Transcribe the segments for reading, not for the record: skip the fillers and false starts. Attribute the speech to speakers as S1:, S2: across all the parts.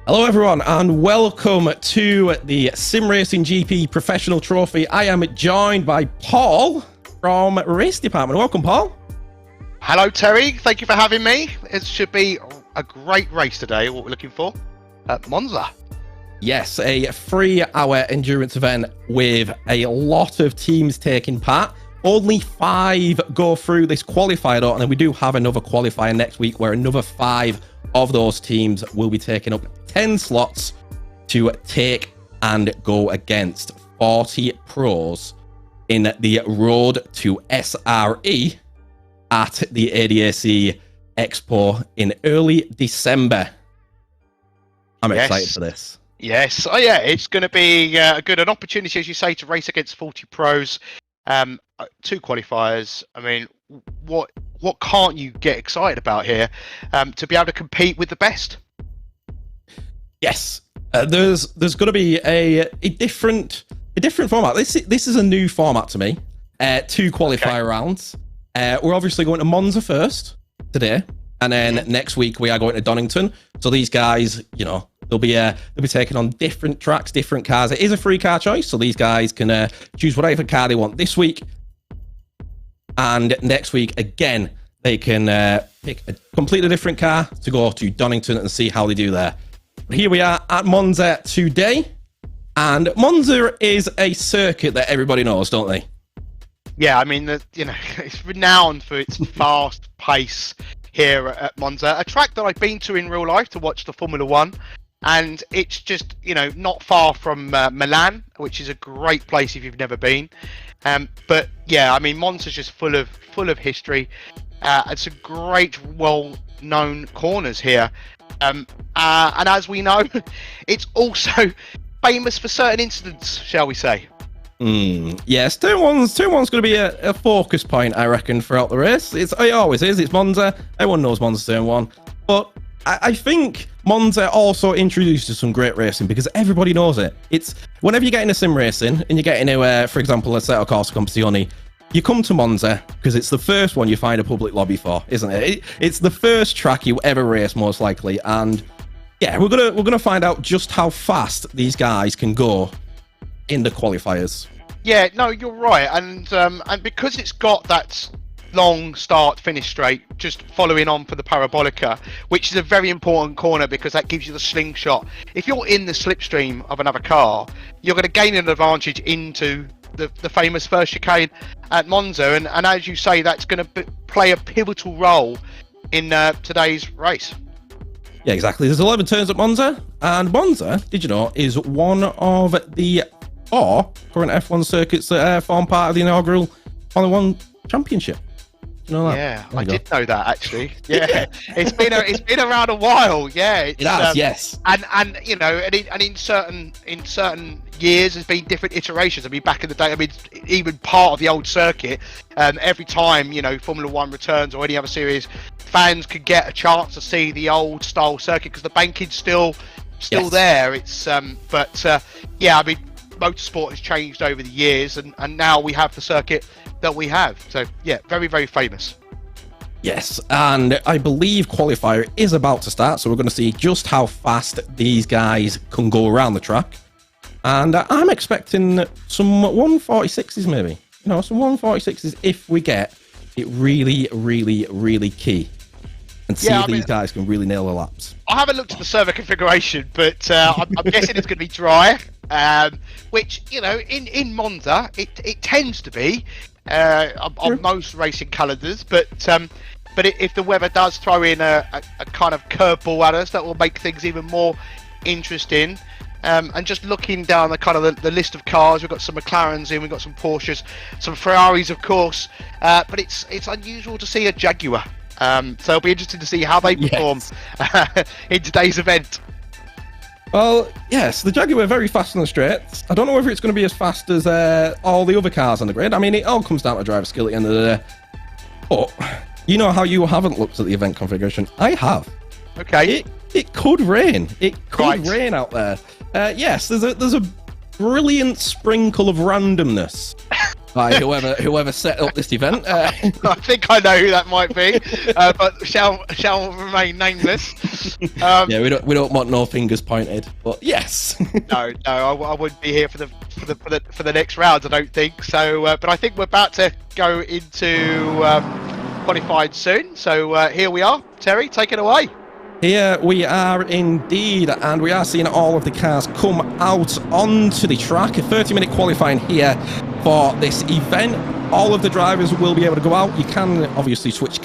S1: Hello everyone and welcome to the Simracing.gp Professional Trophy. I am joined by Paul from Race Department. Welcome, Paul.
S2: Hello Terry, thank you for having me. It should be a great race today, what we're looking for at Monza.
S1: Yes, a 3-hour endurance event with a lot of teams taking part. Only 5 go through this qualifier, and then we do have another qualifier next week where another 5 of those teams will be taking up 10 slots to take and go against 40 pros in the road to SRE at the ADAC Expo in early December. I'm excited for this.
S2: Yes, oh yeah, it's going to be an opportunity, as you say, to race against 40 pros. 2 qualifiers. I mean, what can't you get excited about here? To be able to compete with the best.
S1: Yes, there's going to be a different format. This is a new format to me. 2 qualifier rounds. We're obviously going to Monza first today, and then next week we are going to Donington. So these guys, you know, they'll be taking on different tracks, different cars. It is a free car choice, so these guys can choose whatever car they want this week. And next week, again, they can pick a completely different car to go to Donington and see how they do there. But here we are at Monza today. And Monza is a circuit that everybody knows, don't they?
S2: Yeah, I mean, it's renowned for its fast pace here at Monza. A track that I've been to in real life to watch the Formula One. And it's just, not far from Milan, which is a great place if you've never been. But yeah, I mean, Monza's just full of history. It's a great, well-known corners here. And as we know, it's also famous for certain incidents, shall we say.
S1: Yes, turn one's going to be a focus point, I reckon, throughout the race. It always is. It's Monza. Everyone knows Monza's turn 1. But I think Monza also introduces some great racing because everybody knows it. It's whenever you get into sim racing and you get into, for example, Assetto Corsa Competizione, you come to Monza because it's the first one you find a public lobby for, isn't it? It's the first track you ever race, most likely. And yeah, we're gonna find out just how fast these guys can go in the qualifiers.
S2: Yeah, no, you're right, and because it's got that long start finish straight just following on for the parabolica, which is a very important corner because that gives you the slingshot. If you're in the slipstream of another car, you're going to gain an advantage into the famous first chicane at Monza, and as you say, that's going to play a pivotal role in today's race.
S1: Yeah, exactly. There's 11 turns at Monza, and Monza, did you know, is one of the 4 current F1 circuits that form part of the inaugural Formula 1 Championship. You know that?
S2: Yeah, I did know that actually. Yeah, it's been around a while. Yeah,
S1: it has. Yes,
S2: and in certain years there's been different iterations. I mean, back in the day, I mean, even part of the old circuit. Every time Formula One returns or any other series, fans could get a chance to see the old style circuit because the banking's still yes. there. It's yeah, I mean, motorsport has changed over the years, and now we have the circuit that we have. So yeah, very, very famous.
S1: Yes, and I believe qualifier is about to start, so we're going to see just how fast these guys can go around the track. And I'm expecting some 146s maybe. Some 146s if we get it really, really, really key. And see if these guys can really nail the laps.
S2: I haven't looked at the server configuration, but I'm guessing it's going to be dry. Which, in Monza, it tends to be on most racing calendars. But if the weather does throw in a kind of curveball at us, that will make things even more interesting. And just looking down the kind of the list of cars, we've got some McLarens in, we've got some Porsches, some Ferraris, of course. But it's unusual to see a Jaguar. So it'll be interesting to see how they perform in today's event.
S1: Well, yes, the Jaguar are very fast on the straights. I don't know whether it's going to be as fast as all the other cars on the grid. I mean, it all comes down to driver skill at the end of the day. But you know how you haven't looked at the event configuration? I have.
S2: Okay.
S1: It could rain. It could rain out there. Yes, there's a brilliant sprinkle of randomness by whoever set up this event.
S2: I think I know who that might be, but shall remain nameless.
S1: Yeah, we don't want no fingers pointed, but yes.
S2: No, I wouldn't be here for the next round. I don't think so. But I think we're about to go into qualified soon. So here we are. Terry, take it away.
S1: Here we are indeed, and we are seeing all of the cars come out onto the track. A 30-minute qualifying here for this event. All of the drivers will be able to go out. You can obviously switch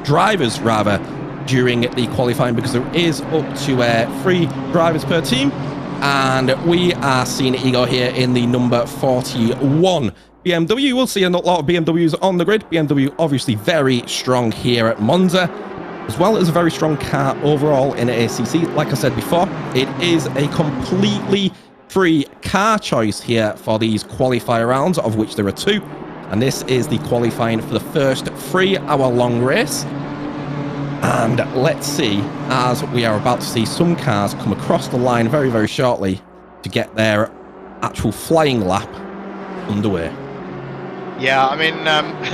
S1: drivers rather during the qualifying, because there is up to 3 drivers per team. And we are seeing Igor here in the number 41 BMW. We'll see a lot of BMWs on the grid. BMW obviously very strong here at Monza, as well as a very strong car overall in ACC. Like I said before, it is a completely free car choice here for these qualifier rounds, of which there are 2. And this is the qualifying for the first 3-hour-long race. And let's see, as we are about to see some cars come across the line very, very shortly to get their actual flying lap underway.
S2: Yeah, I mean,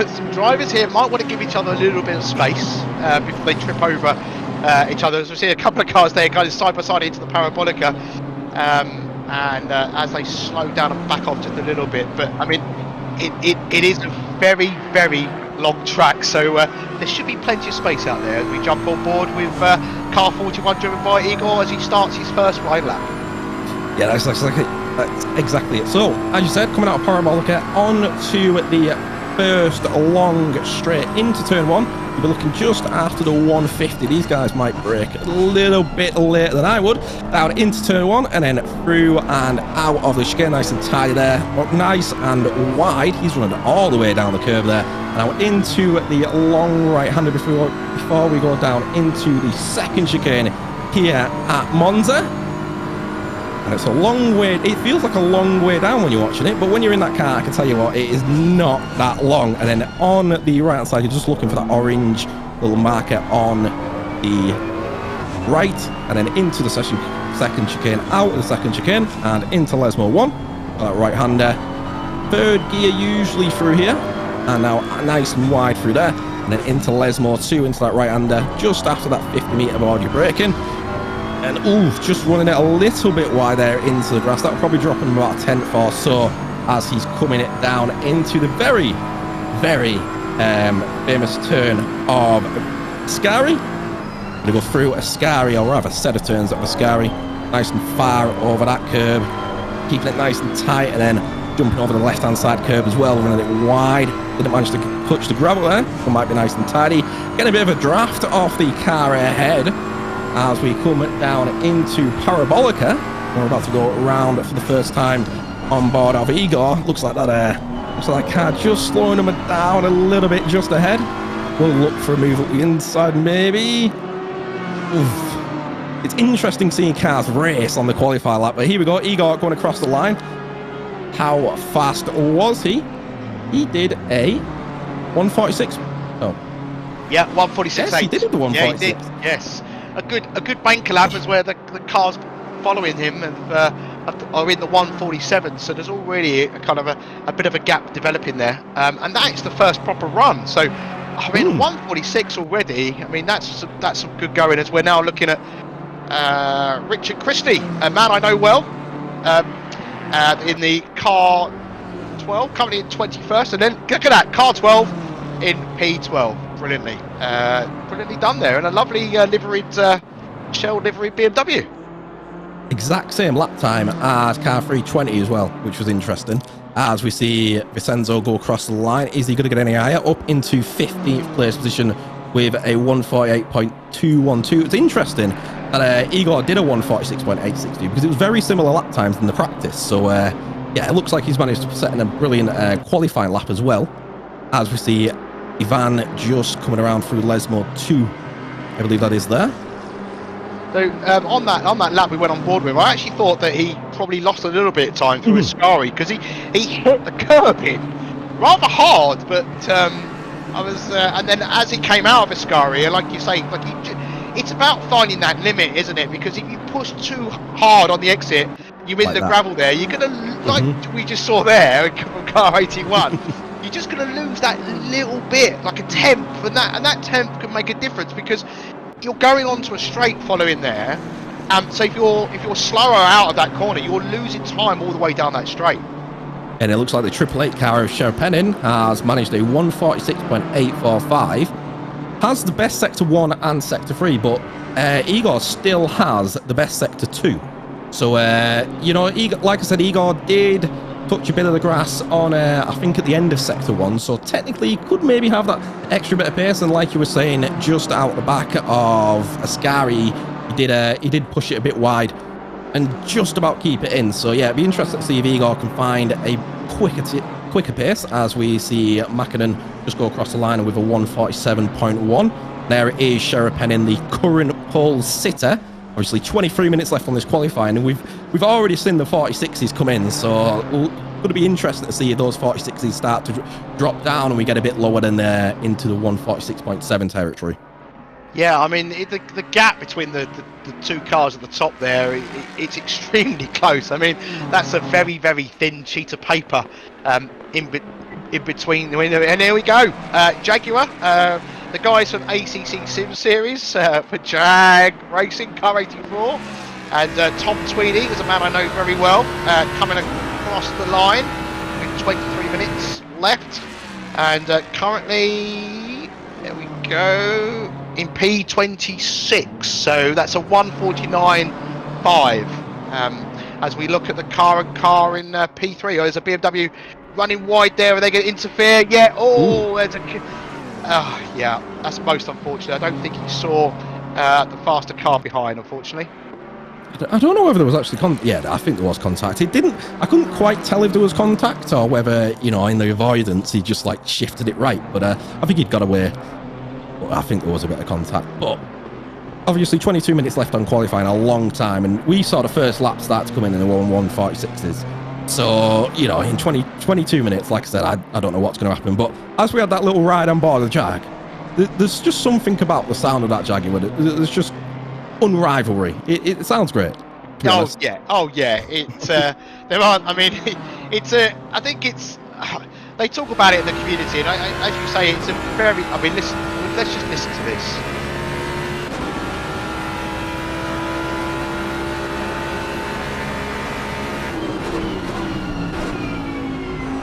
S2: some drivers here might want to give each other a little bit of space before they trip over each other. As we see a couple of cars there kind of side by side into the parabolica, and as they slow down and back off just a little bit. But I mean, it is a very, very long track, so there should be plenty of space out there as we jump on board with car 41 driven by Igor as he starts his first flying lap.
S1: Yeah, that's exactly it. So, as you said, coming out of Parabolica on to the first long straight into turn 1. You'll be looking just after the 150. These guys might brake a little bit later than I would. Down into turn 1 and then through and out of the chicane. Nice and tidy there. But nice and wide. He's running all the way down the curve there. Now into the long right-hander before we go down into the second chicane here at Monza. And it's a long way, it feels like a long way down when you're watching it, but when you're in that car, I can tell you what, it is not that long. And then on the right hand side, you're just looking for that orange little marker on the right, and then into the second chicane, out of the second chicane, and into Lesmo 1, that right-hander. Third gear usually through here, and now nice and wide through there, and then into Lesmo 2, into that right-hander, just after that 50-metre board you're braking. And just running it a little bit wide there into the grass. That'll probably drop him about a tenth or so as he's coming it down into the very, very famous turn of Ascari. Gonna go through Ascari, or rather a set of turns of Ascari. Nice and far over that curb, keeping it nice and tight, and then jumping over the left-hand side curb as well, running it wide. Didn't manage to touch the gravel there, so it might be nice and tidy. Getting a bit of a draft off the car ahead as we come down into Parabolica. We're about to go around for the first time on board of Igor. Looks like that car just slowing him down a little bit just ahead. We'll look for a move up the inside maybe. Oof. It's interesting seeing cars race on the qualifier lap, but here we go, Igor going across the line. How fast was he? He did a 146. Oh.
S2: Yeah, 146.8.
S1: Yes, he did the 146.
S2: Yeah, he did. Yes. A good banker lap is where the cars following him are in the 147, so there's already a kind of a bit of a gap developing there, and that's the first proper run. So I mean, 146 already. I mean, that's some good going as we're now looking at Richard Christie, a man I know well, in the car 12, currently in 21st, and then look at that, car 12 in P12. Brilliantly done there, and a lovely shell liveried BMW.
S1: Exact same lap time as car 320 as well, which was interesting. As we see Vincenzo go across the line, is he going to get any higher? Up into 15th place position with a 148.212. It's interesting that Igor did a 146.860 because it was very similar lap times in the practice. So yeah, it looks like he's managed to set in a brilliant qualifying lap as well. As we see Ivan just coming around through Lesmo 2, I believe that is there.
S2: So on that lap we went on board with, I actually thought that he probably lost a little bit of time through Ascari because he hit the curb in rather hard, but I was and then as he came out of Ascari, like you say, it's about finding that limit, isn't it? Because if you push too hard on the exit, you're in
S1: like
S2: the
S1: that.
S2: gravel there, you're gonna, like we just saw there from car 81, you're just gonna lose that little bit, like a tenth, and that tenth can make a difference because you're going onto a straight following there. So if you're slower out of that corner, you're losing time all the way down that straight.
S1: And it looks like the Triple Eight car of Sherpennin has managed a 146.845. Has the best Sector 1 and Sector 3, but Igor still has the best Sector 2. So, you know, Igor, like I said, Igor did touch a bit of the grass on, I think, at the end of Sector 1. So, technically, he could maybe have that extra bit of pace. And like you were saying, just out the back of Ascari, he did push it a bit wide and just about keep it in. So, yeah, it'd be interesting to see if Igor can find a quicker pace as we see Mackinnon just go across the line with a 147.1. There it is, Sherpennin, the current pole sitter. Obviously 23 minutes left on this qualifying, and we've already seen the 46s come in, so it's going to be interesting to see if those 46s start to drop down and we get a bit lower than into the 146.7 territory.
S2: Yeah, I mean, the gap between the two cars at the top there, it's extremely close. I mean, that's a very, very thin sheet of paper in between. And here we go. Jaguar, the guys from ACC Sim Series for Jag Racing, car 84. And Tom Tweedy is a man I know very well, coming across the line with 23 minutes left. And currently, there we go, in P26, so that's a 149.5. As we look at the car in P3, there's a BMW running wide there. Are they going to interfere? Yeah. Oh, there's a. Yeah, that's most unfortunate. I don't think he saw the faster car behind, unfortunately.
S1: I don't know whether there was actually yeah, I think there was contact. I couldn't quite tell if there was contact or whether, you know, in the avoidance he just like shifted it right. But I think he'd got away. I think there was a bit of contact, but obviously 22 minutes left on qualifying, a long time, and we saw the first lap start to come in the 146s. So, you know, in 22 minutes, like I said, I don't know what's going to happen. But as we had that little ride on board the Jag, there's just something about the sound of that Jaguar. There's just unrivalry. It sounds great.
S2: Oh yeah, there aren't. I mean, I think it's. They talk about it in the community, and as you say, it's a very. I mean, listen. Let's just listen to this.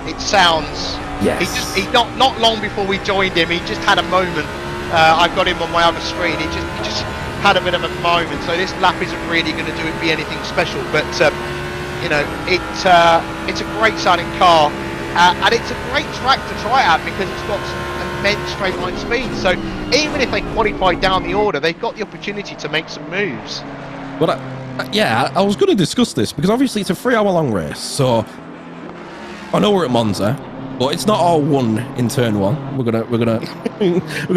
S2: It sounds.
S1: Yes.
S2: He not long before we joined him, he just had a moment. I've got him on my other screen. He just had a bit of a moment. So this lap isn't really going to be anything special, but you know, it's a great sounding car. And it's a great track to try out because it's got some immense straight line speed. So even if they qualify down the order, they've got the opportunity to make some moves.
S1: But yeah, I was going to discuss this because obviously it's a 3-hour long race. So I know we're at Monza, but it's not all won in turn one. We're gonna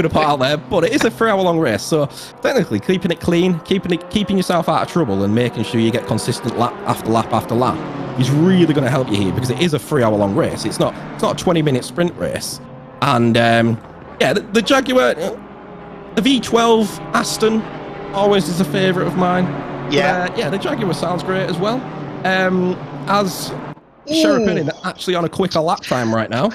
S1: put out there, but it is a 3-hour long race. So technically, keeping it clean, keeping yourself out of trouble, and making sure you get consistent lap after lap after lap is really going to help you here because it is a 3-hour long race. It's not a 20-minute sprint race. And yeah, the Jaguar, the V12 Aston always is a favourite of mine.
S2: Yeah,
S1: yeah, the Jaguar sounds great as well. As Sherpennin actually on a quicker lap time right now.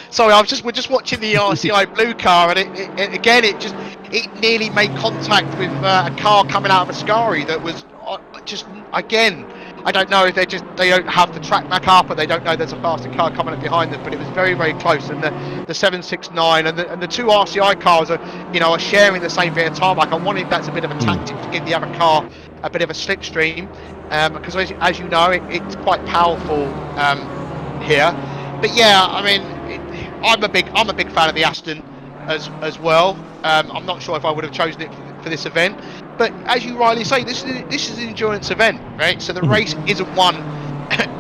S2: Sorry, we're just watching the RCI blue car, and it nearly made contact with a car coming out of Ascari that was just again. I don't know if they don't have the track back up, or they don't know there's a faster car coming up behind them. But it was very, very close, and the 769 and the two RCI cars are sharing the same bit of tarmac. I wonder if that's a bit of a tactic to give the other car a bit of a slipstream, because as you know, it's quite powerful here. But yeah, I mean, I'm a big fan of the Aston as well. I'm not sure if I would have chosen it for this event. But as you rightly say, this is an endurance event, right? So the race isn't won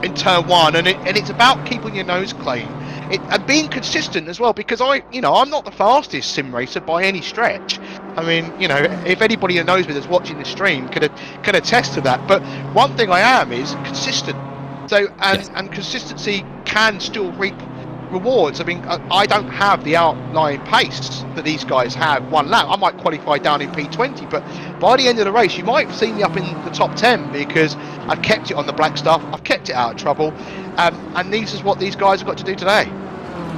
S2: in turn one, and it's about keeping your nose clean and being consistent as well. Because I'm not the fastest sim racer by any stretch. I mean, if anybody who knows me that's watching the stream can attest to that. But one thing I am is consistent. So and consistency can still reap rewards. I mean, I don't have the outlying pace that these guys have one lap. I might qualify down in P20, but by the end of the race, you might see me up in the top 10 because I've kept it on the black stuff. I've kept it out of trouble, and this is what these guys have got to do today.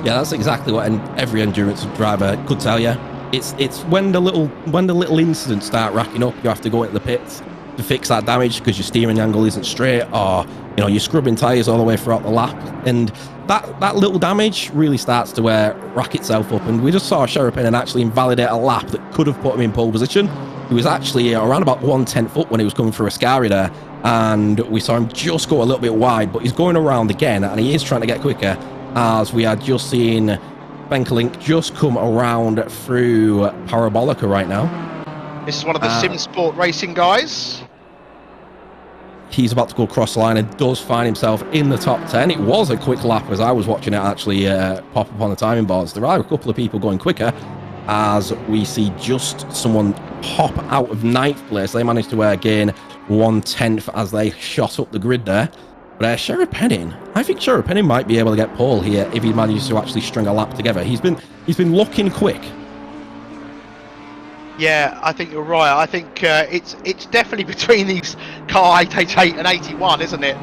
S1: Yeah, that's exactly what every endurance driver could tell you. It's when the little incidents start racking up, you have to go into the pits to fix that damage because your steering angle isn't straight, or you're scrubbing tires all the way throughout the lap, and that little damage really starts to rack itself up. And we just saw Sherapin actually invalidate a lap that could have put him in pole position. He was actually around about 1/10 up when he was coming through Ascari there, and we saw him just go a little bit wide, but he's going around again, and he is trying to get quicker, as we are just seeing Benkelink just come around through Parabolica right now.
S2: This is one of the Sim Sport Racing guys.
S1: He's about to go cross line and does find himself in the top 10. It was a quick lap as I was watching it actually pop up on the timing boards. There are a couple of people going quicker as we see just someone hop out of 9th place. They managed to gain 1/10 as they shot up the grid there. But Sherapin, I think Sherapin might be able to get pole here if he manages to actually string a lap together. He's been looking quick.
S2: Yeah, I think you're right. I think it's definitely between these car 888 and 81, isn't it?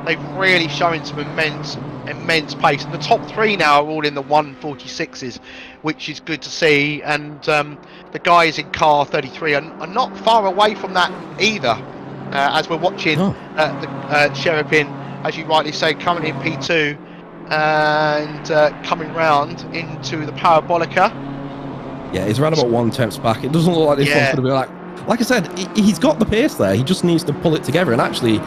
S2: They've really shown some immense pace. And the top 3 now are all in the 146s, which is good to see. And the guys in car 33 are not far away from that either. As we're watching the Sherapin, as you rightly say, coming in P2 and coming round into the Parabolica.
S1: Yeah, he's around about 1/10 back. It doesn't look like this one's going to be like I said, he's got the pace there. He just needs to pull it together. And actually,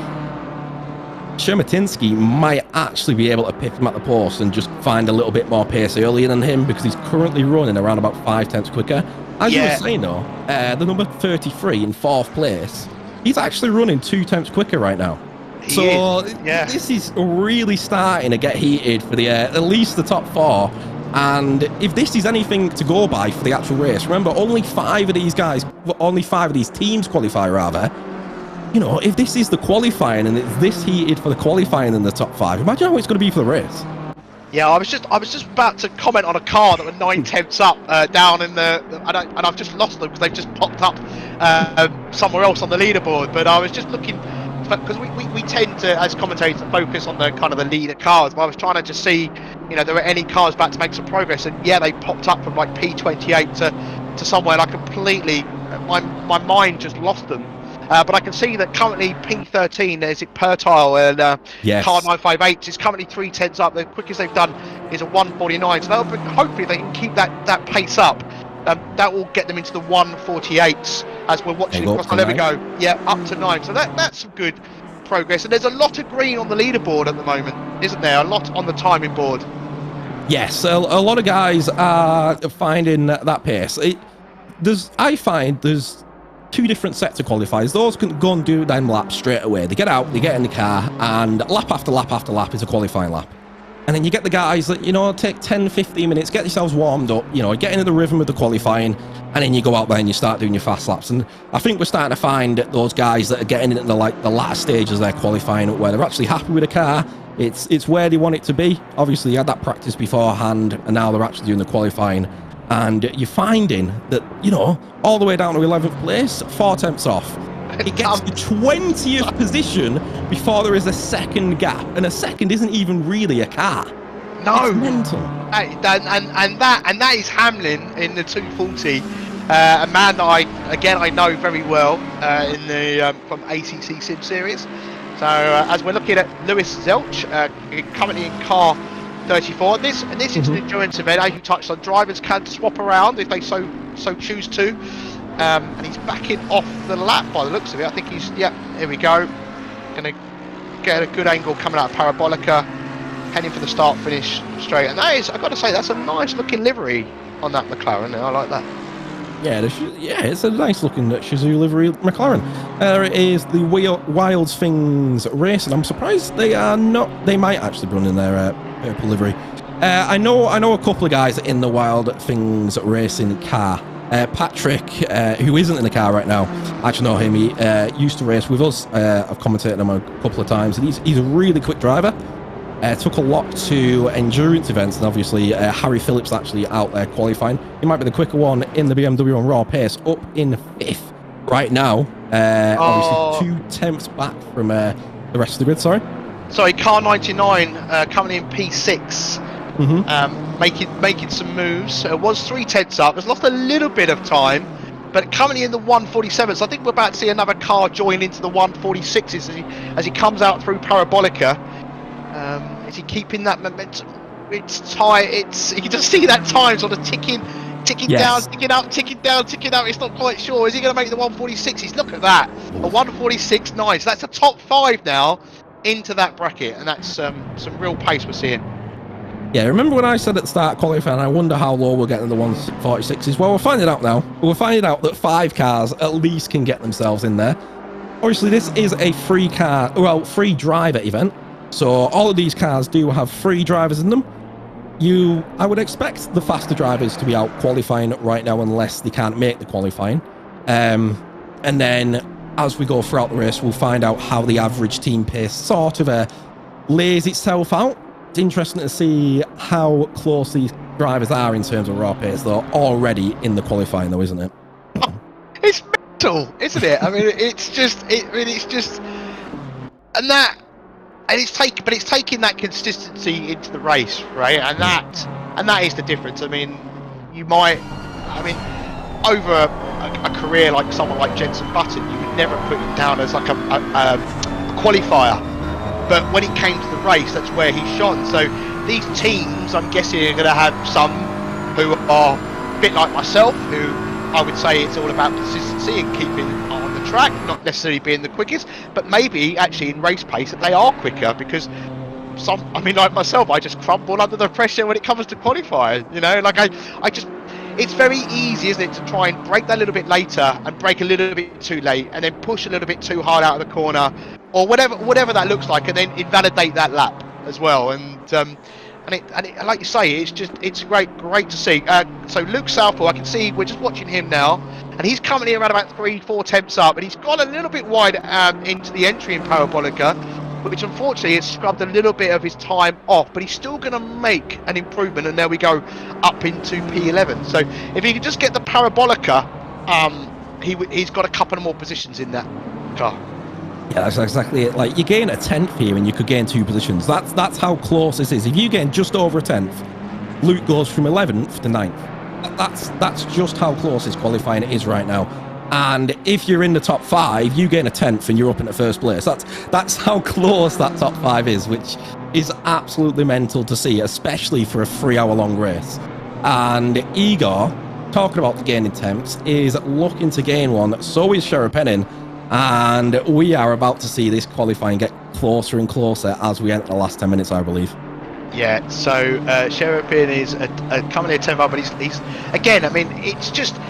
S1: Shermatinsky might actually be able to pick him at the post and just find a little bit more pace earlier than him, because he's currently running around about 5/10 quicker. As you were saying though, the number 33 in 4th place, he's actually running 2/10 quicker right now. So this is really starting to get heated for the at least the top 4. And if this is anything to go by for the actual race, remember, only 5 of these teams qualify rather. If this is the qualifying and it's this heated for the qualifying in the top 5, imagine how it's going to be for the race.
S2: Yeah, I was just about to comment on a car that were 9/10 up down in the, and I've just lost them because they've just popped up somewhere else on the leaderboard. But I was just looking, because we tend to, as commentators, focus on the kind of the leader cars. But I was trying to just see, there were any cars about to make some progress, and yeah, they popped up from like P28 to somewhere, and I completely, my mind just lost them. But I can see that currently P13, there's it Pertile and car 958 is currently 3/10 up. The quickest they've done is a 149. So hopefully they can keep that pace up. That will get them into the 148s as we're watching across. There we go. Yeah, up to 9. So that's some good progress. And there's a lot of green on the leaderboard at the moment, isn't there? A lot on the timing board.
S1: Yes, a lot of guys are finding that pace. I find there's 2 different sets of qualifiers. Those can go and do them laps straight away. They get out, they get in the car, and lap after lap after lap is a qualifying lap. And then you get the guys that, take 10, 15 minutes, get yourselves warmed up, get into the rhythm of the qualifying, and then you go out there and you start doing your fast laps. And I think we're starting to find those guys that are getting into the latter stages of their qualifying, where they're actually happy with the car. It's where they want it to be. Obviously, you had that practice beforehand, and now they're actually doing the qualifying. And you're finding that, all the way down to 11th place, 4 attempts off. It gets to 20th position before there is a second gap. And a second isn't even really a car.
S2: No.
S1: It's mental.
S2: And that is Hamlin in the 240. A man that I know very well in the from ACC Sim Series. So as we're looking at Lewis Zelch, currently in car 34. This is an endurance event. As you touched on, drivers can swap around if they so choose to. And he's backing off the lap by the looks of it. I think he's, here we go. Gonna get a good angle coming out of Parabolica, heading for the start finish straight. And that is, I've got to say, that's a nice looking livery on that McLaren. I like that.
S1: Yeah, it's a nice looking Shazoo livery McLaren. There it is, the Wild Things Racing. I'm surprised they are not. They might actually run in their purple livery. I know a couple of guys in the Wild Things Racing car. Patrick, who isn't in the car right now, I actually know him. He used to race with us. I've commentated on him a couple of times, and he's a really quick driver. took a lot to endurance events, and obviously Harry Phillips actually out there qualifying. He might be the quicker one in the BMW on raw pace, up in 5th right now. Obviously 2/10 back from the rest of the grid.
S2: Sorry, car 99 coming in P6. Making some moves. It was 3/10 up. Has lost a little bit of time, but coming in the 147s. I think we're about to see another car join into the 146s as he comes out through Parabolica. Is he keeping that momentum? It's tight. You can just see that time sort of ticking down, ticking up, ticking down, ticking up. It's not quite sure. Is he going to make the 146s? Look at that, a 146.9. So that's a top 5 now into that bracket, and that's some real pace we're seeing.
S1: Yeah, remember when I said at the start of qualifying, I wonder how low we'll get in the 146s? Well, we're finding out now. We're finding out that 5 cars at least can get themselves in there. Obviously, this is a free driver event. So all of these cars do have free drivers in them. I would expect the faster drivers to be out qualifying right now unless they can't make the qualifying. And then as we go throughout the race, we'll find out how the average team pace sort of lays itself out. It's interesting to see how close these drivers are in terms of raw pace, though, already in the qualifying, though, isn't it?
S2: It's mental, isn't it? I mean, it's just, it's taking that consistency into the race, right? And that is the difference. I mean, over a career like someone like Jenson Button, you would never put him down as like a qualifier. But when it came to the race, that's where he shone. So these teams, I'm guessing, are going to have some who are a bit like myself, who I would say it's all about consistency and keeping on the track, not necessarily being the quickest, but maybe actually in race pace that they are quicker, because like myself, I just crumble under the pressure when it comes to qualifying. You know, like it's very easy, isn't it, to try and break that little bit later and break a little bit too late and then push a little bit too hard out of the corner or whatever that looks like, and then invalidate that lap as well. And like you say, it's great to see. So Luke Southall, I can see we're just watching him now, and he's coming in around about 3-4 temps up, and he's gone a little bit wide into the entry in Parabolica, which unfortunately has scrubbed a little bit of his time off, but he's still going to make an improvement, and there we go, up into P11. So if he can just get the Parabolica, he's got a couple of more positions in that car.
S1: Yeah, that's exactly it. Like, you gain a 10th here and you could gain 2 positions. That's how close this is. If you gain just over a 10th, Luke goes from 11th to 9th. That's just how close his qualifying is right now. And if you're in the top 5, you gain a 10th and you're up in the first place. That's how close that top 5 is, which is absolutely mental to see, especially for a 3-hour-long race. And Igor, talking about the gaining temps, is looking to gain one. So is Sherappenin. And we are about to see this qualifying get closer and closer as we enter the last 10 minutes, I believe.
S2: Yeah, so Sherapin is coming in 10th up, but he's again, I mean, it's just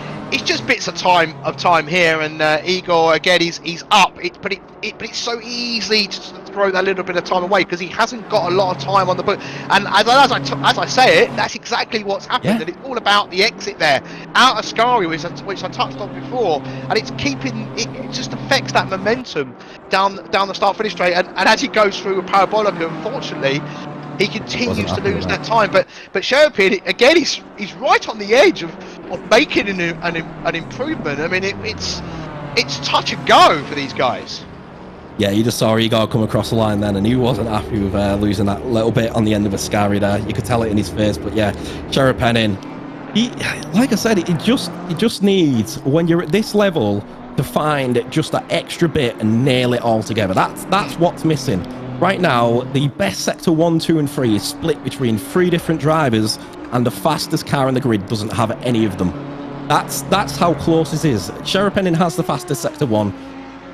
S2: bits of time here, and Igor again, he's up. But it's so easy to throw that little bit of time away because he hasn't got a lot of time on the book. And as I say it, that's exactly what's happened. Yeah. And it's all about the exit there out of Scari, which I touched on before, and it just affects that momentum down the start finish straight. And as he goes through a Parabolica, unfortunately, he continues to lose that time. But Sherapin again, he's right on the edge of making an improvement. I mean, it's touch and go for these guys.
S1: Yeah, you just saw Igor come across the line then, and he wasn't happy with losing that little bit on the end of a Scari there. You could tell it in his face. But yeah, Sherappenin, like I said, it just needs, when you're at this level, to find just that extra bit and nail it all together. That's what's missing. Right now, the best sector 1, 2, and 3 is split between 3 different drivers, and the fastest car in the grid doesn't have any of them. That's how close this is. Sherappenin has the fastest sector 1,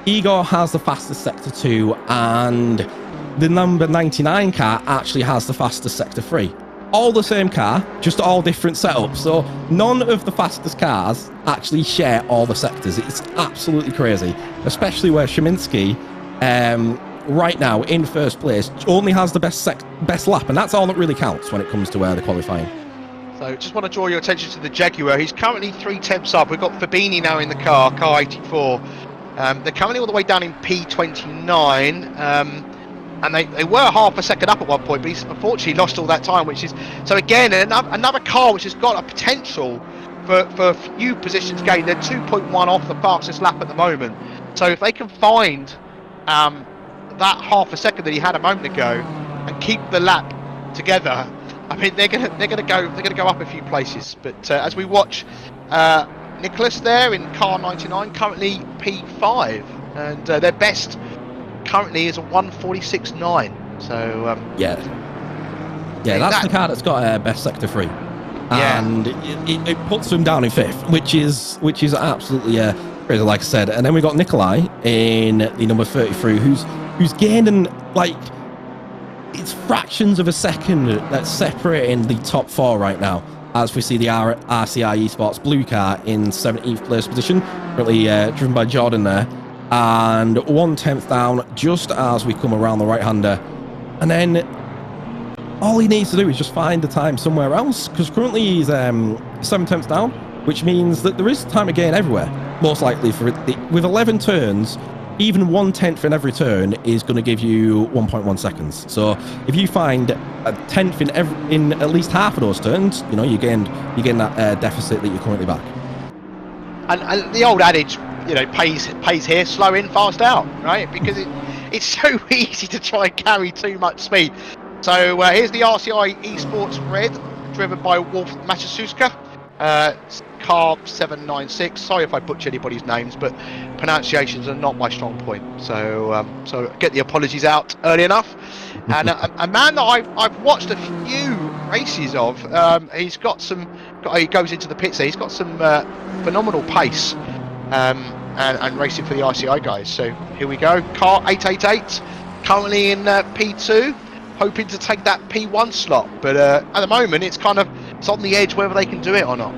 S1: Igor has the fastest sector 2, and the number 99 car actually has the fastest sector 3. All the same car, just all different setups. So none of the fastest cars actually share all the sectors. It's absolutely crazy, especially where Szyminski, right now in first place, only has the best lap, and that's all that really counts when it comes to the qualifying.
S2: So just want to draw your attention to the Jaguar. He's currently 3 temps up. We've got Fabini now in the car 84. They're coming all the way down in P29. and they were half a second up at one point, but he's unfortunately lost all that time, which is, so again, another car which has got a potential for a few positions gained. They're 2.1 off the fastest lap at the moment, so if they can find that half a second that he had a moment ago and keep the lap together, I mean, they're gonna go up a few places. But as we watch Nicholas there in car 99, currently P5, and their best currently is a 1:46.9. So
S1: yeah, that's the car that's got best sector 3, and it puts them down in 5th, which is absolutely crazy, like I said. And then we got Nikolai in the number 33, who's gaining, like, it's fractions of a second that's separating the top 4 right now, as we see the RCI Esports blue car in 17th place position, currently driven by Jordan there, and 1/10 down just as we come around the right-hander. And then all he needs to do is just find the time somewhere else, because currently he's 7/10 down, which means that there is time to gain everywhere, most likely. With 11 turns, even 1/10 in every turn is going to give you 1.1 seconds. So if you find a 10th in at least half of those turns, you know, you gain that deficit that you're currently back.
S2: And the old adage, you know, pays here: slow in, fast out, right? Because it's so easy to try and carry too much speed. So here's the RCI Esports Red, driven by Wolf Matuszewska. Car 796. Sorry if I butcher anybody's names, but pronunciations are not my strong point. So so get the apologies out early enough. And a man that I've watched a few races of. He goes into the pits there. He's got some phenomenal pace and racing for the RCI guys. So here we go. Car 888, currently in P2, hoping to take that P1 slot. But at the moment, it's on the edge whether they can do it or not.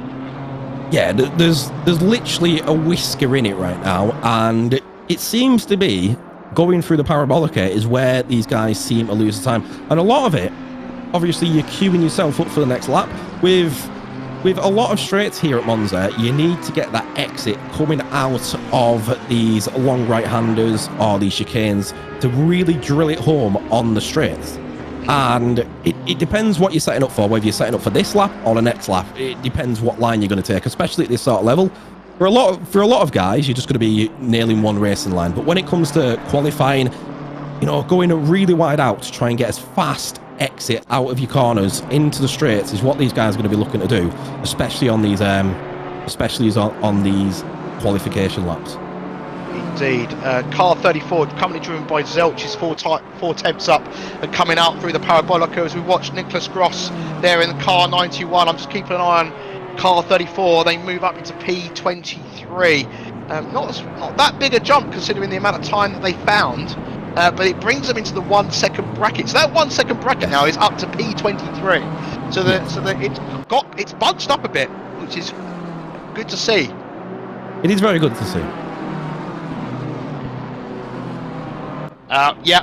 S1: Yeah, there's literally a whisker in it right now, and it seems to be going through the Parabolica is where these guys seem to lose the time. And a lot of it, obviously, you're queuing yourself up for the next lap. With a lot of straights here at Monza, you need to get that exit coming out of these long right-handers or these chicanes to really drill it home on the straights. And it depends what you're setting up for, whether you're setting up for this lap or the next lap. It depends what line you're going to take, especially at this sort of level. For a lot of guys, you're just going to be nailing one racing line. But when it comes to qualifying, you know, going really wide out to try and get as fast exit out of your corners into the straights is what these guys are going to be looking to do, especially on these on these qualification laps.
S2: Indeed. Car 34, currently driven by Zelch, is 4 temps up and coming out through the Parabolica as we watch Nicholas Gross there in the car 91. I'm just keeping an eye on car 34. They move up into P23. Not that big a jump considering the amount of time that they found, but it brings them into the 1 second bracket. So that 1 second bracket now is up to P23. So that it's bunched up a bit, which is good to see.
S1: It is very good to see.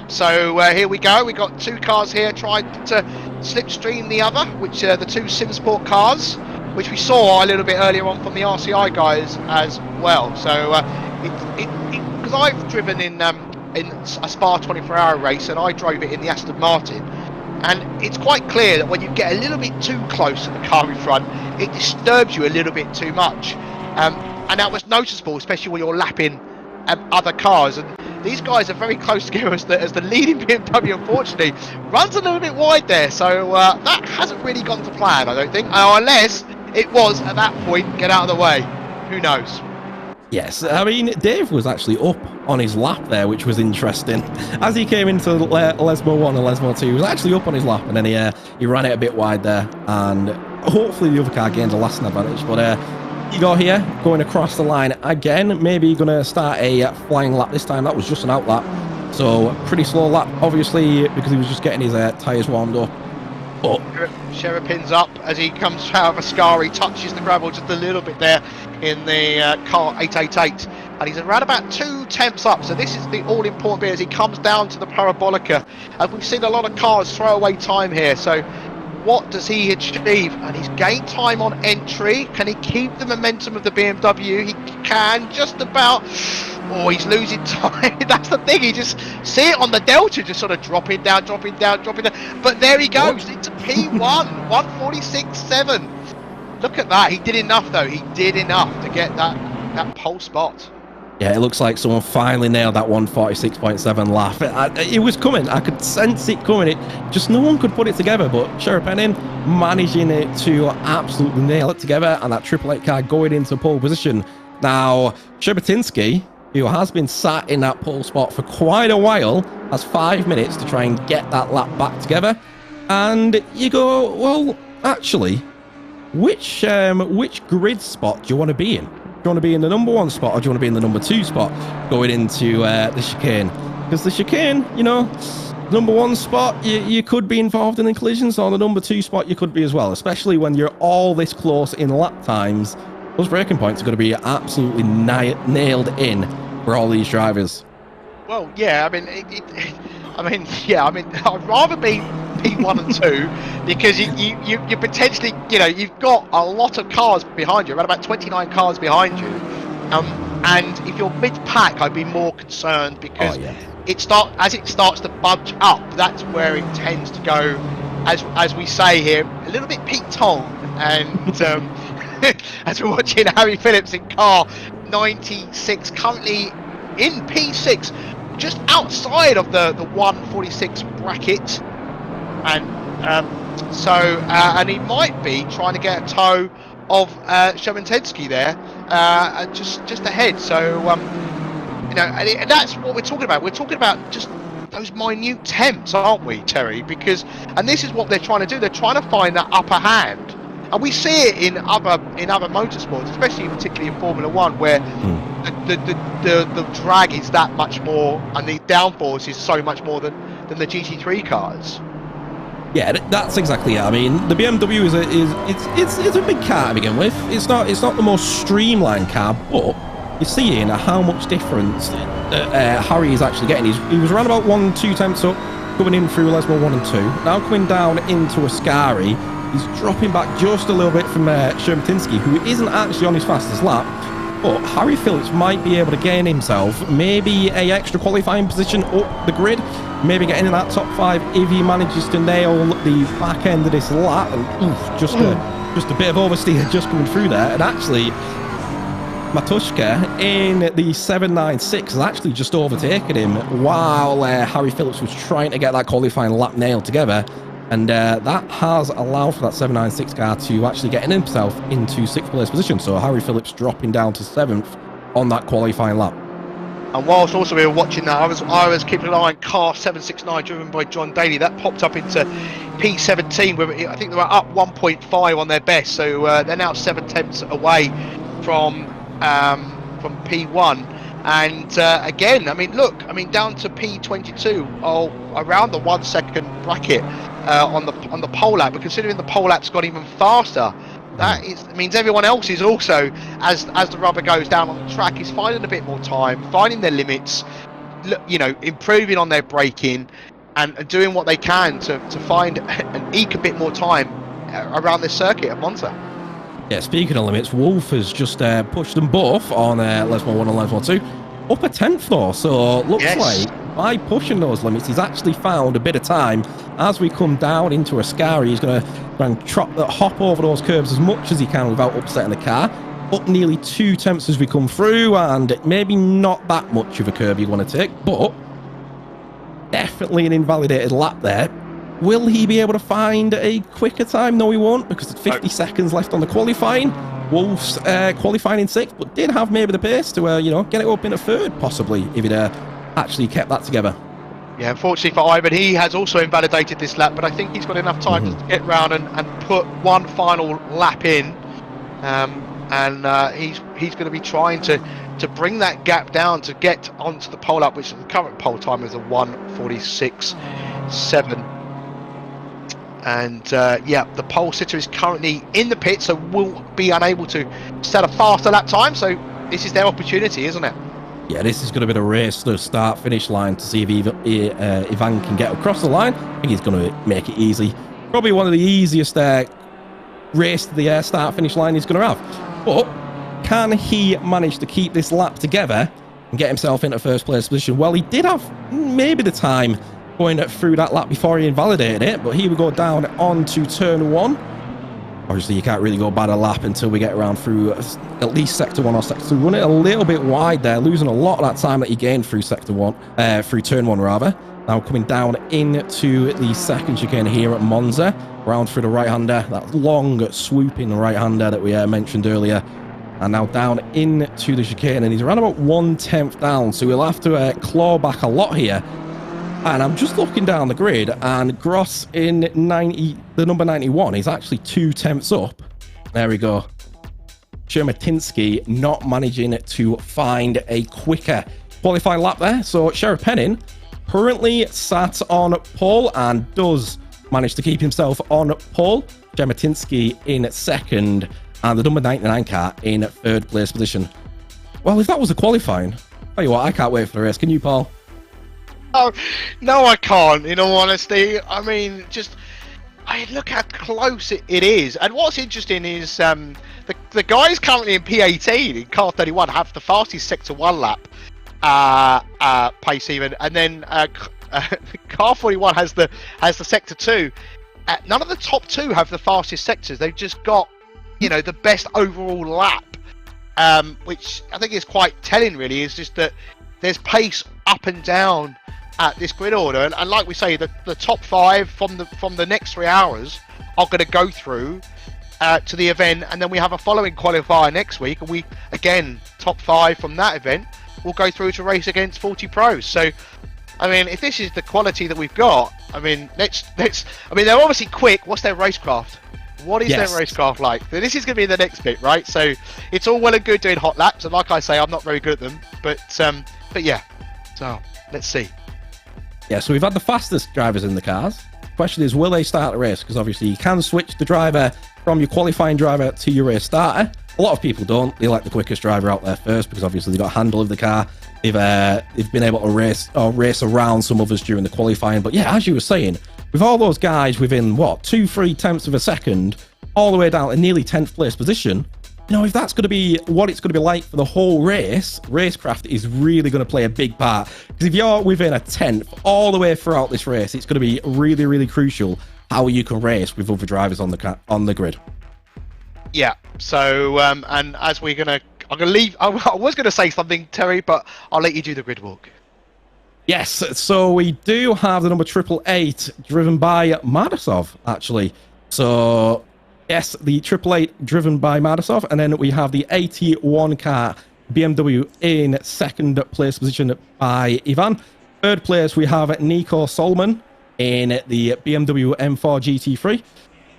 S2: So here we go. We got 2 cars here trying to slipstream the other, which are the 2 SimSport cars, which we saw a little bit earlier on from the RCI guys as well. So because I've driven in a Spa 24-hour race, and I drove it in the Aston Martin, and it's quite clear that when you get a little bit too close to the car in front, it disturbs you a little bit too much, and that was noticeable, especially when you're lapping other cars. And these guys are very close together as the leading BMW, unfortunately, runs a little bit wide there. So that hasn't really gone to plan, I don't think, unless it was at that point, get out of the way. Who knows?
S1: Yes, I mean, Dave was actually up on his lap there, which was interesting. As he came into Lesmo 1 and Lesmo 2, he was actually up on his lap, and then he ran it a bit wide there, and hopefully the other car gains a lasting advantage. But you go here, going across the line again, maybe going to start a flying lap this time. That was just an out lap, so pretty slow lap, obviously, because he was just getting his tyres warmed up. But
S2: Sherapin's up as he comes out of Ascari, touches the gravel just a little bit there in the car 888, and he's around about 2 temps up. So this is the all-important bit as he comes down to the Parabolica. And we've seen a lot of cars throw away time here, so what does he achieve? And he's gained time on entry. Can he keep the momentum of the BMW? He can, just about. Oh, he's losing time. That's the thing. He just see it on the Delta, just sort of dropping down. But there he goes into P1, 146.7. Look at that. He did enough, though. He did enough to get that pole spot.
S1: Yeah, it looks like someone finally nailed that 146.7 lap. It was coming. I could sense it coming. Just no one could put it together, but Sherpanin managing it to absolutely nail it together, and that Triple 8 car going into pole position. Now, Sherbatinski, who has been sat in that pole spot for quite a while, has 5 minutes to try and get that lap back together. And you go, well, actually, which grid spot do you want to be in? Do you want to be in the number 1 spot, or do you want to be in the number 2 spot going into the chicane? Because the chicane, you know, number 1 spot, you could be involved in the collisions, or the number 2 spot you could be as well, especially when you're all this close in lap times. Those braking points are going to be absolutely nailed in for all these drivers.
S2: Well, yeah, I mean, I'd rather be P1 and 2 because you potentially, you know, you've got a lot of cars behind you, around about 29 cars behind you, and if you're mid-pack, I'd be more concerned because it starts to budge up. That's where it tends to go, as we say here, a little bit piquant, and as we're watching Harry Phillips in car 96, currently in P6. Just outside of the 146 bracket, and and he might be trying to get a tow of Sherbatinski there, just ahead. So you know, and that's what we're talking about. We're talking about just those minute temps, aren't we, Terry? Because, and this is what they're trying to do. They're trying to find that upper hand, and we see it in other motorsports, especially particularly in Formula One, where the drag is that much more, and the downforce is so much more than the GT3 cars.
S1: Yeah, that's exactly it. I mean, the BMW is a big car to begin with. It's not the most streamlined car, but you're seeing how much difference Harry is actually getting. He was around about 1-2 tenths up, coming in through Lesmo 1 and 2. Now coming down into Ascari, he's dropping back just a little bit from Sherbatinski, who isn't actually on his fastest lap. But Harry Phillips might be able to gain himself maybe a extra qualifying position up the grid, maybe getting in that top 5 if he manages to nail the back end of this lap. And just a bit of oversteer just coming through there. And actually, Matushka in the 796 has actually just overtaken him while Harry Phillips was trying to get that qualifying lap nailed together. And that has allowed for that 796 car to actually get himself into 6th place position. So Harry Phillips dropping down to 7th on that qualifying lap.
S2: And whilst also we were watching that, I was keeping an eye on car 769 driven by John Daly. That popped up into P17, where I think they were up 1.5 on their best. So they're now 7 tenths away from P1. And again, I mean, look, I mean, down to P22, around the 1 second bracket on the pole lap. But considering the pole lap's got even faster, that means everyone else is also, as the rubber goes down on the track, is finding a bit more time, finding their limits, you know, improving on their braking, and doing what they can to find and eke a bit more time around this circuit at Monza.
S1: Yeah, speaking of limits, Wolf has just pushed them both on Lesmo 1 and Lesmo 2. Up a 10th though, so looks like by pushing those limits, he's actually found a bit of time. As we come down into Ascari, he's going to try and hop over those curves as much as he can without upsetting the car. Up nearly 2 tenths as we come through, and maybe not that much of a curve you want to take, but definitely an invalidated lap there. Will he be able to find a quicker time? No, he won't, because there's 50 seconds left on the qualifying. Wolf's qualifying in 6th, but did have maybe the pace to, you know, get it up in a 3rd, possibly, if he'd actually kept that together.
S2: Yeah, unfortunately for Ivan, he has also invalidated this lap, but I think he's got enough time to get round and put one final lap in. He's going to be trying to bring that gap down to get onto the pole up, which the current pole time is a 1:46.7. And yeah, the pole sitter is currently in the pit, so will be unable to set a faster lap time. So this is their opportunity, isn't it?
S1: Yeah, this is going to be the race, the start-finish line, to see if Ivan can get across the line. I think he's going to make it easy. Probably one of the easiest race to the start-finish line he's going to have. But can he manage to keep this lap together and get himself into first place position? Well, he did have maybe the time going through that lap before he invalidated it, but he would go down onto turn 1. Obviously, you can't really go bad a lap until we get around through at least sector 1 or sector 2. Running a little bit wide there, losing a lot of that time that he gained through sector 1, through turn 1 rather. Now coming down into the second chicane here at Monza, round through the right-hander, that long swooping right-hander that we mentioned earlier. And now down into the chicane, and he's around about 1/10 down, so he'll have to claw back a lot here. And I'm just looking down the grid, and Gross in the number 91 is actually 2/10 up. There we go. Chermatinsky not managing to find a quicker qualifying lap there. So Sheriff Penning currently sat on pole and does manage to keep himself on pole. Chermatinsky in second, and the number 99 car in third place position. Well, if that was the qualifying, tell you what, I can't wait for the race. Can you, Paul?
S2: Oh, no, I can't, in all honesty. I mean, I look how close it is. And what's interesting is the guys currently in P18 in car 31 have the fastest sector 1 lap pace even, and then car 41 has the sector 2. None of the top 2 have the fastest sectors. They've just got, you know, the best overall lap, which I think is quite telling. Really, is just that there's pace up and down at this grid order, and like we say, the top 5 from the next 3 hours are going to go through to the event, and then we have a following qualifier next week, and we again top 5 from that event will go through to race against 40 pros. So I mean, if this is the quality that we've got, I mean, let's I mean, they're obviously quick. What's their racecraft? What is their racecraft like? This is going to be the next bit, right? So it's all well and good doing hot laps, and like I say, I'm not very good at them, but yeah. So let's see.
S1: Yeah, so we've had the fastest drivers in the cars. Question is, will they start the race? Because obviously you can switch the driver from your qualifying driver to your race starter. A lot of people don't. They like the quickest driver out there first, because obviously they've got a handle of the car. They've been able to race around some others during the qualifying. But yeah, as you were saying, with all those guys within what, 2-3 tenths of a second, all the way down to nearly 10th place position, you know, if that's going to be what it's going to be like for the whole race, racecraft is really going to play a big part. Because if you're within a tenth all the way throughout this race, it's going to be really, really crucial how you can race with other drivers on the grid.
S2: Yeah. So and as I'm gonna leave. I was gonna say something, Terry, but I'll let you do the grid walk.
S1: Yes, so we do have the number 888 driven by Mardasov, actually. So yes, the 888 driven by Mardasov, and then we have the 81 car BMW in second place position by Ivan. Third place we have Nico Solman in the BMW M4 GT3.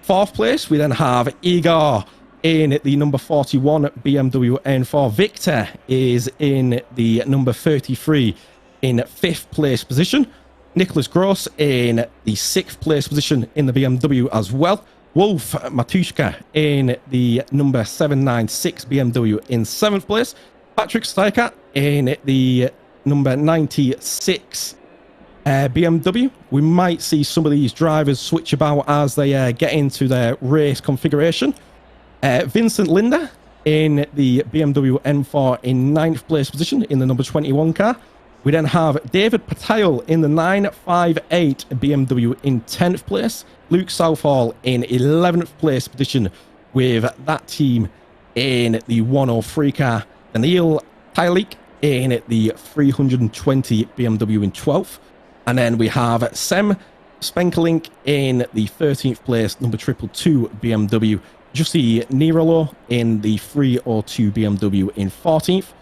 S1: Fourth place we then have Igor in the number 41 BMW N4. Victor is in the number 33 in fifth place position. Nicholas Gross in the sixth place position in the BMW as well. Wolf Matushka in the number 796 BMW in seventh place. Patrick Steiker in the number 96 BMW. We might see some of these drivers switch about as they get into their race configuration. Vincent Linder in the BMW M4 in 9th place position in the number 21 car. We then have David Patel in the 958 BMW in 10th place. Luke Southall in 11th place position with that team in the 103 car. Daniil Tylik in the 320 BMW in 12th. And then we have Sem Spenkelink in the 13th place, number 222 BMW. Jussi Nirolo in the 302 BMW in 14th.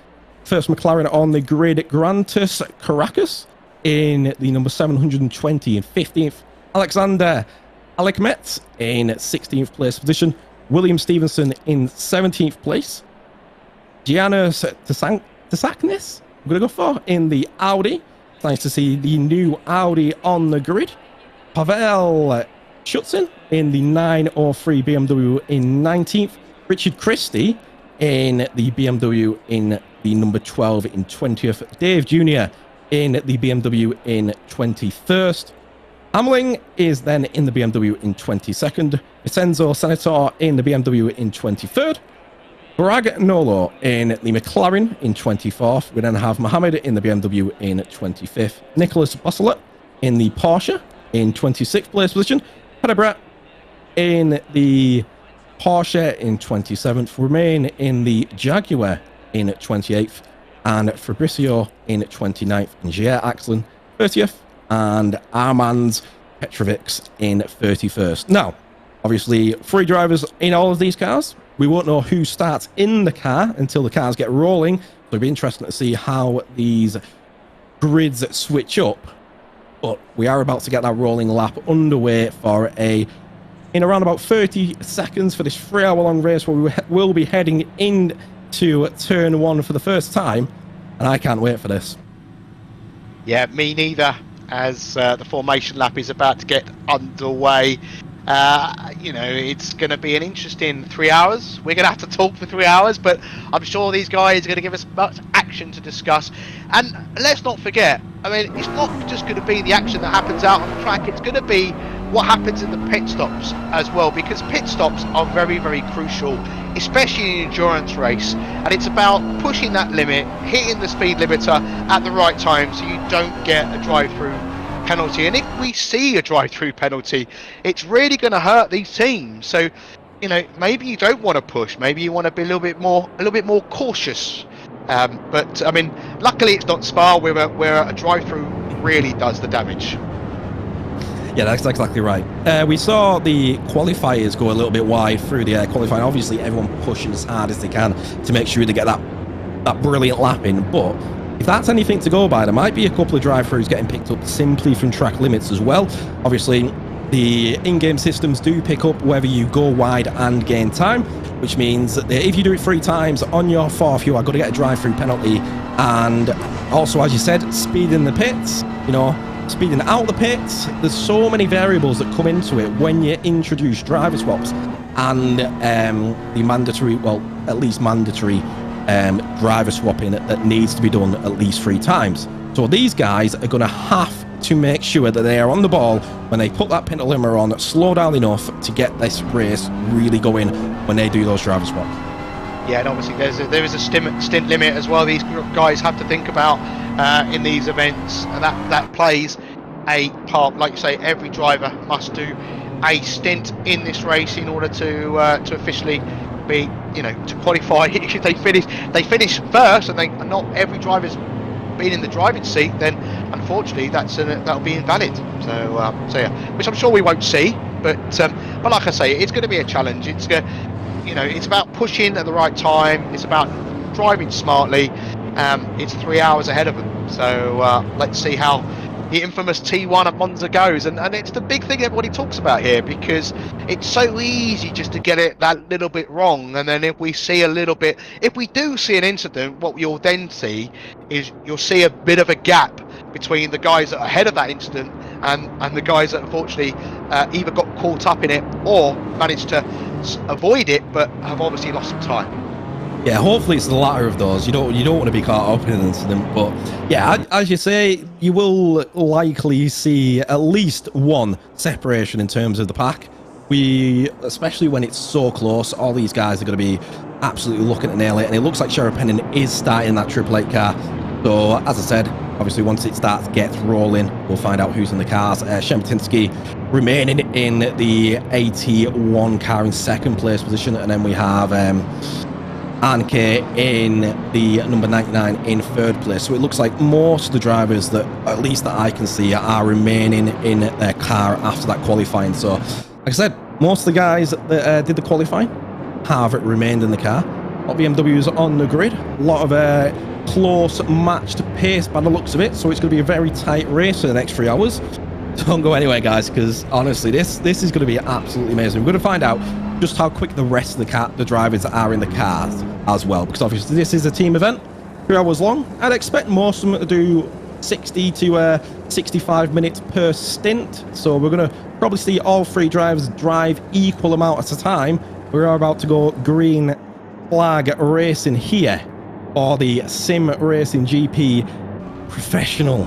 S1: First McLaren on the grid, Grantus Caracas in the number 720 in 15th. Alexander Alekmet in 16th place position. William Stevenson in 17th place. Giannis Tasaknis, I'm going to go for in the Audi. It's nice to see the new Audi on the grid. Pavel Schutzen in the 903 BMW in 19th. Richard Christie in the BMW in the number 12 in 20th. Dave Jr. in the BMW in 21st. Ameling is then in the BMW in 22nd. Vincenzo Senator in the BMW in 23rd. Bragg Nolo in the McLaren in 24th. We then have Mohammed in the BMW in 25th. Nicholas Bosselet in the Porsche in 26th place position. Pedebret in the Porsche in 27th. Romain in the Jaguar in 28th. And Fabricio in 29th. And Jair Axlin 30th. And Armand Petrovic in 31st. Now, obviously, 3 drivers in all of these cars. We won't know who starts in the car until the cars get rolling. So it'll be interesting to see how these grids switch up. But we are about to get that rolling lap underway for in around about 30 seconds for this 3-hour-long race where we will be heading into turn 1 for the first time. And I can't wait for this.
S2: Yeah, me neither, as the formation lap is about to get underway. You know, it's going to be an interesting 3 hours. We're going to have to talk for 3 hours, but I'm sure these guys are going to give us much action to discuss. And let's not forget, I mean, it's not just going to be the action that happens out on the track, it's going to be what happens in the pit stops as well, because pit stops are very, very crucial, especially in an endurance race. And it's about pushing that limit, hitting the speed limiter at the right time so you don't get a drive-through penalty. And if we see a drive-through penalty, it's really going to hurt these teams. So, you know, maybe you don't want to push, maybe you want to be a little bit more cautious. But I mean, luckily it's not Spa where a drive-through really does the damage.
S1: Yeah, that's exactly right. We saw the qualifiers go a little bit wide through the qualifying. Obviously, everyone pushing as hard as they can to make sure they get that brilliant lap in. But if that's anything to go by, there might be a couple of drive-throughs getting picked up simply from track limits as well. Obviously, the in-game systems do pick up whether you go wide and gain time, which means that if you do it 3 times on your 4th, you are going to get a drive-through penalty. And also, as you said, speed in the pits, you know, speeding out the pits. There's so many variables that come into it when you introduce driver swaps and the mandatory, well, at least mandatory driver swapping that needs to be done at least 3 times. So these guys are going to have to make sure that they are on the ball when they put that pintle limiter on, slow down enough to get this race really going when they do those driver swaps.
S2: Yeah, and obviously there is a stint limit as well. These guys have to think about in these events, and that plays a part. Like you say, every driver must do a stint in this race in order to officially be, you know, to qualify. If they finish first, and not every driver's been in the driving seat, then unfortunately that'll be invalid. So yeah, which I'm sure we won't see. But like I say, it's going to be a challenge. It's about pushing at the right time. It's about driving smartly. It's 3 hours ahead of them. So let's see how the infamous T1 at Monza goes. And it's the big thing everybody talks about here, because it's so easy just to get it that little bit wrong. And then if we do see an incident, what you'll then see is you'll see a bit of a gap between the guys that are ahead of that incident and the guys that unfortunately either got caught up in it or managed to avoid it, but have obviously lost some time.
S1: Yeah, hopefully it's the latter of those. You don't want to be caught up in an incident, but yeah, as you say, you will likely see at least one separation in terms of the pack. Especially when it's so close, all these guys are going to be absolutely looking to nail it, and it looks like Sheriff Penning is starting that Triple Eight car. So as I said, obviously once it gets rolling, we'll find out who's in the cars. Shemetinsky remaining in the 81 car in 2nd place position, and then we have Anke in the number 99 in 3rd place. So it looks like most of the drivers that, at least that I can see, are remaining in their car after that qualifying. So like I said, most of the guys that did the qualifying have remained in the car. A lot of BMWs on the grid, a lot of close matched pace by the looks of it, so it's going to be a very tight race for the next 3 hours. Don't go anywhere, guys, because honestly this is going to be absolutely amazing. We're going to find out just how quick the rest of the drivers are in the cars as well, because obviously this is a team event, 3 hours long. I'd expect most of them to do 60 to 65 minutes per stint, so we're going to probably see all 3 drivers drive equal amount at a time. We are about to go green flag racing here for the Simracing.gp Professional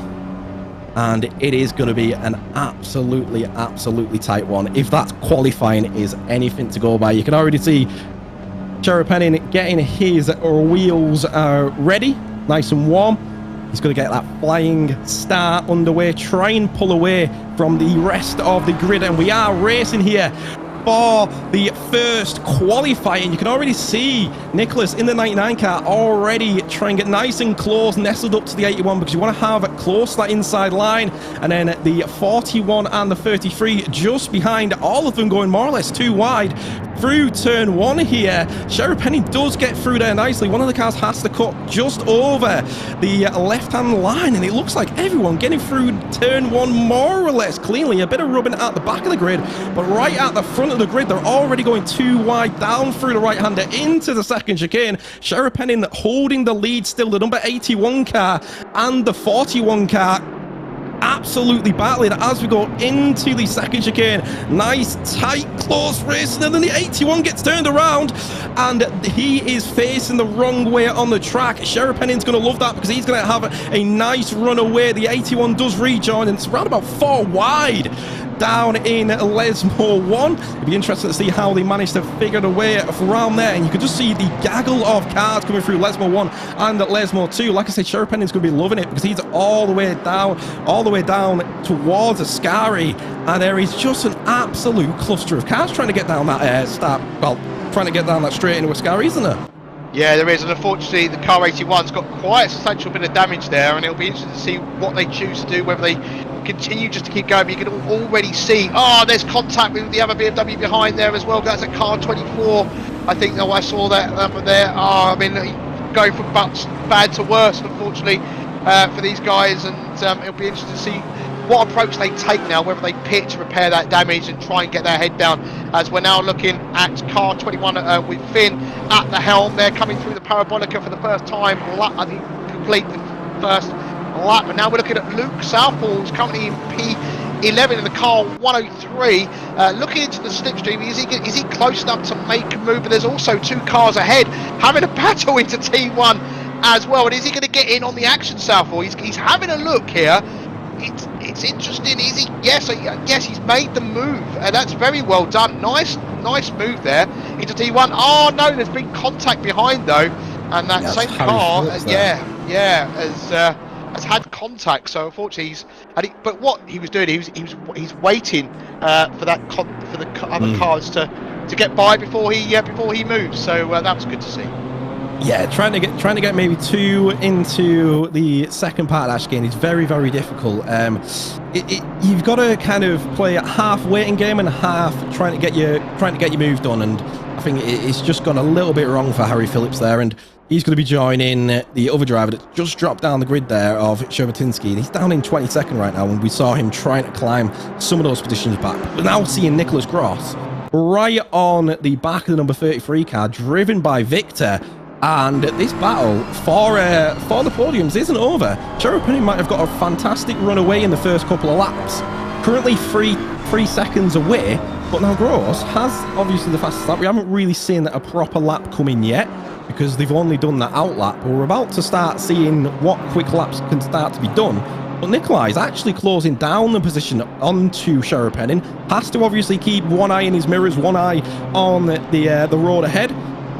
S1: and it is going to be an absolutely tight one. If that qualifying is anything to go by, you can already see Cherepinin getting his wheels ready, nice and warm. He's going to get that flying start underway, try and pull away from the rest of the grid, and we are racing here for the first qualifying. You can already see Nicholas in the 99 car already trying to get nice and close, nestled up to the 81, because you want to have close that inside line, and then the 41 and the 33 just behind, all of them going more or less too wide through turn one here. Cherepinin does get through there nicely. One of the cars has to cut just over the left-hand line, and it looks like everyone getting through turn one more or less cleanly. A bit of rubbing at the back of the grid, but right at the front of the grid, they're already going too wide down through the right-hander into the second chicane. Cherepinin holding the lead still. The number 81 car and the 41 car absolutely battling as we go into the second chicane. Nice, tight, close racing, and then the 81 gets turned around, and he is facing the wrong way on the track. Cherepinin's going to love that because he's going to have a nice run away. The 81 does rejoin, and it's around about 4 wide down in Lesmo 1. It'd be interesting to see how they managed to figure the way around there, and you could just see the gaggle of cars coming through Lesmo 1 and Lesmo 2. Like I said, Cherepinin's going to be loving it because he's all the way down towards Ascari, and there is just an absolute cluster of cars trying to get down that trying to get down that straight into Ascari, isn't there?
S2: Yeah, there is, and unfortunately the car 81's got quite a substantial bit of damage there, and it'll be interesting to see what they choose to do, whether they continue just to keep going. But you can already see, there's contact with the other BMW behind there as well. That's a car 24, I think. I saw that there. I mean, going from bad to worse, unfortunately, for these guys, and it'll be interesting to see what approach they take now, whether they pit to repair that damage and try and get their head down, as we're now looking at car 21 with Finn at the helm. They're coming through the parabolica for the first time. I think complete the first lap, but now we're looking at Luke Southall, who's currently in P11 in the car 103, looking into the slipstream. Is he close enough to make a move? But there's also 2 cars ahead having a battle into T1 as well, and is he going to get in on the action, Southall? He's having a look here. It's interesting. Is he? Yes, he's made the move, and that's very well done. Nice move there into T1. Oh no, there's been contact behind though, and that same car, has had contact. So unfortunately, but what he was doing, he's waiting for the other cars to get by before he moves. So that was good to see.
S1: Yeah, trying to get maybe 2 into the second part of that game is very difficult. You've got to kind of play a half waiting game and half trying to get your move done, and I think it's just gone a little bit wrong for Harry Phillips there, and he's going to be joining the other driver that just dropped down the grid there of Shervatinsky, and he's down in 22nd right now, and we saw him trying to climb some of those positions back. But now seeing Nicholas Gross right on the back of the number 33 car, driven by Victor. And this battle for the podiums isn't over. Cherepinin might have got a fantastic run away in the first couple of laps. Currently 3 seconds away, but now Gross has obviously the fastest lap. We haven't really seen a proper lap come in yet because they've only done that out lap. But we're about to start seeing what quick laps can start to be done. But Nikolai is actually closing down the position onto Cherepinin. Has to obviously keep one eye in his mirrors, one eye on the road ahead.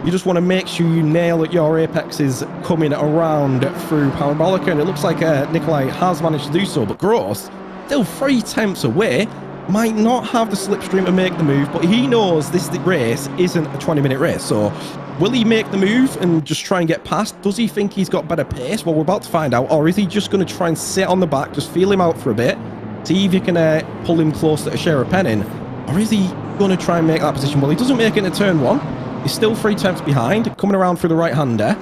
S1: You just want to make sure you nail at your apexes coming around through Parabolica, and it looks like Nikolai has managed to do so, but Gross, still 3 tenths away, might not have the slipstream to make the move, but he knows this race isn't a 20-minute race, so will he make the move and just try and get past? Does he think he's got better pace? Well, we're about to find out, or is he just going to try and sit on the back, just feel him out for a bit, see if he can pull him close to Cherepinin, or is he going to try and make that position? Well, he doesn't make it into turn 1. He's still 3 tenths behind, coming around through the right-hander.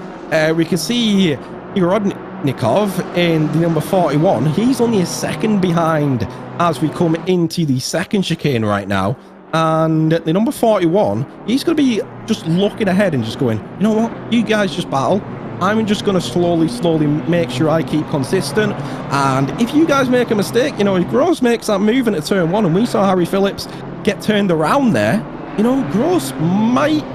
S1: We can see Irodnikov in the number 41. He's only a second behind as we come into the second chicane right now. And the number 41, he's going to be just looking ahead and just going, you know what, you guys just battle. I'm just going to slowly make sure I keep consistent. And if you guys make a mistake, if Gross makes that move into turn 1, and we saw Harry Phillips get turned around there, Gross might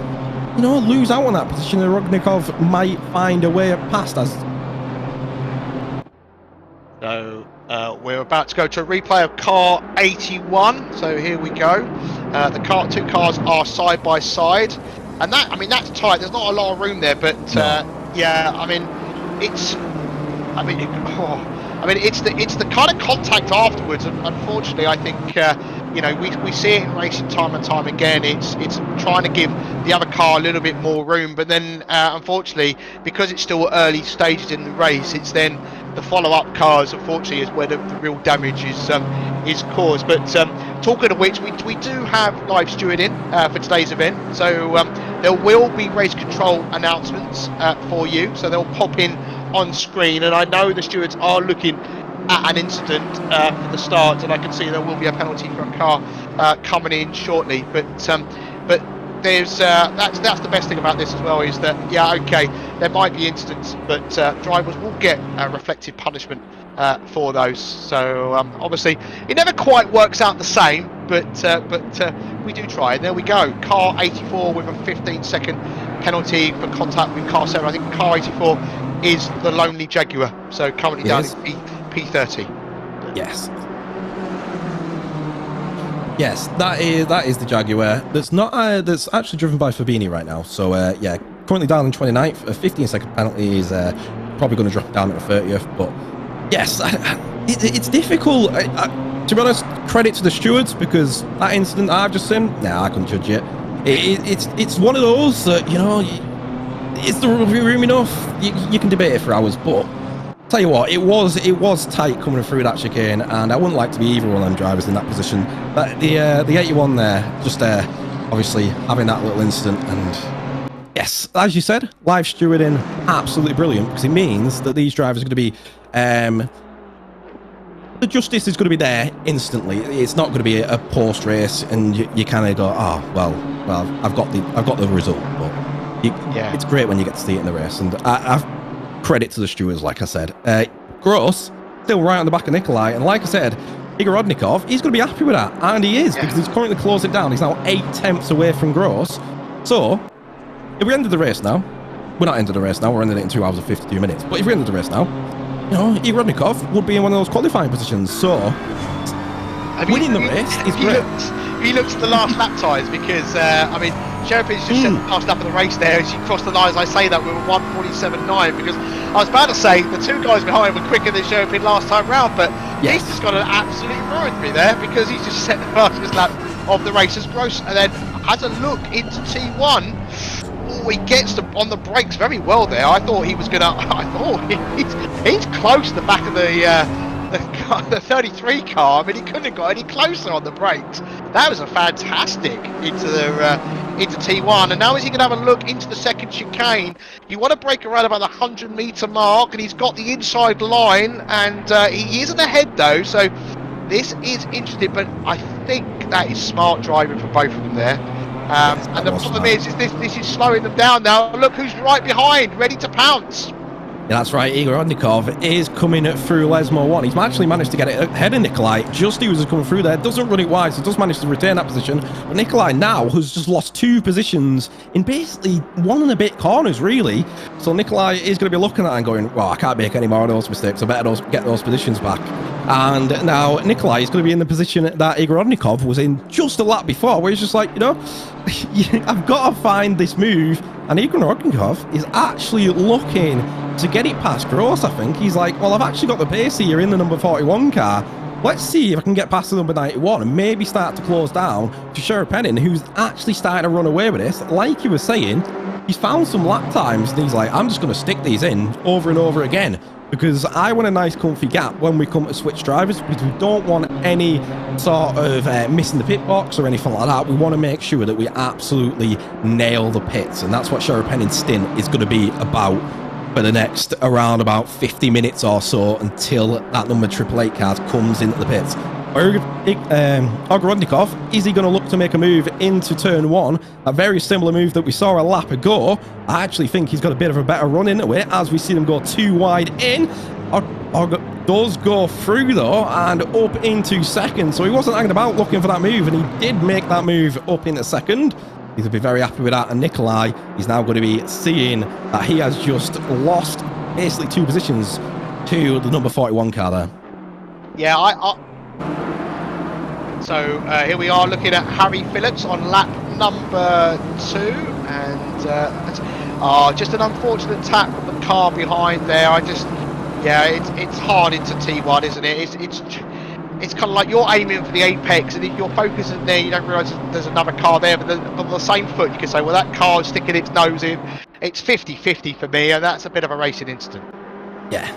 S1: lose out on that position, and Rudnikov might find a way past us.
S2: So We're about to go to a replay of car 81. So here we go. The two cars are side by side, and that's tight. There's not a lot of room there, but yeah, it's the kind of contact afterwards. And unfortunately, I think we see it in racing time and time again. It's trying to give the other car a little bit more room, but then unfortunately, because it's still early stages in the race, it's then the follow-up cars, unfortunately, is where the real damage is caused. But talking of which, we do have live stewarding for today's event, so there will be race control announcements for you, so they'll pop in on screen, and I know the stewards are looking at an incident for the start, and I can see there will be a penalty for a car coming in shortly. But there's that's the best thing about this as well, is that there might be incidents, but drivers will get reflective punishment for those. So obviously it never quite works out the same, but we do try. And there we go, car 84 with a 15-second penalty for contact with car 7. I think car 84 is the Lonely Jaguar, so currently down in P30.
S1: Yes, that is the Jaguar. That's actually driven by Fabini right now. So currently down in 29th. A 15-second penalty is probably going to drop down at the 30th. But yes, it's difficult. To be honest, credit to the stewards, because that incident I've just seen, I couldn't judge it. It's one of those that, is the room enough? You can debate it for hours, but tell you what, it was tight coming through that chicane, and I wouldn't like to be either one of them drivers in that position. But the 81 there, just obviously having that little incident, and yes, as you said, live stewarding, absolutely brilliant, because it means that these drivers are going to be the justice is going to be there instantly. It's not going to be a post race, and you kind of go, oh well, I've got the result, but. It's great when you get to see it in the race, and I've credit to the stewards, like I said. Gross still right on the back of Nikolai, and like I said, Igorodnikov, he's going to be happy with that, and he is, because he's currently closing it down. He's now 8 tenths away from Gross. So if we ended the race now, we're not ending the race now, we're ending it in 2 hours and 52 minutes, but if we ended the race now, Igorodnikov would be in one of those qualifying positions. So winning the race is great.
S2: He looks at the last lap times, because Sherpin's just set the last lap of the race there. As you cross the lines, I say that we were 1:47.9, because I was about to say the two guys behind were quicker than Sherpin last time round, but he's just got an absolutely ruined me there, because he's just set the fastest lap of the race as Gross, and then has a look into T1. Oh, he gets on the brakes very well there. I thought he was gonna. He's close to the back of the 33 car. I mean, he couldn't have got any closer on the brakes. That was a fantastic into T1, and now is he going to have a look into the second chicane? You want to break around about the 100-meter mark, and he's got the inside line, and he isn't ahead though, so this is interesting, but I think that is smart driving for both of them there. And the problem is this is slowing them down now. Look who's right behind, ready to pounce.
S1: Yeah, that's right. Igorodnikov is coming through Lesmo 1. He's actually managed to get it ahead of Nikolai. Just he was coming through there. Doesn't run it wide, so does manage to retain that position. But Nikolai now has just lost 2 positions in basically 1 and a bit corners, really. So Nikolai is going to be looking at it and going, well, I can't make any more of those mistakes. I better get those positions back. And now Nikolai is going to be in the position that Igorodnikov was in just a lap before, where he's just like, I've got to find this move. And Igorodnikov is actually looking to get it past Gross, I think. He's like, well, I've actually got the pace here in the number 41 car. Let's see if I can get past the number 91 and maybe start to close down to Sherpin, who's actually starting to run away with this. Like you were saying, he's found some lap times, and he's like, I'm just going to stick these in over and over again, because I want a nice comfy gap when we come to switch drivers, because we don't want any sort of missing the pit box or anything like that. We want to make sure that we absolutely nail the pits, and that's what Sherpin's stint is going to be about for the next around about 50 minutes or so, until that number 888 car comes into the pits. Igorodnikov, is he going to look to make a move into turn 1? A very similar move that we saw a lap ago. I actually think he's got a bit of a better run into it, as we see them go too wide in. Does go through though, and up into second. So he wasn't hanging about looking for that move, and he did make that move up into second. He's going to be very happy with that. And Nikolai is now going to be seeing that he has just lost basically 2 positions to the number 41 car there.
S2: Yeah, so here we are looking at Harry Phillips on lap number 2, and just an unfortunate tap from the car behind there. Yeah, it's hard into T1, isn't it? It's kind of like you're aiming for the apex, and if your focus isn't there, you don't realise there's another car there. But on the same foot, you can say, well, that car's sticking its nose in. It's 50-50 for me, and that's a bit of a racing incident.
S1: Yeah,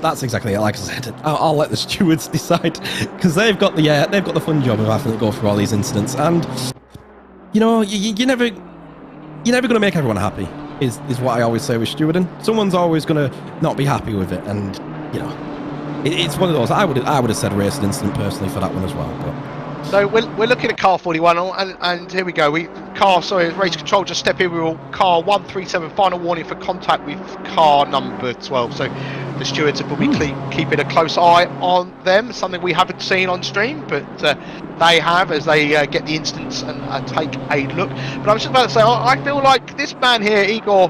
S1: that's exactly it. Like I said, I'll let the stewards decide, because they've got the fun job of having to go through all these incidents, and you know, you're never going to make everyone happy. Is what I always say with stewarding. Someone's always going to not be happy with it, and you know, it's one of those. I would have said racing incident personally for that one as well, but.
S2: So we're looking at car 41, and here we go. Race control just step in. We will car 137. Final warning for contact with car number 12. So the stewards are probably keeping a close eye on them. Something we haven't seen on stream, but they have as they get the instance and take a look. But I was just about to say, I feel like this man here, Igor,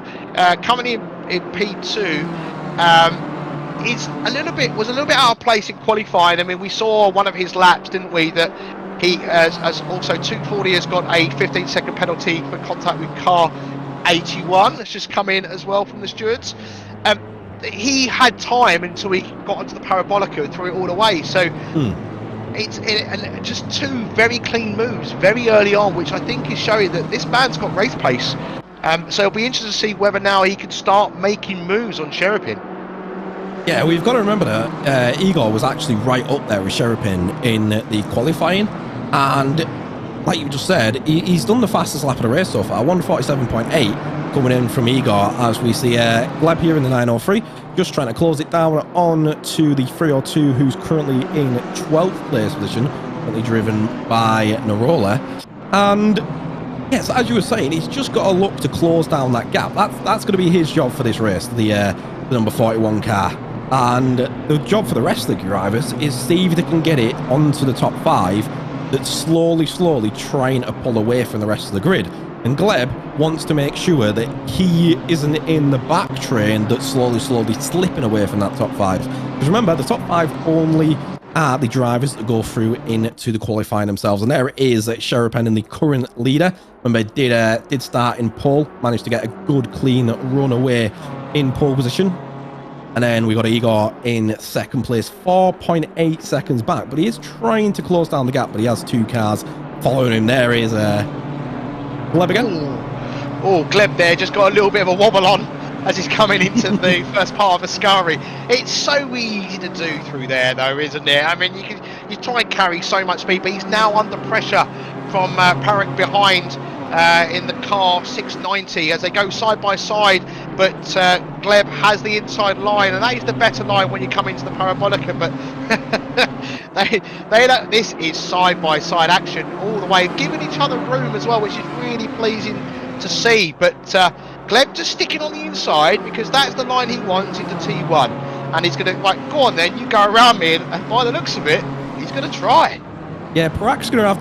S2: coming in P2. Was a little bit out of place in qualifying. I mean, we saw one of his laps, didn't we, that he has also 240 has got a 15-second penalty for contact with car 81. That's just come in as well from the stewards. He had time until he got onto the parabolica and threw it all away. So it's just 2 very clean moves very early on, which I think is showing that this man's got race pace. So it'll be interesting to see whether now he can start making moves on Sherapin.
S1: Yeah, we've got to remember that Igor was actually right up there with Sherapin in the qualifying, and like you just said, he's done the fastest lap of the race so far, 147.8 coming in from Igor, as we see Gleb here in the 903, just trying to close it down on to the 302, who's currently in 12th place position, currently driven by Narola. And yes, as you were saying, he's just got to look to close down that gap. That's going to be his job for this race, the number 41 car. And the job for the rest of the drivers is see if they can get it onto the top 5 that's slowly trying to pull away from the rest of the grid. And Gleb wants to make sure that he isn't in the back train that's slowly slipping away from that top 5. Because remember, the top 5 only are the drivers that go through into the qualifying themselves. And there it is, Sherapin in the current leader. Remember, did start in pole, managed to get a good clean run away in pole position. And then we got Igor in second place, 4.8 seconds back. But he is trying to close down the gap, but he has 2 cars following him. There is Gleb again.
S2: Oh, Gleb there just got a little bit of a wobble on as he's coming into the first part of Ascari. It's so easy to do through there, though, isn't it? I mean, you try and carry so much speed, but he's now under pressure from Parek behind in the car 690 as they go side by side, but Gleb has the inside line, and that is the better line when you come into the parabolica. But this is side by side action all the way, giving each other room as well, which is really pleasing to see. But Gleb just sticking on the inside because that's the line he wants into T1, and he's going to, like, go on then, you go around me, and by the looks of it, he's going to try.
S1: Yeah, Parak's going to have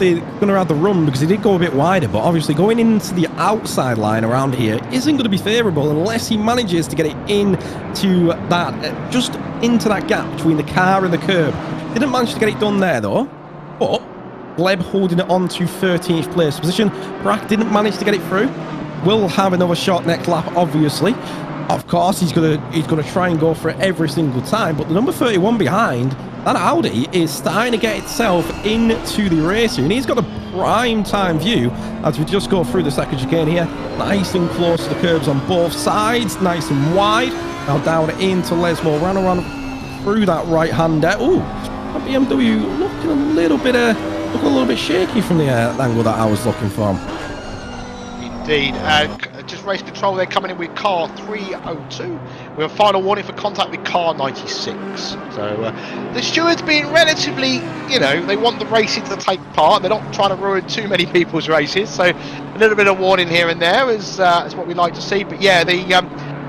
S1: the run because he did go a bit wider, but obviously going into the outside line around here isn't going to be favourable unless he manages to get it into that, just into that gap between the car and the curb. Didn't manage to get it done there though, but Gleb holding it on to 13th place position. Parak didn't manage to get it through. Will have another shot next lap, obviously. Of course, he's gonna try and go for it every single time, but the number 31 behind, that Audi is starting to get itself into the race here, and he's got a prime time view as we just go through the second chicane here. Nice and close to the curbs on both sides, nice and wide. Now down into Lesmo, ran around through that right hand there. Ooh, that BMW looking a little bit shaky from the angle that I was looking for.
S2: Indeed. Just race control there coming in with car 302. We have a final warning for contact with car 96. So the stewards being relatively, they want the racing to take part. They're not trying to ruin too many people's races. So a little bit of warning here and there is what we like to see. But yeah,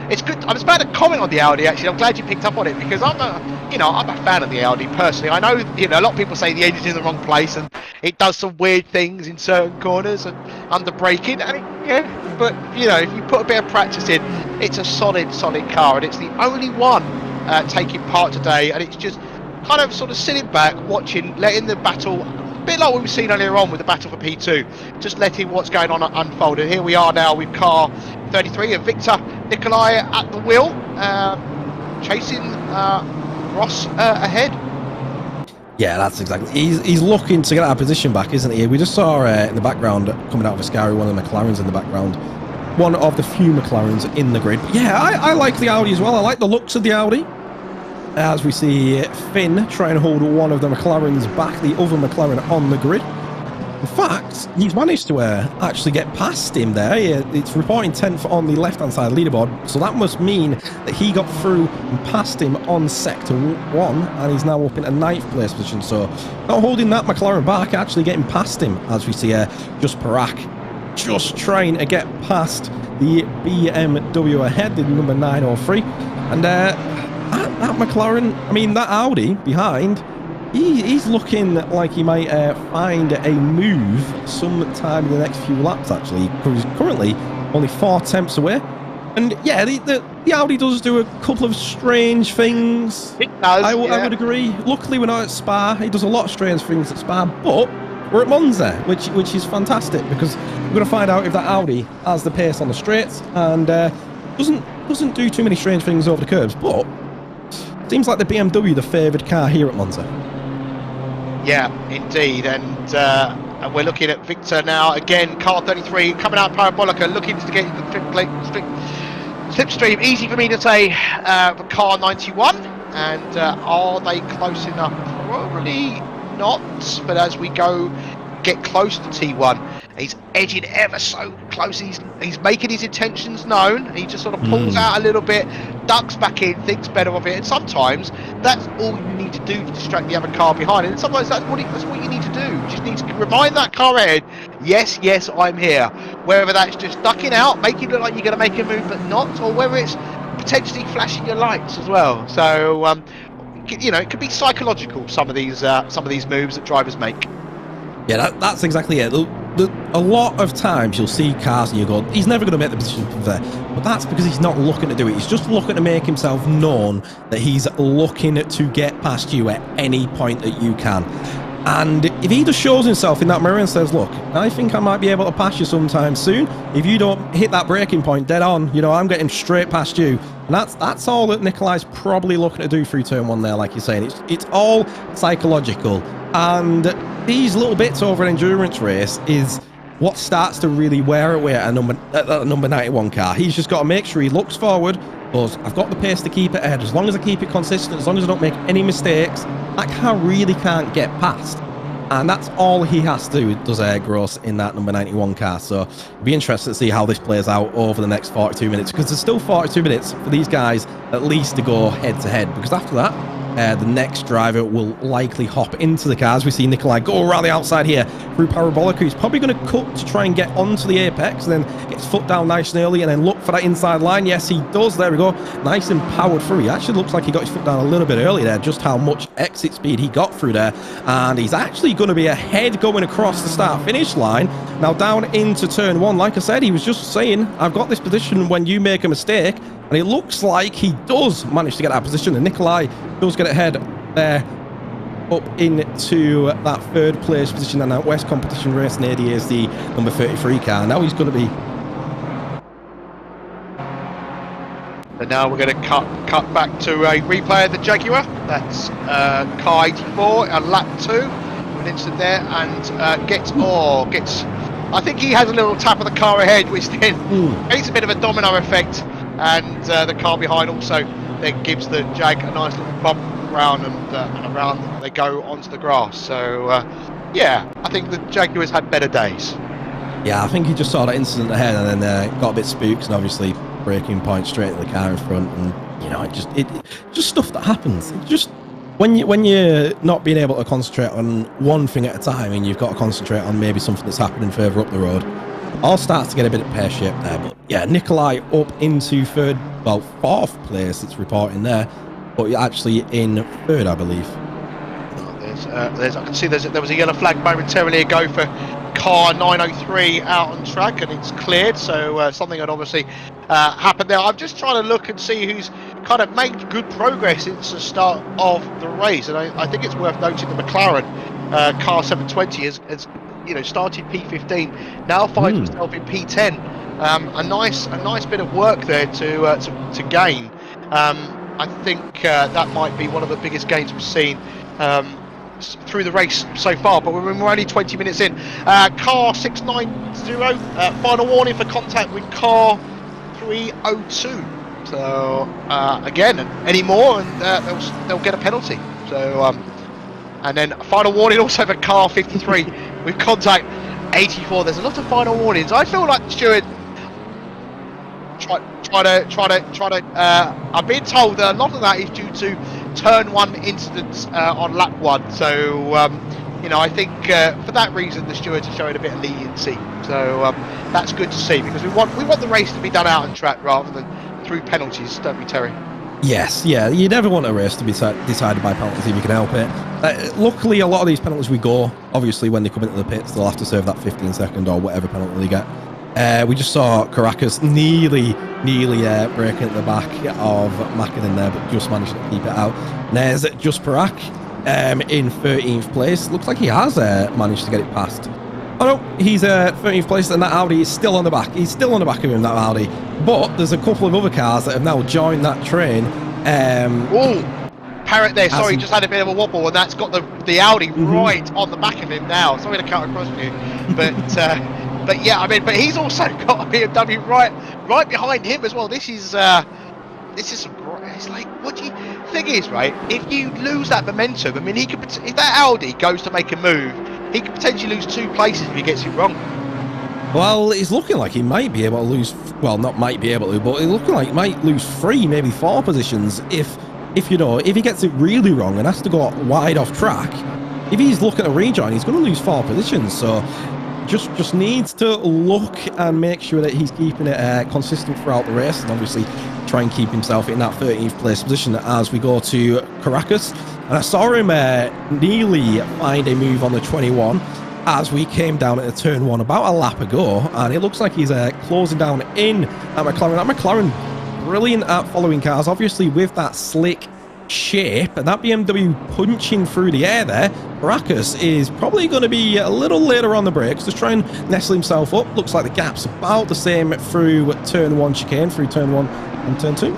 S2: it's good. I was about to comment on the Audi actually. I'm glad you picked up on it because I'm a fan of the Audi personally. I know a lot of people say the engine's in the wrong place and it does some weird things in certain corners and under braking, but if you put a bit of practice in, it's a solid car, and it's the only one taking part today, and it's just kind of sort of sitting back, watching, letting the battle, a bit like what we've seen earlier on with the battle for P2, just letting what's going on unfold. And here we are now with car 33 of Victor Nikolai at the wheel, chasing Ross ahead.
S1: Yeah, that's exactly. He's looking to get our position back, isn't he? We just saw in the background, coming out of Ascari, one of the McLarens in the background. One of the few McLarens in the grid. But yeah, I like the Audi as well. I like the looks of the Audi. As we see Finn try and hold one of the McLarens back, the other McLaren on the grid. In fact, he's managed to actually get past him there. It's reporting 10th on the left-hand side leaderboard, so that must mean that he got through and passed him on sector 1, and he's now up in a 9th place position. So not holding that McLaren back, actually getting past him, as we see just Parak just trying to get past the BMW ahead, the number 903. And that McLaren, I mean, that Audi behind, he's looking like he might find a move sometime in the next few laps, actually, because he's currently only 4 tenths away. And yeah, the Audi does do a couple of strange things.
S2: It does,
S1: I would agree. Luckily, we're not at Spa. He does a lot of strange things at Spa, but we're at Monza, which is fantastic, because we're going to find out if that Audi has the pace on the straights and doesn't do too many strange things over the curbs. But seems like the BMW the favoured car here at Monza.
S2: Yeah, indeed, and we're looking at Victor now again. Car 33 coming out Parabolica, looking to get the slipstream. Easy for me to say for car 91, and are they close enough? Probably not, but as we get close to T1, he's edging ever so close. He's making his intentions known. He just sort of pulls out a little bit, ducks back in, thinks better of it, and sometimes that's all you need to do to distract the other car behind. And sometimes that's what you need to do. You just need to remind that car ahead, yes, I'm here. Whether that's just ducking out, making it look like you're going to make a move but not, or whether it's potentially flashing your lights as well. So you know, it could be psychological, some of these moves that drivers make.
S1: Yeah, that's exactly it. A lot of times you'll see cars and you go, he's never going to make the position there. But that's because he's not looking to do it. He's just looking to make himself known that he's looking to get past you at any point that you can. And if he just shows himself in that mirror and says, look, I think I might be able to pass you sometime soon. If you don't hit that braking point dead on, you know, I'm getting straight past you. And that's all that Nikolai's probably looking to do through turn 1 there, like you're saying. It's all psychological. And these little bits over an endurance race is what starts to really wear away at a number 91 car. He's just got to make sure he looks forward, goes, I've got the pace to keep it ahead. As long as I keep it consistent, as long as I don't make any mistakes, that car really can't get past. And that's all he has to do, does Gross, in that number 91 car. So it'll be interesting to see how this plays out over the next 42 minutes, because there's still 42 minutes for these guys at least to go head to head, because after that, the next driver will likely hop into the cars. We see Nikolai go around the outside here through Parabolica. He's probably going to cut to try and get onto the apex, and then gets foot down nice and early, and then look for that inside line. Yes, he does. There we go. Nice and powered through. He actually looks like he got his foot down a little bit early there, just how much exit speed he got through there. And he's actually going to be ahead going across the start-finish line. Now down into turn 1. Like I said, he was just saying, I've got this position when you make a mistake. And it looks like he does manage to get that position, and Nikolai does get ahead there up into that 3rd place position, and that West competition race near the ASD number 33 car. Now he's going to be...
S2: And now we're going to cut back to a replay of the Jaguar. That's car 84 on lap 2. An instant there, and gets... I think he has a little tap of the car ahead, which then creates a bit of a domino effect. And the car behind also then gives the Jag a nice little bump around, and around they go onto the grass. So yeah, I think the Jaguars had better days.
S1: Yeah, I think he just saw that incident ahead and then got a bit spooked, and obviously braking point straight at the car in front. And you know, it just stuff that happens. It just when you're not being able to concentrate on one thing at a time, and you've got to concentrate on maybe something that's happening further up the road, all starts to get a bit of pear-shaped there. But yeah, Nikolai up into 4th place, it's reporting there, but you're actually in 3rd, I believe.
S2: I can see there was a yellow flag momentarily ago for car 903 out on track, and it's cleared, so something had obviously happened there. I'm just trying to look and see who's kind of made good progress since the start of the race, and I think it's worth noting the McLaren car 720 has started P15, now finds itself in P10. A nice bit of work there to gain. I think that might be one of the biggest gains we've seen through the race so far, but we're only 20 minutes in. Car 690, final warning for contact with car 302. So again, any more and they'll get a penalty. So and then final warning also for car 53 with contact 84. There's a lot of final warnings. I feel like Stuart try to I'm being told that a lot of that is due to turn 1 incidents on lap 1, so I think for that reason the stewards are showing a bit of leniency, so that's good to see, because we want the race to be done out on track rather than through penalties, don't we, Terry?
S1: Yes, yeah, you never want a race to be decided by penalties if you can help it. Luckily, a lot of these penalties we go, obviously when they come into the pits, they'll have to serve that 15-second or whatever penalty they get. We just saw Caracas nearly breaking at the back of Mackinnon there, but just managed to keep it out. And there's Just Parak in 13th place. Looks like he has managed to get it past. Oh no, he's 13th place, and that Audi is still on the back. He's still on the back of him, that Audi. But there's a couple of other cars that have now joined that train.
S2: Parrot there, sorry, just had a bit of a wobble, and that's got the Audi right on the back of him now. Sorry to cut across with you, but yeah, I mean, but he's also got a BMW right behind him as well. This is some. It's like, what do you? Thing is, right? If you lose that momentum, I mean, if that Audi goes to make a move, he could potentially lose 2 places if he gets it wrong.
S1: Well, it's looking like he might be able to lose. Well, not might be able to, but it's looking like he might lose 3, maybe 4 positions if he gets it really wrong and has to go wide off track. If he's looking to rejoin, he's going to lose 4 positions. So just needs to look and make sure that he's keeping it consistent throughout the race, and obviously try and keep himself in that 13th place position as we go to Caracas. And I saw him nearly find a move on the 21 as we came down at turn 1 about a lap ago, and it looks like he's closing down in at McLaren. That McLaren, brilliant at following cars, obviously with that slick shape, and that BMW punching through the air there. Caracas is probably going to be a little later on the brakes, just try and nestle himself up. Looks like the gap's about the same through turn 1 chicane, through turn 1 and turn 2.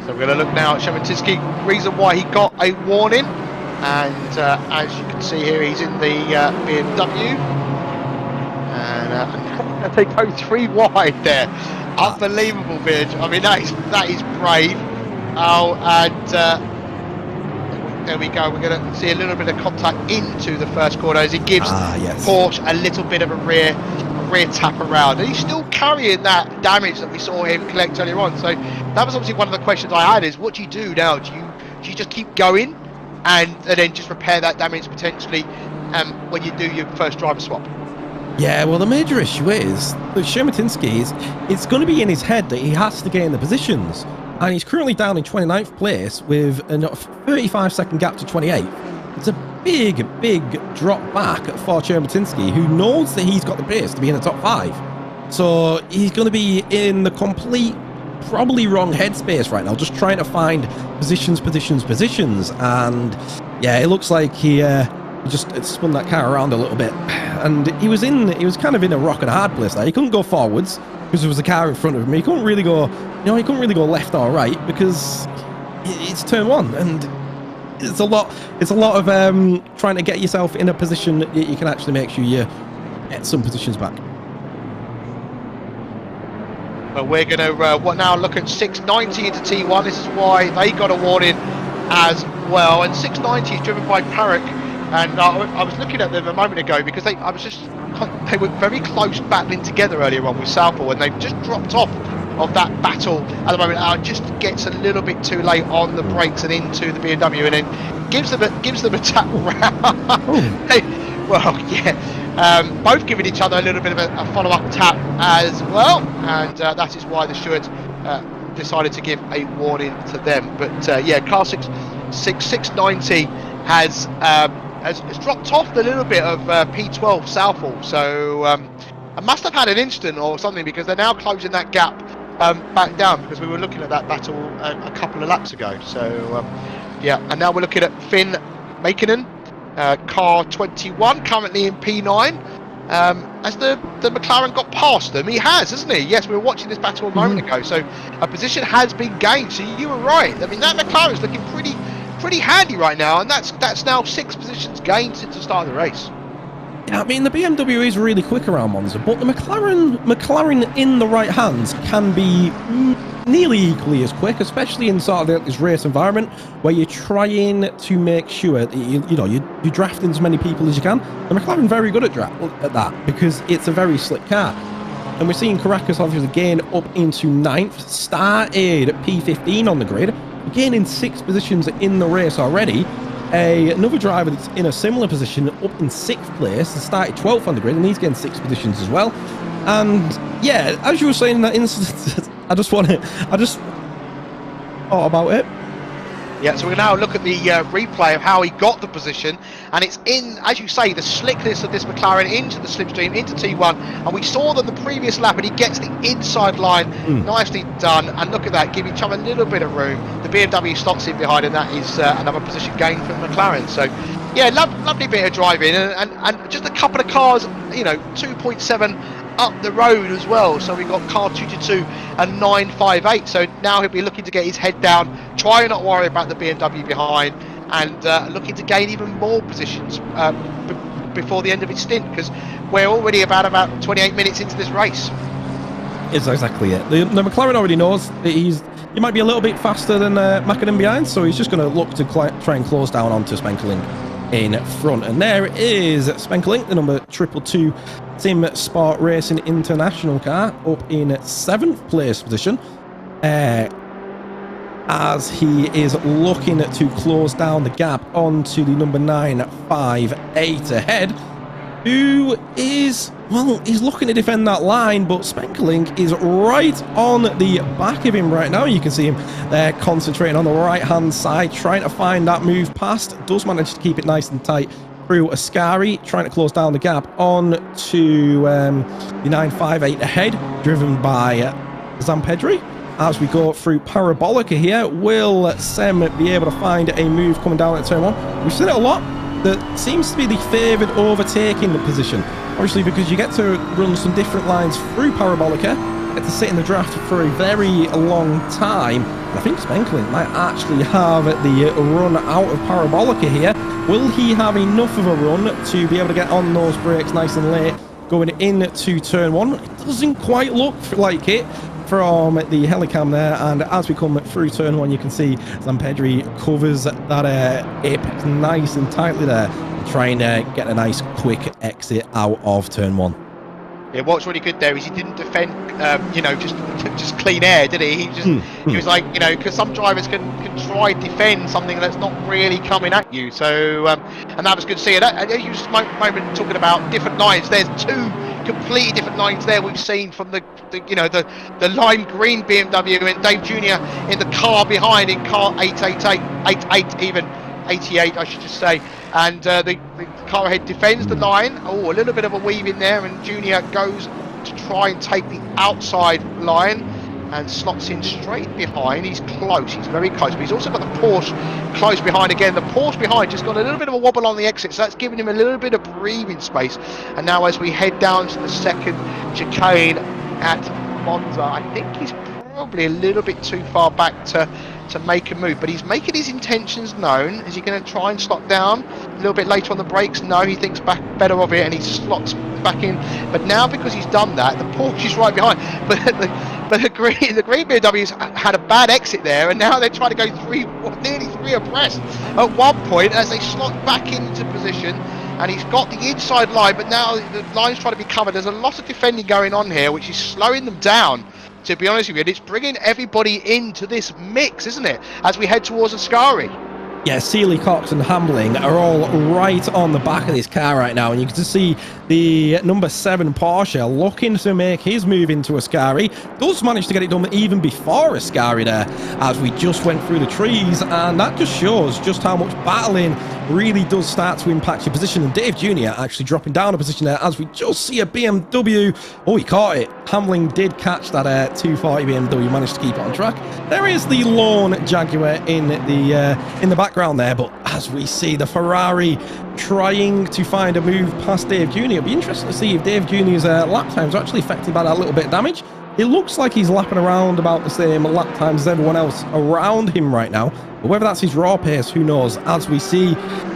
S2: So we're going to look now at Simracing, reason why he got a warning, and as you can see here, he's in the BMW, and they go 3 wide there. Unbelievable, Vidge. I mean, that is brave. Oh, and there we go. We're going to see a little bit of contact into the first corner as he gives Porsche a little bit of a rear tap around, and he's still carrying that damage that we saw him collect earlier on. So that was obviously one of the questions I had: is what do you do now? Do you just keep going and then just repair that damage potentially when you do your first driver swap?
S1: Yeah, well, the major issue is that Simracing, it's going to be in his head that he has to gain the positions, and he's currently down in 29th place with a 35-second gap to 28. It's a big drop back for Simracing, who knows that he's got the pace to be in the top 5. So he's going to be in the complete, probably wrong headspace right now, just trying to find positions, and yeah, it looks like he just spun that car around a little bit, and he was kind of in a rock and a hard place there. He couldn't go forwards because there was a car in front of him. He couldn't really go, left or right because it's turn 1, and it's a lot of trying to get yourself in a position that you can actually make sure you get some positions back.
S2: Well, we're going to now look at 690 into T1. This is why they got a warning as well, and 690 is driven by Parrot. And I was looking at them a moment ago because they were very close battling together earlier on with Southall, and they've just dropped off of that battle at the moment. It just gets a little bit too late on the brakes and into the BMW, and then gives them a tap round. Well, yeah, both giving each other a little bit of a follow-up tap as well, and that is why the stewards decided to give a warning to them. But yeah, car 690. has dropped off a little bit of P12 Southall. So I must have had an incident or something, because they're now closing that gap back down, because we were looking at that battle a couple of laps ago. So yeah, and now we're looking at Finn Makinen, car 21, currently in P9. Has the McLaren got past them? He has, hasn't he? Yes, we were watching this battle a moment ago. So a position has been gained. So you were right. I mean, that McLaren's looking pretty handy right now, and that's now 6 positions gained since the start of the race.
S1: Yeah, I mean, the BMW is really quick around Monza, but the McLaren in the right hands can be nearly equally as quick, especially in sort of this race environment where you're trying to make sure that you're drafting as many people as you can. The McLaren very good at that, because it's a very slick car. And we're seeing Caracas obviously gain up into 9th, started at P15 on the grid, gaining 6 positions in the race already. Another driver that's in a similar position, up in 6th place, and started 12th on the grid, and he's getting 6 positions as well. And yeah, as you were saying in that instance, I just thought about it.
S2: Yeah, so we're now look at the replay of how he got the position, and it's in, as you say, the slickness of this McLaren into the slipstream, into T1, and we saw that the previous lap, and he gets the inside line, nicely done, and look at that, give each other a little bit of room. The BMW slots in behind, and that is another position gain for McLaren. So yeah, lovely bit of driving, and just a couple of cars, 2.7 up the road as well. So we've got car 222 and 958. So now he'll be looking to get his head down, try and not worry about the BMW behind, and looking to gain even more positions before the end of his stint, because we're already about 28 minutes into this race.
S1: It's exactly it. The McLaren already knows that he might be a little bit faster than Makinen behind, so he's just going to look to try and close down onto Spenkeling in front. And there is Spenkeling, the number 222 Sim Sport Racing International car, up in 7th place position, as he is looking to close down the gap onto the number 958 ahead, who is, well, he's looking to defend that line, but Spenkeling is right on the back of him right now. You can see him there concentrating on the right hand side, trying to find that move past. Does manage to keep it nice and tight through Ascari, trying to close down the gap on to the 958 ahead, driven by Zampedri. As we go through Parabolica here, will Sem be able to find a move coming down at turn 1? We've seen it a lot. That seems to be the favoured overtaking position, obviously, because you get to run some different lines through Parabolica, get to sit in the draft for a very long time. And I think Spenkeling might actually have the run out of Parabolica here. Will he have enough of a run to be able to get on those brakes nice and late going into turn 1? It doesn't quite look like it from the helicam there, and as we come through turn 1, you can see Zampedri covers that hip nice and tightly there, trying to get a nice quick exit out of turn 1.
S2: Yeah, what's really good there is he didn't defend, just clean air, did he? He was like, because some drivers can try to defend something that's not really coming at you. So, and that was good to see. And you just moment talking about different lines. There's 2 completely different lines there we've seen from the lime green BMW and Dave Jr. in the car behind in car 888 even. 88 I should just say, and the car ahead defends the line. A little bit of a weave in there, and Junior goes to try and take the outside line and slots in straight behind. He's close, he's very close, but he's also got the Porsche close behind again. The Porsche behind just got a little bit of a wobble on the exit, so that's giving him a little bit of breathing space. And now as we head down to the second chicane at Monza, I think he's probably a little bit too far back to make a move, but he's making his intentions known. Is he going to try and slot down a little bit later on the brakes? No, he thinks back better of it, and he slots back in. But now, because he's done that, the Porsche is right behind. But the green BMW's had a bad exit there, and now they're trying to go nearly three abreast at one point as they slot back into position. And he's got the inside line, but now the line's trying to be covered. There's a lot of defending going on here, which is slowing them down, to be honest with you. And it's bringing everybody into this mix, isn't it, as we head towards Ascari?
S1: Yeah, Sealy, Cox and Hambling are all right on the back of this car right now, and you can just see the number 7 Porsche looking to make his move into Ascari. Does manage to get it done even before Ascari there, as we just went through the trees, and that just shows just how much battling really does start to impact your position. And Dave Jr. actually dropping down a position there, as we just see a BMW. Oh, he caught it. Hambling did catch that 240 BMW, managed to keep it on track. There is the lone Jaguar in the background there, but as we see the Ferrari trying to find a move past Dave Jr. It'll be interesting to see if Dave Jr.'s lap times are actually affected by that little bit of damage. It looks like he's lapping around about the same lap times as everyone else around him right now, but whether that's his raw pace, who knows. As we see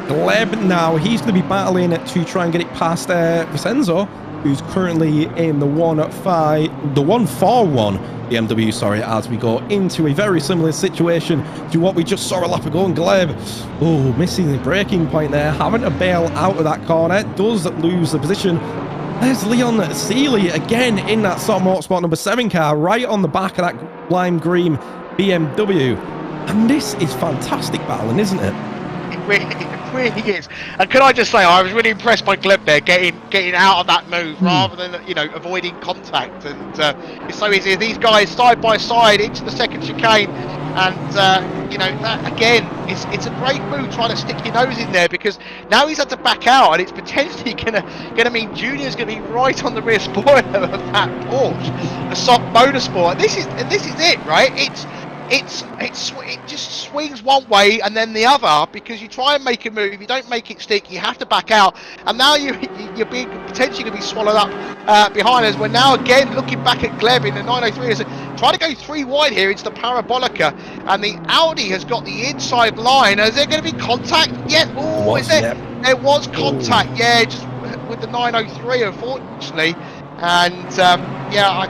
S1: Gleb now, he's going to be battling to try and get it past Vincenzo, who's currently in the 141 BMW, sorry, as we go into a very similar situation to what we just saw a lap ago. And Gleb, oh, missing the braking point there, having to bail out of that corner, does lose the position. There's Leon Sealy again in that Sot Motorsport number 7 car, right on the back of that lime green BMW. And this is fantastic battling, isn't it?
S2: It really is. And can I just say, I was really impressed by Gleb there, getting out of that move rather than, you know, avoiding contact. And it's so easy. These guys side by side into the second chicane, and you know, that again, it's a great move trying to stick your nose in there, because now he's had to back out, and it's potentially gonna mean Junior's gonna be right on the rear spoiler of that Porsche, the Sot Motorsport. This is it, right? It just swings one way and then the other, because you try and make a move, you don't make it stick, you have to back out, and now you're being potentially going to be swallowed up behind us. We're now again looking back at Gleb in the 903 as trying to go 3 wide here into the Parabolica, and the Audi has got the inside line. Is there going to be contact? Yeah, oh, is there? Yeah. There was contact, yeah, just with the 903, unfortunately. And yeah,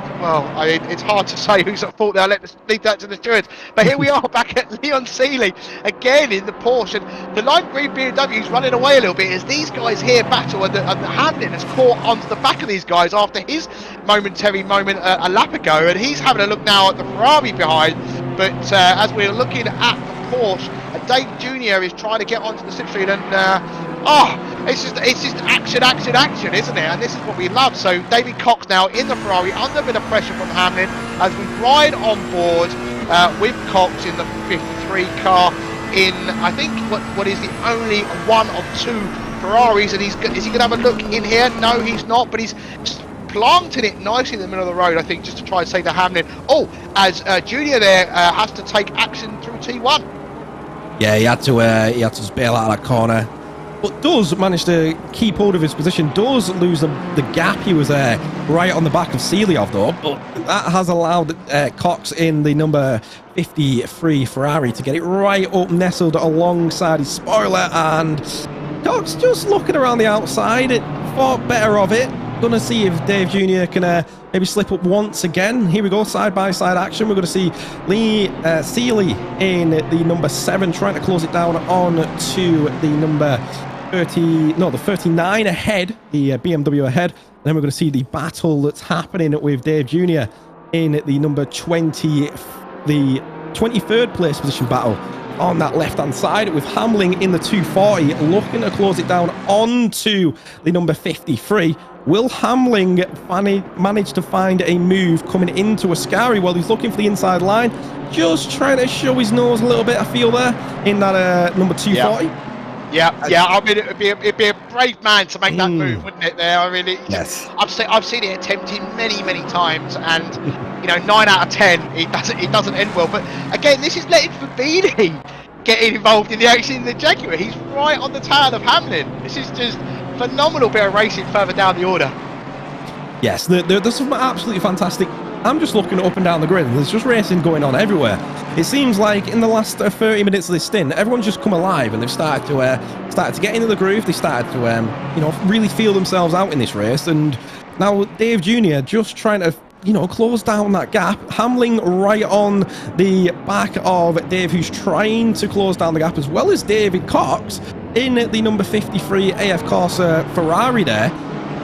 S2: it's hard to say who's at fault there. Let's leave that to the stewards. But here we are back at Leon Sealy again in the Porsche, and the lime green BMW is running away a little bit as these guys here battle, and the Hamlin has caught onto the back of these guys after his momentary moment a lap ago, and he's having a look now at the Ferrari behind. But as we're looking at the Porsche, Dave Jr. is trying to get onto the slipstream, and it's just action, isn't it? And this is what we love. So David Cox now in the Ferrari under a bit of pressure from Hamlin as we ride on board with Cox in the 53 car in, I think, what is the only one of 2 Ferraris. And is he going to have a look in here? No, he's not, but he's just planting it nicely in the middle of the road, I think, just to try and save the Hamlin. Oh, as Junior there has to take action through T1.
S1: Yeah, he had to just bail out of that corner, but does manage to keep hold of his position, does lose the gap he was right on the back of Sealy of, though, but that has allowed Cox in the number 53 Ferrari to get it right up nestled alongside his spoiler, and Cox just looking around the outside, thought better of it. Gonna see if Dave Jr. can maybe slip up once again. Here we go, side-by-side action. We're going to see Sealy in the number 7 trying to close it down on to the number 39 ahead, the BMW ahead. Then we're going to see the battle that's happening with Dave Jr. in the number 20, the 23rd place position battle on that left-hand side, with Hambling in the 240 looking to close it down onto the number 53. Will Hambling manage to find a move coming into Ascari while he's looking for the inside line? Just trying to show his nose a little bit, I feel, there in that number 240.
S2: Yeah. I mean, it'd be a brave man to make that move, wouldn't it? There, I mean,
S1: yes.
S2: I've seen it attempted many times, and you know, 9 out of 10, it doesn't end well. But again, this is letting Fabini getting involved in the action in the Jaguar. He's right on the tail of Hamlin. This is just phenomenal bit of racing further down the order.
S1: Yes, there's some absolutely fantastic. I'm just looking up and down the grid, and there's just racing going on everywhere. It seems like in the last 30 minutes of this stint, everyone's just come alive, and they've started to get into the groove. They started to really feel themselves out in this race, and now Dave Jr. just trying to close down that gap. Hambling right on the back of Dave, who's trying to close down the gap, as well as David Cox in the number 53 AF Corsa Ferrari there.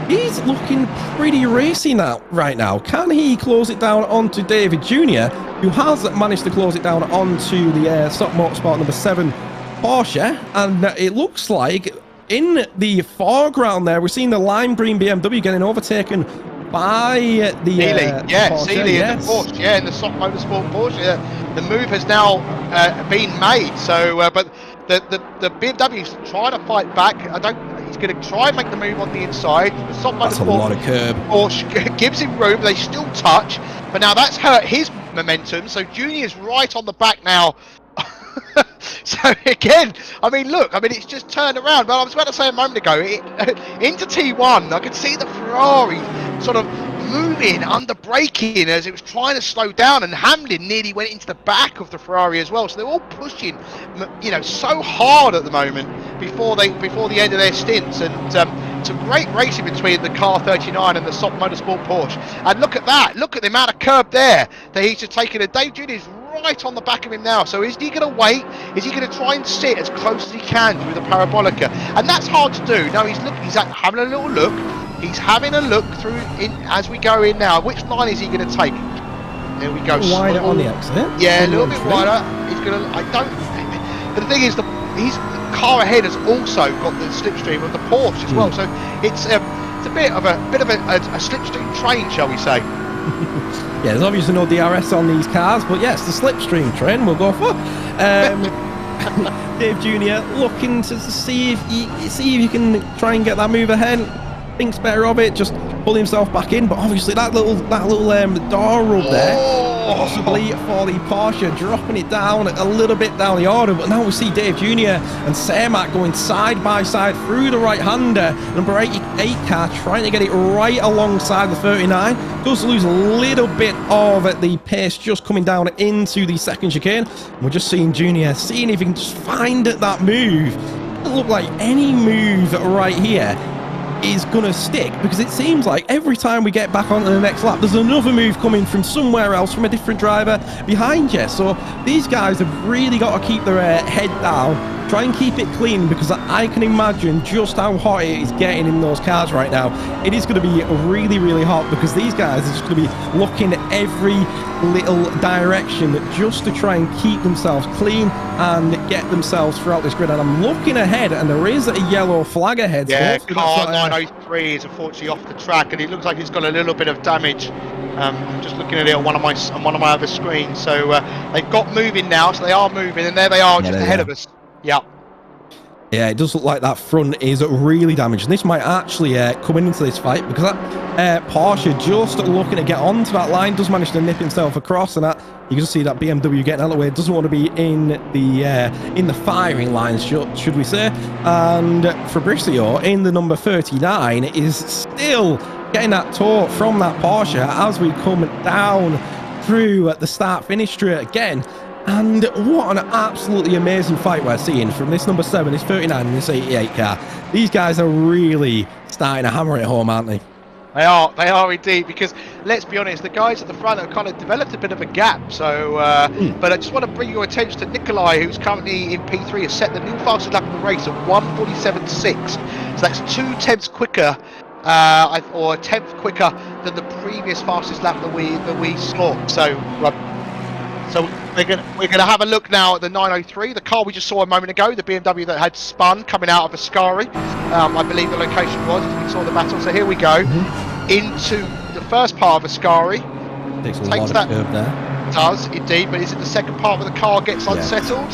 S1: He's looking pretty racy now, right now. Can he close it down onto David Jr., who has managed to close it down onto the Sot Motorsport number 7 Porsche, and it looks like in the foreground there, we're seeing the lime green BMW getting overtaken by the
S2: yeah,
S1: Porsche.
S2: Sealy and the Porsche, yeah, in the soft motorsport Porsche. The move has now been made. So, but the BMW's trying to fight back. He's going to try and make the move on the inside. The soft
S1: That's
S2: motorsport
S1: a lot of curb.
S2: Porsche gives him room. They still touch, but now that's hurt his momentum. So Junior's right on the back now. So again, I mean, look, I mean, it's just turned around. But I was about to say a moment ago, into T1, I could see the Ferrari sort of moving, under braking as it was trying to slow down, and Hamlin nearly went into the back of the Ferrari as well. So they're all pushing, you know, so hard at the moment before the end of their stints, and some great racing between the Car 39 and the Soft Motorsport Porsche. And look at that! Look at the amount of curb there that he's just taken. A Dave Jr.'s right on the back of him now. So is he going to wait? Is he going to try and sit as close as he can with the Parabolica? And that's hard to do. No, he's looking. He's having a little look. He's having a look through in as we go in now. Which line is he going to take? There we go.
S1: Wider on the exit.
S2: Yeah, a little bit wider. He's going to. I don't. But the thing is, the car ahead has also got the slipstream of the Porsche as well. So it's a bit of a slipstream train, shall we say?
S1: Yeah, there's obviously no DRS on these cars, but yes, the slipstream train we'll go for. Dave Jr. looking to see if he can try and get that move ahead. Thinks better of it, just pull himself back in. But obviously that little door rub there, possibly for the Porsche, dropping it down a little bit down the order. But now we see Dave Jr. and Cermak going side by side through the right-hander. Number 88 car trying to get it right alongside the 39. Does lose a little bit of the pace just coming down into the second chicane. And we're just seeing Jr. seeing if he can just find that move. It doesn't look like any move right here is gonna stick, because it seems like every time we get back onto the next lap, there's another move coming from somewhere else, from a different driver behind you. So these guys have really got to keep their head down, try and keep it clean, because I can imagine just how hot it is getting in those cars right now. It is going to be really, really hot, because these guys are just going to be looking at every little direction just to try and keep themselves clean and get themselves throughout this grid. And I'm looking ahead, and there is a yellow flag ahead.
S2: Yeah, so car 903 is unfortunately off the track, and it looks like it's got a little bit of damage. I'm just looking at it on one of my other screens. So they've got moving now, so they are moving, and there they are, just ahead of us. Yeah.
S1: Yeah, it does look like that front is really damaged. And this might actually come into this fight, because that Porsche just looking to get onto that line does manage to nip himself across, and that you can just see that BMW getting out of the way. Doesn't want to be in the firing lines, should we say. And Fabricio in the number 39 is still getting that torque from that Porsche as we come down through the start-finish straight again. And what an absolutely amazing fight we're seeing from this number 7, this 39 and this 88 car. These guys are really starting to hammer it home, aren't they?
S2: They are indeed, because let's be honest, the guys at the front have kind of developed a bit of a gap. So, but I just want to bring your attention to Nikolai, who's currently in P3, has set the new fastest lap of the race at 1:47.6. So that's 2/10 quicker, or a tenth quicker than the previous fastest lap that we saw. So we're gonna have a look now at the 903, the car we just saw a moment ago, the BMW that had spun coming out of Ascari. I believe the location was, as we saw the battle. So here we go into the first part of Ascari.
S1: Takes a lot of curve there.
S2: Does indeed, but is it the second part where the car gets unsettled?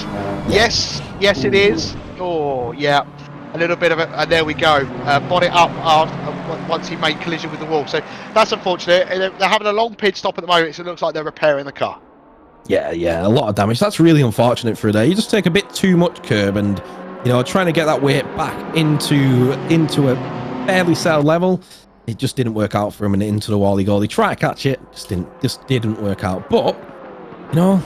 S2: Yes, it is. Oh yeah, a little bit of it, and there we go. Bonnet up once he made collision with the wall. So that's unfortunate. They're having a long pit stop at the moment, so it looks like they're repairing the car.
S1: Yeah, a lot of damage. That's really unfortunate for a day. You just take a bit too much curb, and trying to get that weight back into a fairly sound level, it just didn't work out for him, and into the wall he go. They try to catch it, just didn't work out. But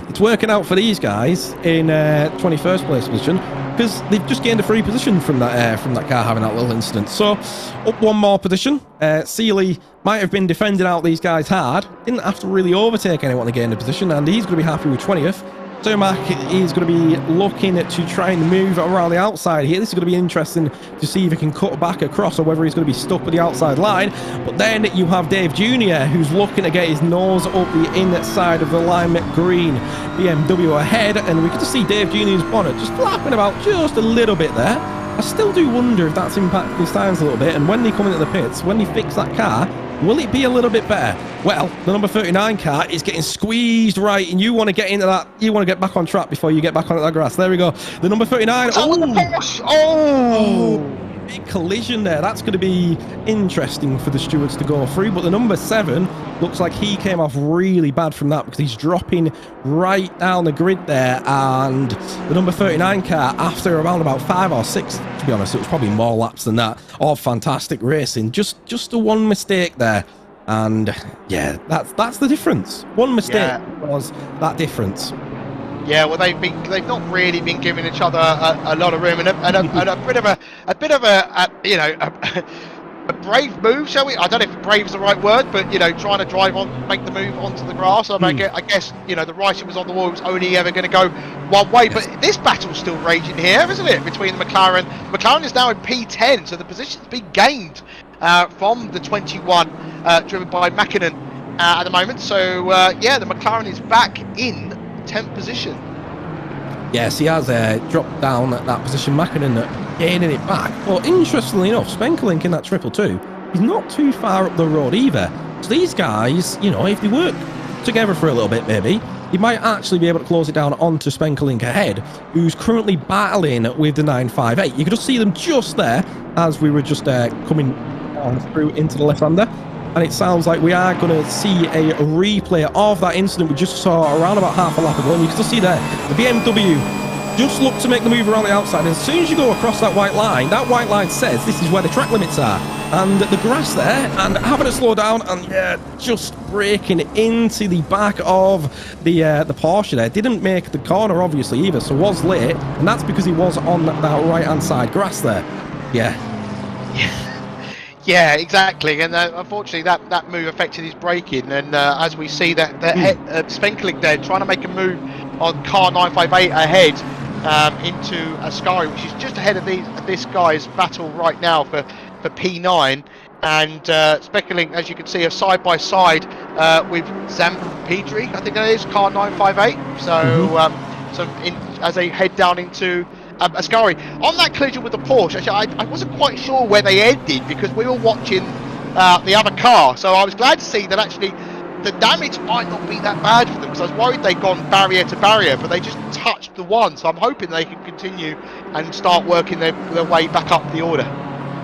S1: it's working out for these guys in 21st place position, because they've just gained a free position from that car having that little incident. So up one more position. Sealy might have been defending out these guys hard, didn't have to really overtake anyone to gain the position, and he's going to be happy with 20th. Tomac is going to be looking to try and move around the outside here. This is going to be interesting to see if he can cut back across or whether he's going to be stuck with the outside line. But then you have Dave Jr., who's looking to get his nose up the inside of the lime green BMW ahead. And we can just see Dave Jr.'s bonnet just flapping about just a little bit there. I still do wonder if that's impacted his tires a little bit. And when they come into the pits, when they fix that car, will it be a little bit better? Well, the number 39 car is getting squeezed right, and you want to get into that. You want to get back on track before you get back onto that grass. There we go. The number 39. Oh, big collision there. That's going to be interesting for the stewards to go through. But the number 7 looks like he came off really bad from that because he's dropping right down the grid there. And the number 39 car, after around about 5 or 6, to be honest, it was probably more laps than that, of fantastic racing. Just the one mistake there. And yeah, that's the difference. One mistake was that difference.
S2: Yeah, well, they've not really been giving each other a lot of room, and a bit of a you know a brave move, shall we? I don't know if brave is the right word, but you know, trying to drive on, make the move onto the grass. I guess you know the writing was on the wall. It was only ever going to go one way, but this battle's still raging here, isn't it? Between the McLaren. McLaren is now in P10, so the position's been gained from the 21 driven by Mäkinen at the moment. So yeah, the McLaren is back in 10th position.
S1: Yes, he has dropped down at that position. Mäkinen gaining it back. But interestingly enough, Spenkelink in that 222, he's not too far up the road either. So these guys, you know, if they work together for a little bit, maybe, he might actually be able to close it down onto Spenkelink ahead, who's currently battling with the 958. You could just see them just there as we were just coming on through into the left-hander. And it sounds like we are going to see a replay of that incident we just saw around about half a lap ago. And you can still see there, the BMW just looked to make the move around the outside. And as soon as you go across that white line says this is where the track limits are. And the grass there, and having to slow down, and yeah, just braking into the back of the Porsche there. Didn't make the corner, obviously, either, so was late. And that's because he was on that right-hand side grass there. Yeah.
S2: Yeah, exactly, and unfortunately that move affected his braking, and as we see that Spenkelink there trying to make a move on car 958 ahead into Ascari, which is just ahead of this guy's battle right now for P9, and Spenkelink, as you can see, are side by side with Zampedri, I think that is, car 958. So as they head down into Ascari. On that collision with the Porsche, actually, I wasn't quite sure where they ended because we were watching the other car, so I was glad to see that actually the damage might not be that bad for them, because I was worried they'd gone barrier to barrier, but they just touched the one, so I'm hoping they can continue and start working their way back up the order.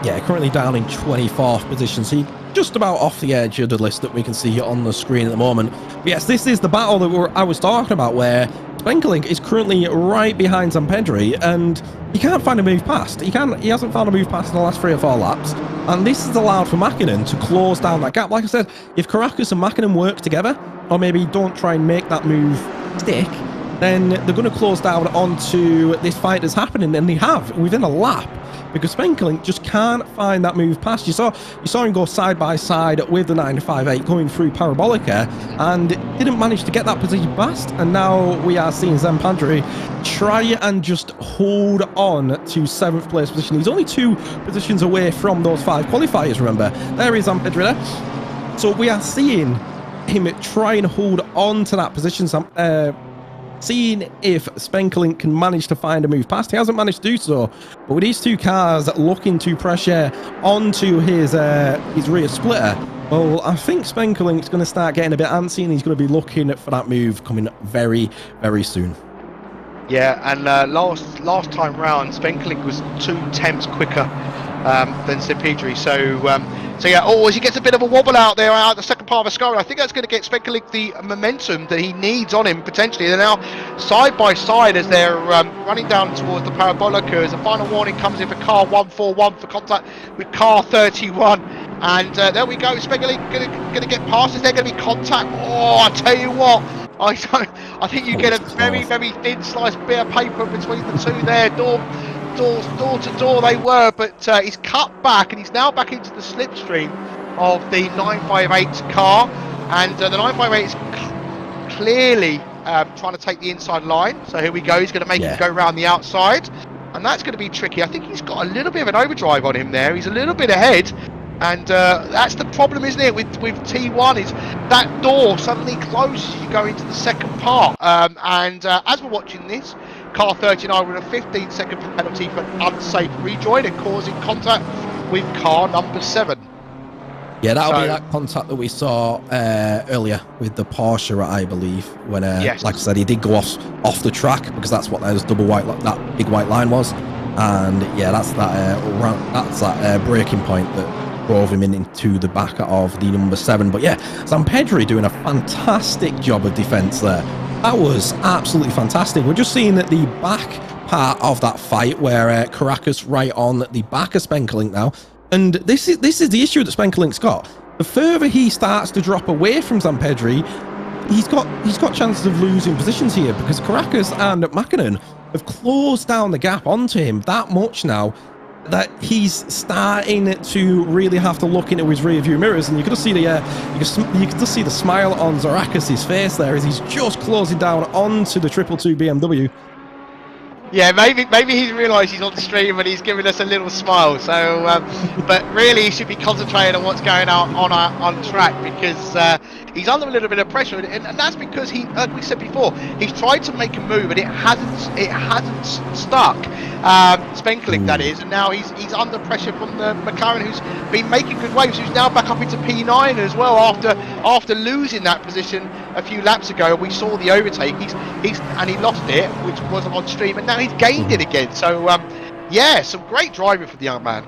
S1: Yeah, currently down in 24th position, so just about off the edge of the list that we can see on the screen at the moment. But yes, this is the battle that I was talking about, where Spenkelink is currently right behind Zampedri, and he can't find a move past. He hasn't found a move past in the last 3 or 4 laps, and this has allowed for Mäkinen to close down that gap. Like I said, if Caracas and Mäkinen work together, or maybe don't try and make that move stick, then they're going to close down onto this fight that's happening, and they have within a lap, because Spenkelink just can't find that move past. You saw him go side by side with the 958 going through Parabolica, and didn't manage to get that position past. And now we are seeing Zampedri try and just hold on to 7th place position. He's only 2 positions away from those 5 qualifiers, remember. There is Zampedri there. So we are seeing him try and hold on to that position. Seeing if Spenkelink can manage to find a move past. He hasn't managed to do so, but with these 2 cars looking to pressure onto his rear splitter, well, I think Spenkelink's going to start getting a bit antsy, and he's going to be looking for that move coming very, very soon.
S2: Yeah, and last time round, Spenkelink was 2 tenths quicker than Zampedri. So yeah, as he gets a bit of a wobble out there out the second part of Ascari, I think that's going to get Spenkelink the momentum that he needs on him potentially. They're now side by side as they're running down towards the Parabolica, as a final warning comes in for car 141 for contact with car 31. And there we go, Spenkelink going to get past. Is there going to be contact? Oh, I tell you what, I think you get a very, very thin sliced bit of paper between the 2 there. Door to door they were, but he's cut back, and he's now back into the slipstream of the 958 car, and the 958 is clearly trying to take the inside line. So here we go. He's going to make him go around the outside, and that's going to be tricky. I think he's got a little bit of an overdrive on him there. He's a little bit ahead, and that's the problem, isn't it, with T1, is that door suddenly closes as you go into the second part. As we're watching this, car 39 with a 15-second penalty for unsafe rejoin and causing contact with car number 7.
S1: Yeah, that'll be that contact that we saw earlier with the Porsche, I believe, when, like I said, he did go off the track, because that's what those that big white line was, and yeah, that's that braking point that drove him into the back of the number 7. But yeah, Zampedri doing a fantastic job of defence there. That was absolutely fantastic. We're just seeing that the back part of that fight where Caracas right on the back of Spenkelink now. And this is the issue that Spenkelink's got. The further he starts to drop away from Zampedri, he's got chances of losing positions here, because Caracas and Mäkinen have closed down the gap onto him that much now that he's starting to really have to look into his rear view mirrors. And you can just see the you can just see the smile on Zarakis' face there as he's just closing down onto the 222 BMW.
S2: Yeah, maybe he's realised he's on the stream and he's giving us a little smile. So, but really, he should be concentrating on what's going on track, because he's under a little bit of pressure, and that's because he, like we said before, he's tried to make a move and it hasn't stuck. Spenkelink, that is, and now he's under pressure from the McLaren, who's been making good waves, who's now back up into P9 as well after losing that position a few laps ago. We saw the overtake. And he lost it, which wasn't on stream, and now he's gained it again. So yeah, some great driving for the young man.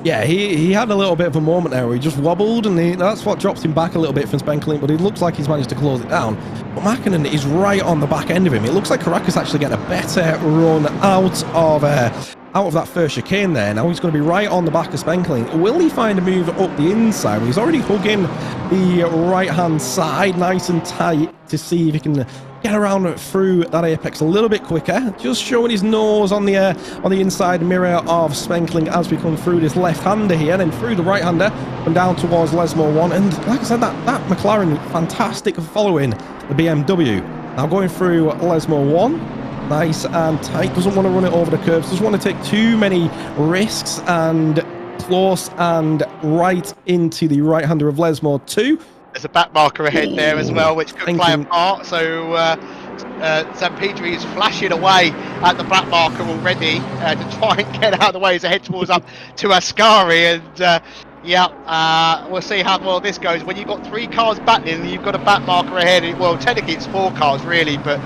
S1: Yeah, he had a little bit of a moment there where he just wobbled, and that's what drops him back a little bit from Spenkelink, but it looks like he's managed to close it down. But Mäkinen is right on the back end of him. It looks like Caracas actually getting a better run out of that first chicane there. Now he's going to be right on the back of Spenkelink. Will he find a move up the inside? He's already hugging the right-hand side nice and tight to see if he can get around through that apex a little bit quicker. Just showing his nose on the inside mirror of Spenkelink as we come through this left-hander here, and then through the right-hander and down towards Lesmo 1. And like I said, that McLaren, fantastic following the BMW. Now going through Lesmo 1, nice and tight, doesn't want to run it over the curves, doesn't want to take too many risks, and close and right into the right-hander of Lesmo 2.
S2: There's a back marker ahead there as well, which could play a part. So Zampedri is flashing away at the back marker already to try and get out of the way as it heads towards up to Ascari. And we'll see how well this goes. When you've got 3 cars battling, you've got a back marker ahead. Well, technically it's 4 cars really, but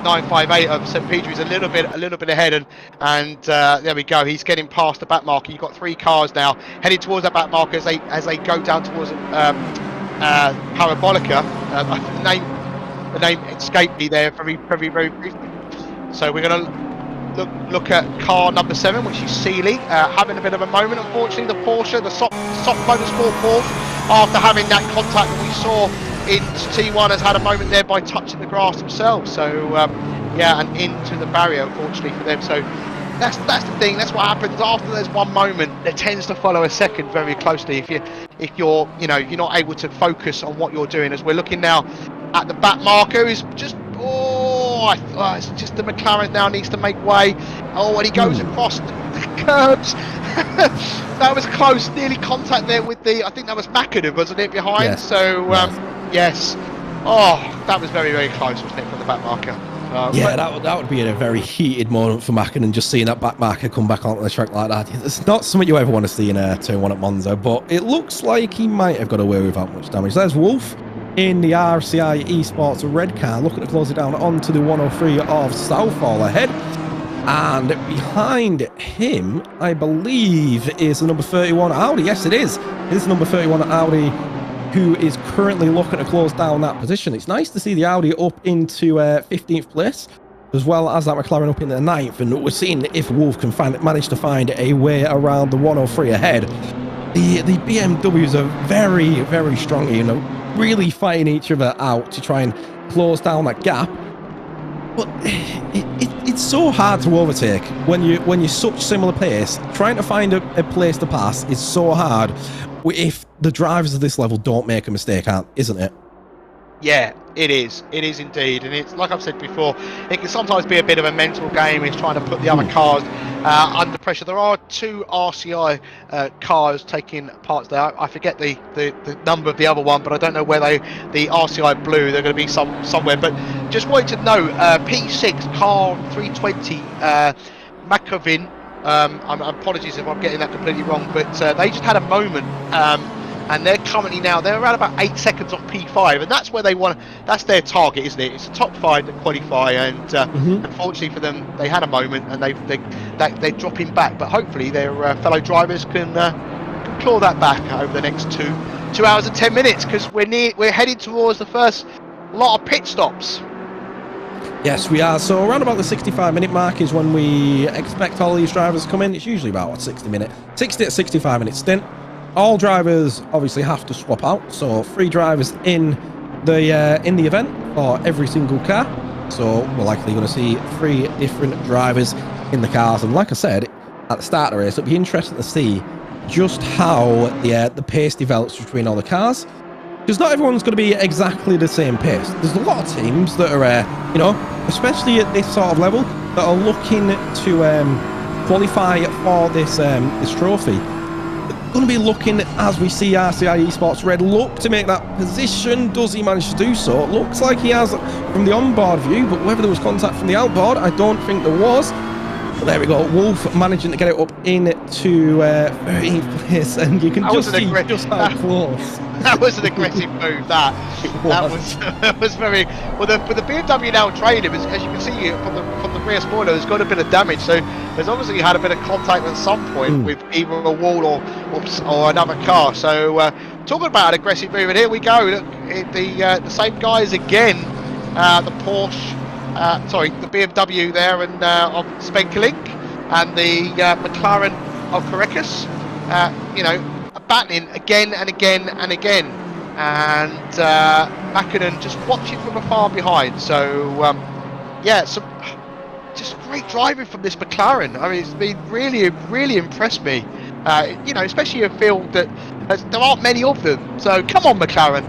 S2: 958 of Zampedri is a little bit ahead, and there we go. He's getting past the back marker. You've got 3 cars now heading towards that back marker as they go down towards Parabolica. The name escaped me there very briefly. So we're going to look at car number 7, which is Seeley, having a bit of a moment. Unfortunately, the Porsche, the soft motorsport Porsche, after having that contact that we saw in T1, has had a moment there by touching the grass themselves. So yeah, and into the barrier, unfortunately for them. So that's the thing. That's what happens after there's one moment. There tends to follow a second very closely if you're not able to focus on what you're doing. As we're looking now at the back marker, is just it's just the McLaren now needs to make way. Oh, and he goes across the curbs. That was close, nearly contact there with I think that was Mäkinen, wasn't it, behind? Yes. So yes. Oh, that was very close, wasn't it, from the back marker?
S1: Yeah, that would be a very heated moment for Mäkinen, just seeing that back marker come back onto the track like that. It's not something you ever want to see in turn 1 at Monza, but it looks like he might have got away without much damage. There's Wolf in the RCI Esports red car, looking to close it down onto the 103 of Southall ahead. And behind him, I believe, is the number 31 Audi. Yes, it is. It is the number 31 Audi, who is currently looking to close down that position. It's nice to see the Audi up into 15th place, as well as that McLaren up in the 9th. And we're seeing if Wolf can manage to find a way around the 103 ahead. The BMWs are very strong, really fighting each other out to try and close down that gap. But it's so hard to overtake when you're such similar pace. Trying to find a place to pass is so hard if the drivers of this level don't make a mistake, isn't it?
S2: Yeah, it is. It is indeed, and it's like I've said before. It can sometimes be a bit of a mental game. It's trying to put the other cars under pressure. There are 2 RCI cars taking part there. I forget the number of the other one, but I don't know where the RCI blue. They're going to be somewhere. But just wanted to know P6 car 320 Makovin. Apologies if I'm getting that completely wrong, but they just had a moment. And they're currently they're around about 8 seconds off P5, and that's where they want. That's their target, isn't it? It's a top 5 to qualify, and unfortunately for them, they had a moment and they're dropping back. But hopefully their fellow drivers can claw that back over the next 2 hours and 10 minutes, because we're heading towards the first lot of pit stops.
S1: Yes, we are. So around about the 65-minute mark is when we expect all these drivers to come in. It's usually about what, 60 to 65-minute stint. All drivers obviously have to swap out, so 3 drivers in the event for every single car. So we're likely going to see 3 different drivers in the cars. And like I said at the start of the race, it'll be interesting to see just how the pace develops between all the cars, because not everyone's going to be exactly the same pace. There's a lot of teams that are, you know, especially at this sort of level, that are looking to qualify for this trophy. Going to be looking, as we see RCI Esports Red look to make that position. Does he manage to do so? It looks like he has from the onboard view, but whether there was contact from the outboard, I don't think there was. But there we go, Wolf managing to get it up into 13th place, and you can just see just how close.
S2: That was an aggressive move. That was very well. The BMW now trailing, as you can see from the rear spoiler, there's got a bit of damage. So there's obviously had a bit of contact at some point with either a wall or another car. So talking about an aggressive move, and here we go. Look, the same guys again. The Porsche, the BMW there, and of Spenkelink, and the McLaren of Caracas. You know, battling again and again and again, and Mackinnon just watching from afar behind. So yeah, just great driving from this McLaren. I mean, it's been really impressed me. You know, especially a field that there aren't many of them. So come on, McLaren.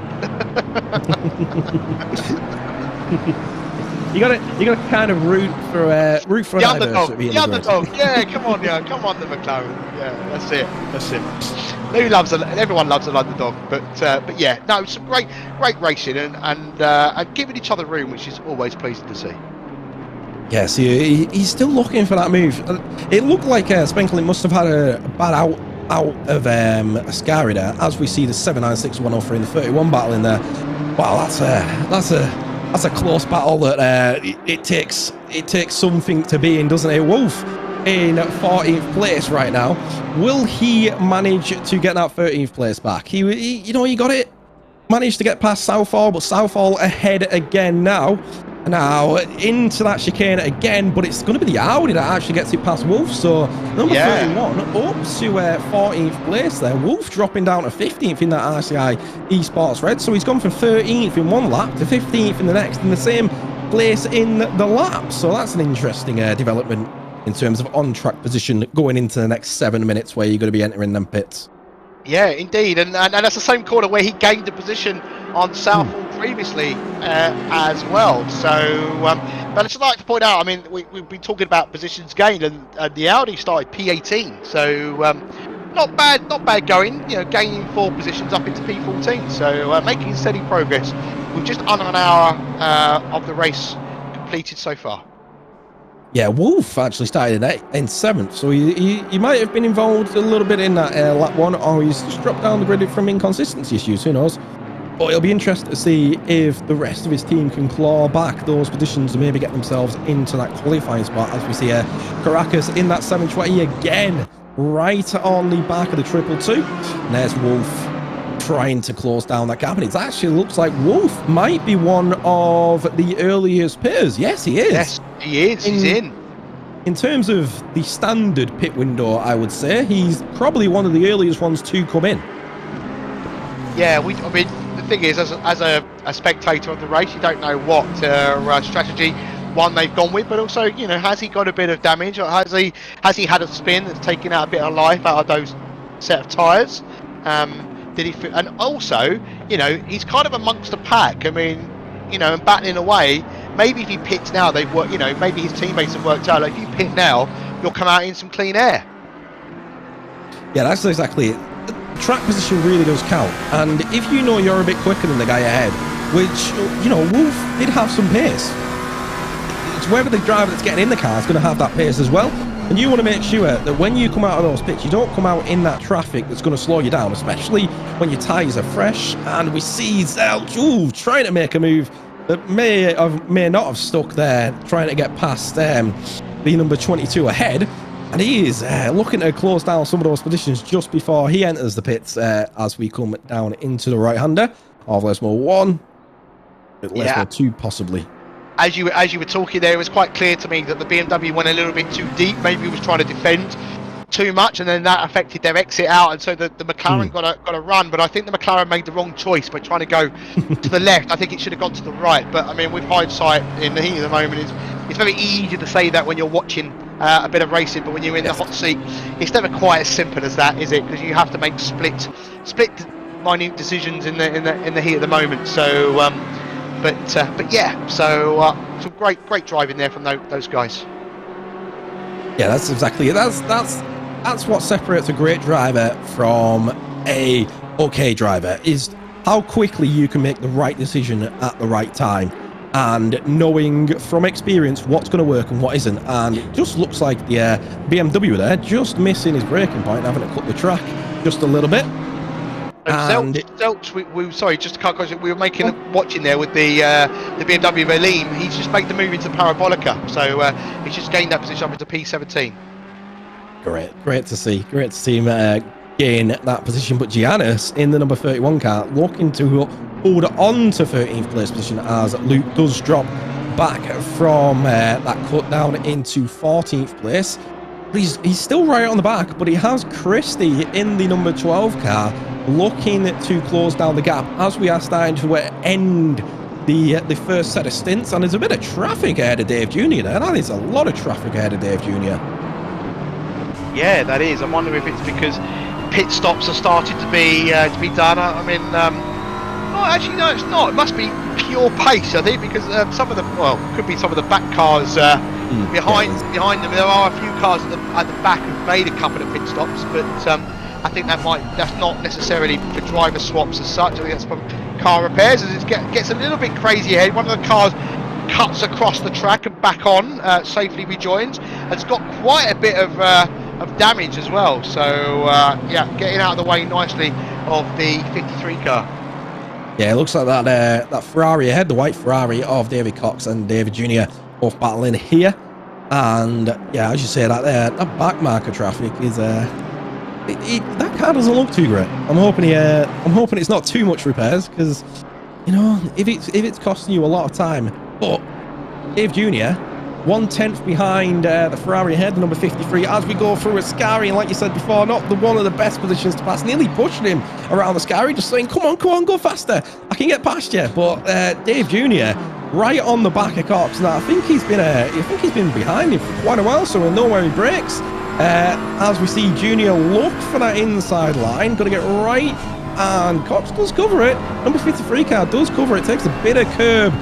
S2: You got to kind of root for the underdog. The underdog. Yeah, come on, the McLaren. Yeah, that's it. Everyone loves an underdog, but yeah, no, some great racing and giving each other room, which is always pleasing to see.
S1: Yes, he's still looking for that move. It looked like Spenkelink must have had a bad out of Ascari there, as we see the 796-103 in the 31 battle in there. Wow, that's a close battle that it takes something to be in, doesn't it? Wolf in 14th place right now. Will he manage to get that 13th place back? He got it. Managed to get past Southall, but Southall ahead again now. Now into that chicane again, but it's going to be the Audi that actually gets it past Wolf. So number 31 up to 14th place there. Wolf dropping down to 15th in that RCI Esports Red. So he's gone from 13th in one lap to 15th in the next, in the same place in the lap. So that's an interesting development in terms of on-track position going into the next 7 minutes where you're going to be entering them pits.
S2: Yeah, indeed, and that's the same corner where he gained the position on Southall previously as well. So, but I'd just like to point out, I mean, we've been talking about positions gained, and the Audi started P18, so not bad going. You know, gaining 4 positions up into P14, so making steady progress. We've just under an hour of the race completed so far.
S1: Yeah, Wolf actually started in 7th, so he might have been involved a little bit in that lap 1, or he's just dropped down the grid from inconsistency issues, who knows. But it'll be interesting to see if the rest of his team can claw back those positions and maybe get themselves into that qualifying spot, as we see Caracas in that 720 again, right on the back of the 222. And there's Wolf trying to close down that gap, and it actually looks like Wolf might be one of the earliest pitters. Yes, he is.
S2: Yes, he is. He's in.
S1: In terms of the standard pit window, I would say he's probably one of the earliest ones to come in.
S2: Yeah, I mean, the thing is, as a spectator of the race, you don't know what strategy they've gone with, but also, you know, has he got a bit of damage, or has he had a spin that's taken out a bit of life out of those set of tyres? did he? And also, you know, he's kind of amongst the pack. I mean, you know, and battling away. Maybe if he pits now, they've worked. You know, maybe his teammates have worked out. Like, if you pit now, you'll come out in some clean air.
S1: Yeah, that's exactly it. Track position really does count, and if you know you're a bit quicker than the guy ahead, which, you know, Wolf did have some pace. It's whether the driver that's getting in the car is going to have that pace as well. And you want to make sure that when you come out of those pits, you don't come out in that traffic that's going to slow you down, especially when your tyres are fresh. And we see Zelch trying to make a move that may not have stuck there, trying to get past the number 22 ahead. And he is looking to close down some of those positions just before he enters the pits as we come down into the right-hander of Lesmo 1. Lesmo 2, possibly. As you
S2: were talking there, it was quite clear to me that the BMW went a little bit too deep. Maybe he was trying to defend too much, and then that affected their exit out, and so the McLaren got a run. But I think the McLaren made the wrong choice by trying to go to the left. I think it should have gone to the right. But I mean, with hindsight, in the heat of the moment, it's very easy to say that when you're watching a bit of racing, but when you're in the hot seat, it's never quite as simple as that, is it? Because you have to make split minute decisions in the heat of the moment. So. But yeah, so some great driving there from those guys.
S1: Yeah, that's exactly it. That's what separates a great driver from a okay driver, is how quickly you can make the right decision at the right time, and knowing from experience what's going to work and what isn't. And it just looks like the BMW there just missing his braking point, having to cut the track just a little bit.
S2: Zelch, sorry, just to cut across, we were watching there with the BMW Velim. He's just made the move into Parabolica, so he's just gained that position up into P17.
S1: Great to see him gain that position. But Giannis in the number 31 car looking to hold on to 13th place position as Luke does drop back from that cut down into 14th place. He's still right on the back, but he has Christie in the number 12 car looking to close down the gap as we are starting to end the first set of stints. And there's a bit of traffic ahead of Dave Jr. there. That is a lot of traffic ahead of Dave Jr.
S2: Yeah, that is. I'm wondering if it's because pit stops are starting to be done. I mean, no, actually, no, it's not. It must be pure pace, I think, because could be some of the back cars behind them. There are a few cars at the back who've made a couple of pit stops, but I think that's not necessarily for driver swaps as such. I think that's from car repairs. As it gets a little bit crazy ahead, one of the cars cuts across the track and back on, safely rejoins. It's got quite a bit of damage as well. So yeah, getting out of the way nicely of the 53 car.
S1: Yeah, it looks like that Ferrari ahead, the white Ferrari of David Cox and David Jr. both battling here. And yeah, as you say, that back marker traffic is that car doesn't look too great. I'm hoping it's not too much repairs, because, you know, if it's costing you a lot of time. But Dave Jr. 1/10 behind the Ferrari ahead, the number 53, as we go through Ascari, and like you said before, not one of the best positions to pass. Nearly pushed him around Ascari, just saying, come on, go faster, I can get past you. But Dave Jr. right on the back of Cox. Now I think he's been behind him for quite a while, so we'll know where he breaks. As we see Junior look for that inside line, got to get right, and Cox does cover it. Number 53 car does cover it, takes a bit of curb,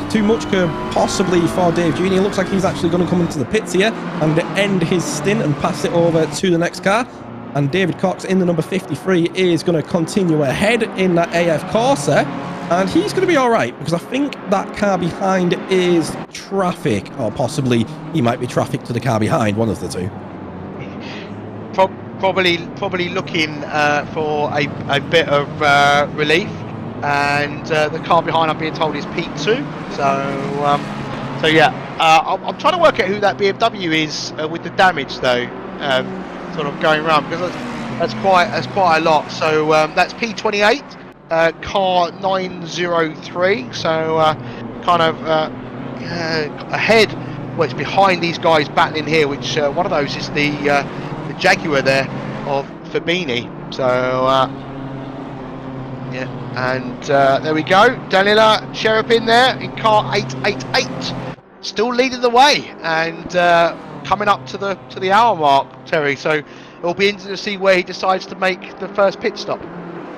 S1: too much curb possibly for Dave Jr. Looks like he's actually going to come into the pits here and end his stint and pass it over to the next car. And David Cox in the number 53 is going to continue ahead in that AF Corsa, and he's going to be all right, because I think that car behind is traffic, or possibly he might be traffic to the car behind, one of the two.
S2: Probably looking for a bit of relief, and the car behind, I'm being told, is P2. So yeah, I'm trying to work out who that BMW is with the damage though, sort of going around, because that's quite a lot. So that's P28, car 903. So kind of ahead. Well, it's behind these guys battling here, which one of those is the Jaguar there of Fabini. So yeah, and there we go. Daniela Sherapin there in car 888, still leading the way, and coming up to the hour mark, Terry. So it'll be interesting to see where he decides to make the first pit stop.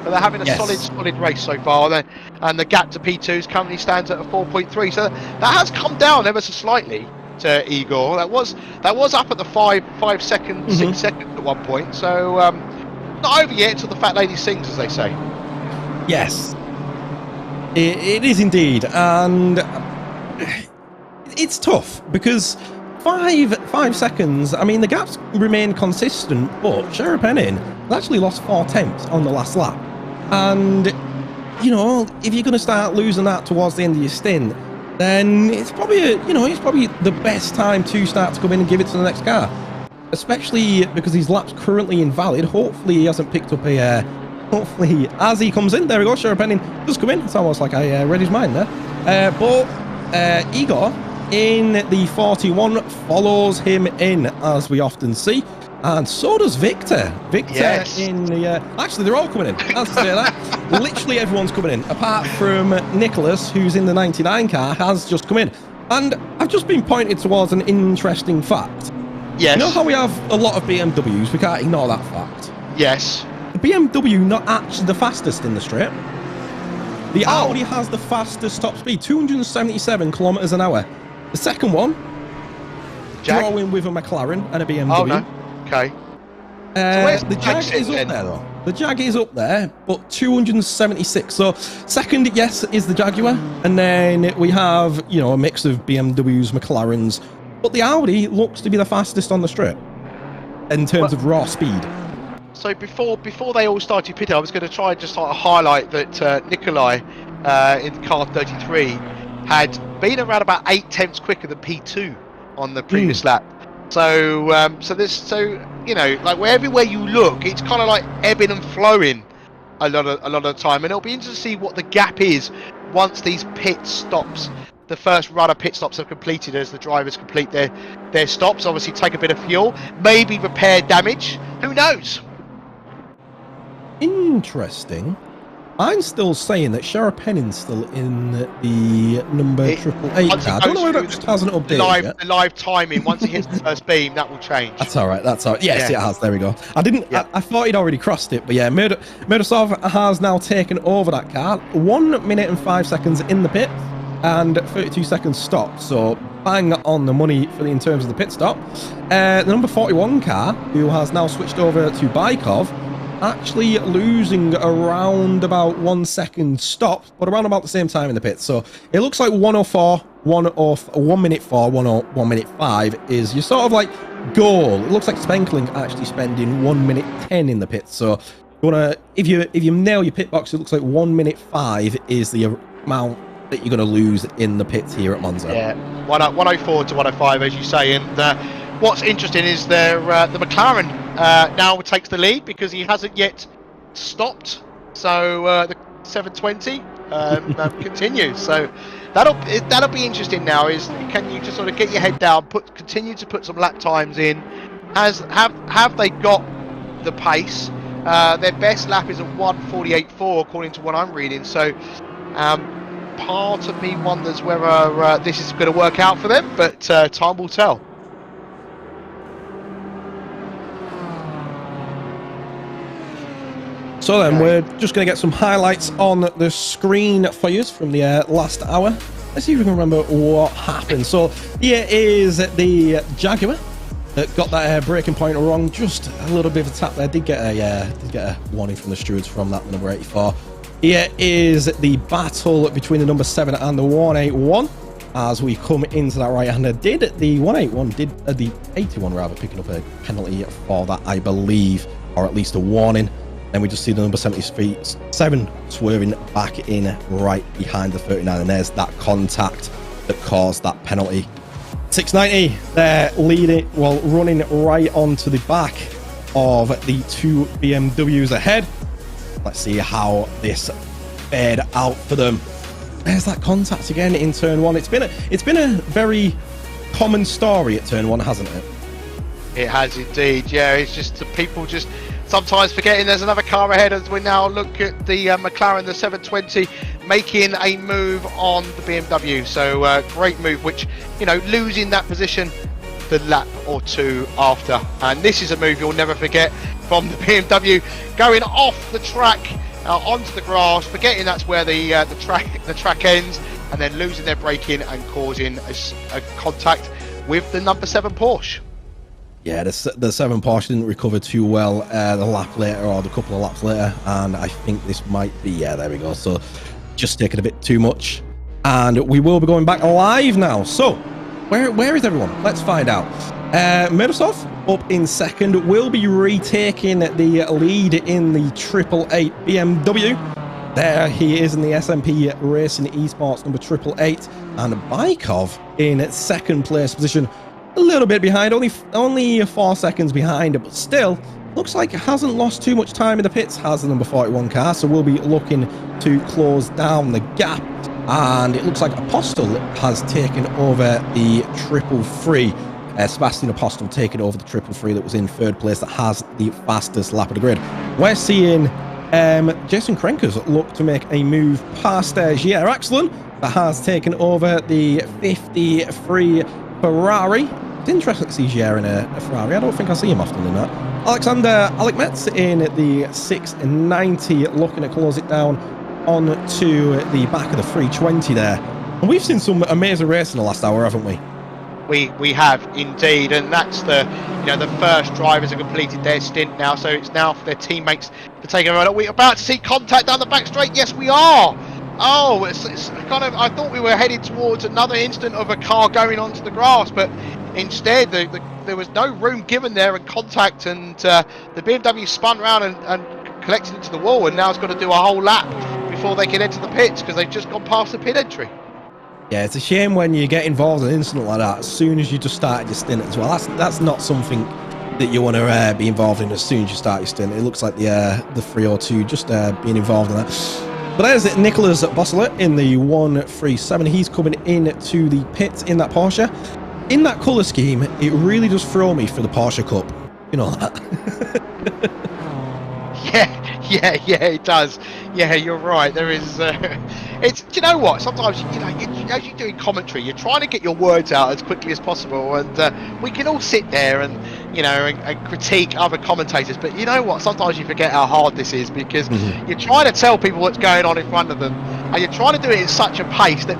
S2: but they're having a
S1: Yes.
S2: solid race so far. And the gap to P2s currently stands at a 4.3. So that has come down ever so slightly to Igor. That was up at the 5 seconds, 6 seconds at one point. So not over yet until the fat lady sings, as they say.
S1: Yes, it is indeed, and it's tough because 5 seconds. I mean, the gaps remain consistent, but Sarah Penning has actually lost 4/10 on the last lap, and you know, if you're going to start losing that towards the end of your stint, then it's probably it's probably the best time to start to come in and give it to the next car, especially because his lap's currently invalid. Hopefully, he hasn't picked up a. Hopefully, as he comes in, there we go. Sarah Penning does come in. It's almost like I read his mind there, but Igor in the 41 follows him in, as we often see, and so does Victor. Victor in the actually they're all coming in, as I say that. Literally everyone's coming in apart from Nicholas, who's in the 99 car, has just come in. And I've just been pointed towards an interesting fact.
S2: Yes.
S1: You know how we have a lot of BMWs? We can't ignore that fact.
S2: Yes.
S1: The BMW not actually the fastest in the strip. The Audi has the fastest top speed, 277 kilometers an hour. The second one, drawing with a McLaren and a BMW.
S2: Oh, no. Okay.
S1: So the Jag is up there, though. The Jag is up there, but 276. So second, yes, is the Jaguar. And then we have, a mix of BMWs, McLarens. But the Audi looks to be the fastest on the strip in terms of raw speed.
S2: So before they all started pitting, I was going to try and just sort of highlight that Nikolai in car 33 had been around about 8/10 quicker than P2 on the previous lap. So like everywhere you look, it's kind of like ebbing and flowing a lot of the time, and it'll be interesting to see what the gap is once these pit stops, the first runner pit stops, are completed, as the drivers complete their stops. Obviously, take a bit of fuel, maybe repair damage. Who knows?
S1: Interesting. I'm still saying that Sarah Penning's still in the number 888 car. I don't know whether that just hasn't updated yet.
S2: The live timing, once it hits the first beam, that will change.
S1: That's all right. Yes, it has. There we go. I thought he'd already crossed it, but yeah, Murdasov has now taken over that car. 1 minute and 5 seconds in the pit and 32 seconds stop. So bang on the money in terms of the pit stop. The number 41 car, who has now switched over to Bykov, actually losing around about 1 second stop, but around about the same time in the pits. So it looks like 1:04, 1 minute 4, 1 minute 5 is your sort of like goal. It looks like Spenkling actually spending 1 minute 10 in the pits. So if you nail your pit box, it looks like 1 minute 5 is the amount that you're going to lose in the pits here at Monza.
S2: Yeah, 104 to 105, as you say. And what's interesting is the McLaren now takes the lead because he hasn't yet stopped. So the 720 continues. So that'll be interesting. Now is, can you just sort of get your head down, continue to put some lap times in? Have they got the pace? Their best lap is a 1:48.4 according to what I'm reading. So part of me wonders whether this is going to work out for them, but time will tell.
S1: So then, we're just going to get some highlights on the screen for you from the last hour. Let's see if we can remember what happened. So here is the Jaguar that got that braking point wrong. Just a little bit of a tap there. Did get a warning from the stewards from that number 84. Here is the battle between the number 7 and the 181. As we come into that right-hander, the 81 rather, picking up a penalty for that, I believe, or at least a warning. Then we just see the number 77 swerving back in right behind the 39, and there's that contact that caused that penalty. 690, they're running right onto the back of the two BMWs ahead. Let's see how this fared out for them. There's that contact again in turn 1. It's been a very common story at turn 1, hasn't it?
S2: It has indeed. Yeah, it's just the people just sometimes forgetting there's another car ahead, as we now look at the McLaren, the 720, making a move on the BMW. So great move, which, losing that position the lap or two after. And this is a move you'll never forget from the BMW, going off the track onto the grass, forgetting that's where the track ends, and then losing their braking and causing a contact with the number 7 Porsche.
S1: Yeah, the 7 Porsche didn't recover too well the lap later, or the couple of laps later, and I think this might be, yeah, there we go. So just taking a bit too much, and we will be going back live now. So where is everyone? Let's find out. Middlesoft up in second, will be retaking the lead in the 888 BMW. There he is in the SMP Racing Esports number 888, and Bykov in second place position. A little bit behind, only 4 seconds behind, but still looks like it hasn't lost too much time in the pits, has the number 41 car, so we'll be looking to close down the gap. And it looks like Apostle has taken over the 333. Sebastian Apostle taking over the 333 that was in third place, that has the fastest lap of the grid. We're seeing Jason Krenkers look to make a move past Gier Axlin, that has taken over the 53 Ferrari. It's interesting to see Gier in a Ferrari. I don't think I see him often in that. Alec Metz in the 690, looking to close it down onto the back of the 320 there. And we've seen some amazing racing the last hour, haven't we?
S2: We have indeed, and that's the first drivers have completed their stint now, so it's now for their teammates to take over. We're about to see contact down the back straight. Yes, we are. Oh, it's kind of. I thought we were headed towards another instant of a car going onto the grass, but instead there was no room given there and contact, and the BMW spun around and collected into the wall, and now it's got to do a whole lap before they can enter the pits because they've just gone past the pit entry.
S1: Yeah, it's a shame when you get involved in an incident like that as soon as you just started your stint as well. That's not something that you want to be involved in as soon as you start your stint. It looks like the 302 just being involved in that. But there's it, Nicholas Bossler in the 137. He's coming into the pit in that Porsche. In that colour scheme, it really does throw me for the Porsche Cup. You know that?
S2: Yeah, it does. Yeah, you're right. There is. It's. Do you know what? Sometimes as you're doing commentary, you're trying to get your words out as quickly as possible, and we can all sit there and and critique other commentators. But you know what? Sometimes you forget how hard this is because you're trying to tell people what's going on in front of them, and you're trying to do it in such a pace that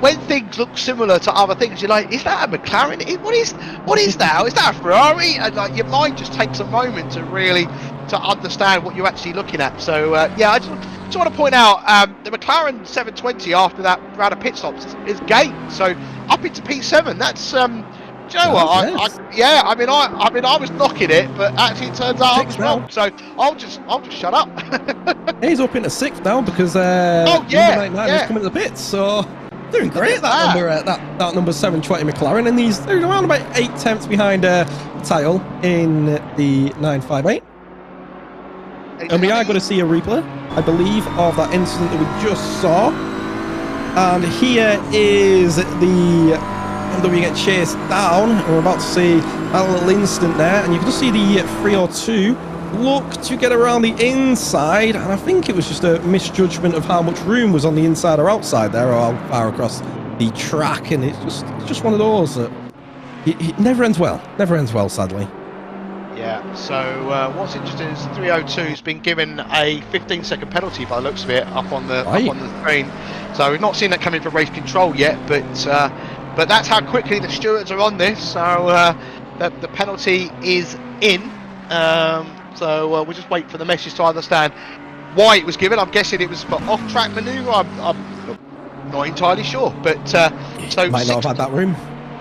S2: when things look similar to other things, you're like, is that a McLaren? What is that? Is that a Ferrari? And like your mind just takes a moment to really understand what you're actually looking at. So yeah, I just want to point out the McLaren 720 after that round of pit stops is gained. So up into P7. That's do you know what? Yes. I was knocking it, but actually it turns out I was wrong. So I'll just shut up.
S1: He's up into 6th now because number 99 is coming to the pits. So doing great, that number 720 McLaren, and they're around about 8/10 behind Tile in the 958. And we are going to see a replay, I believe, of that incident that we just saw. And here is the BMW get chased down. We're about to see a little instant there, and you can just see the 302 look to get around the inside, and I think it was just a misjudgment of how much room was on the inside or outside there, or how far across the track, and it's just one of those that it never ends well, sadly.
S2: Yeah, so what's interesting is 302's been given a 15-second penalty by the looks of it up on the screen. So we've not seen that coming for race control yet, but that's how quickly the stewards are on this. So the penalty is in. So we'll just wait for the message to understand why it was given. I'm guessing it was for off-track manoeuvre. I'm not entirely sure, but so
S1: might not have had that room.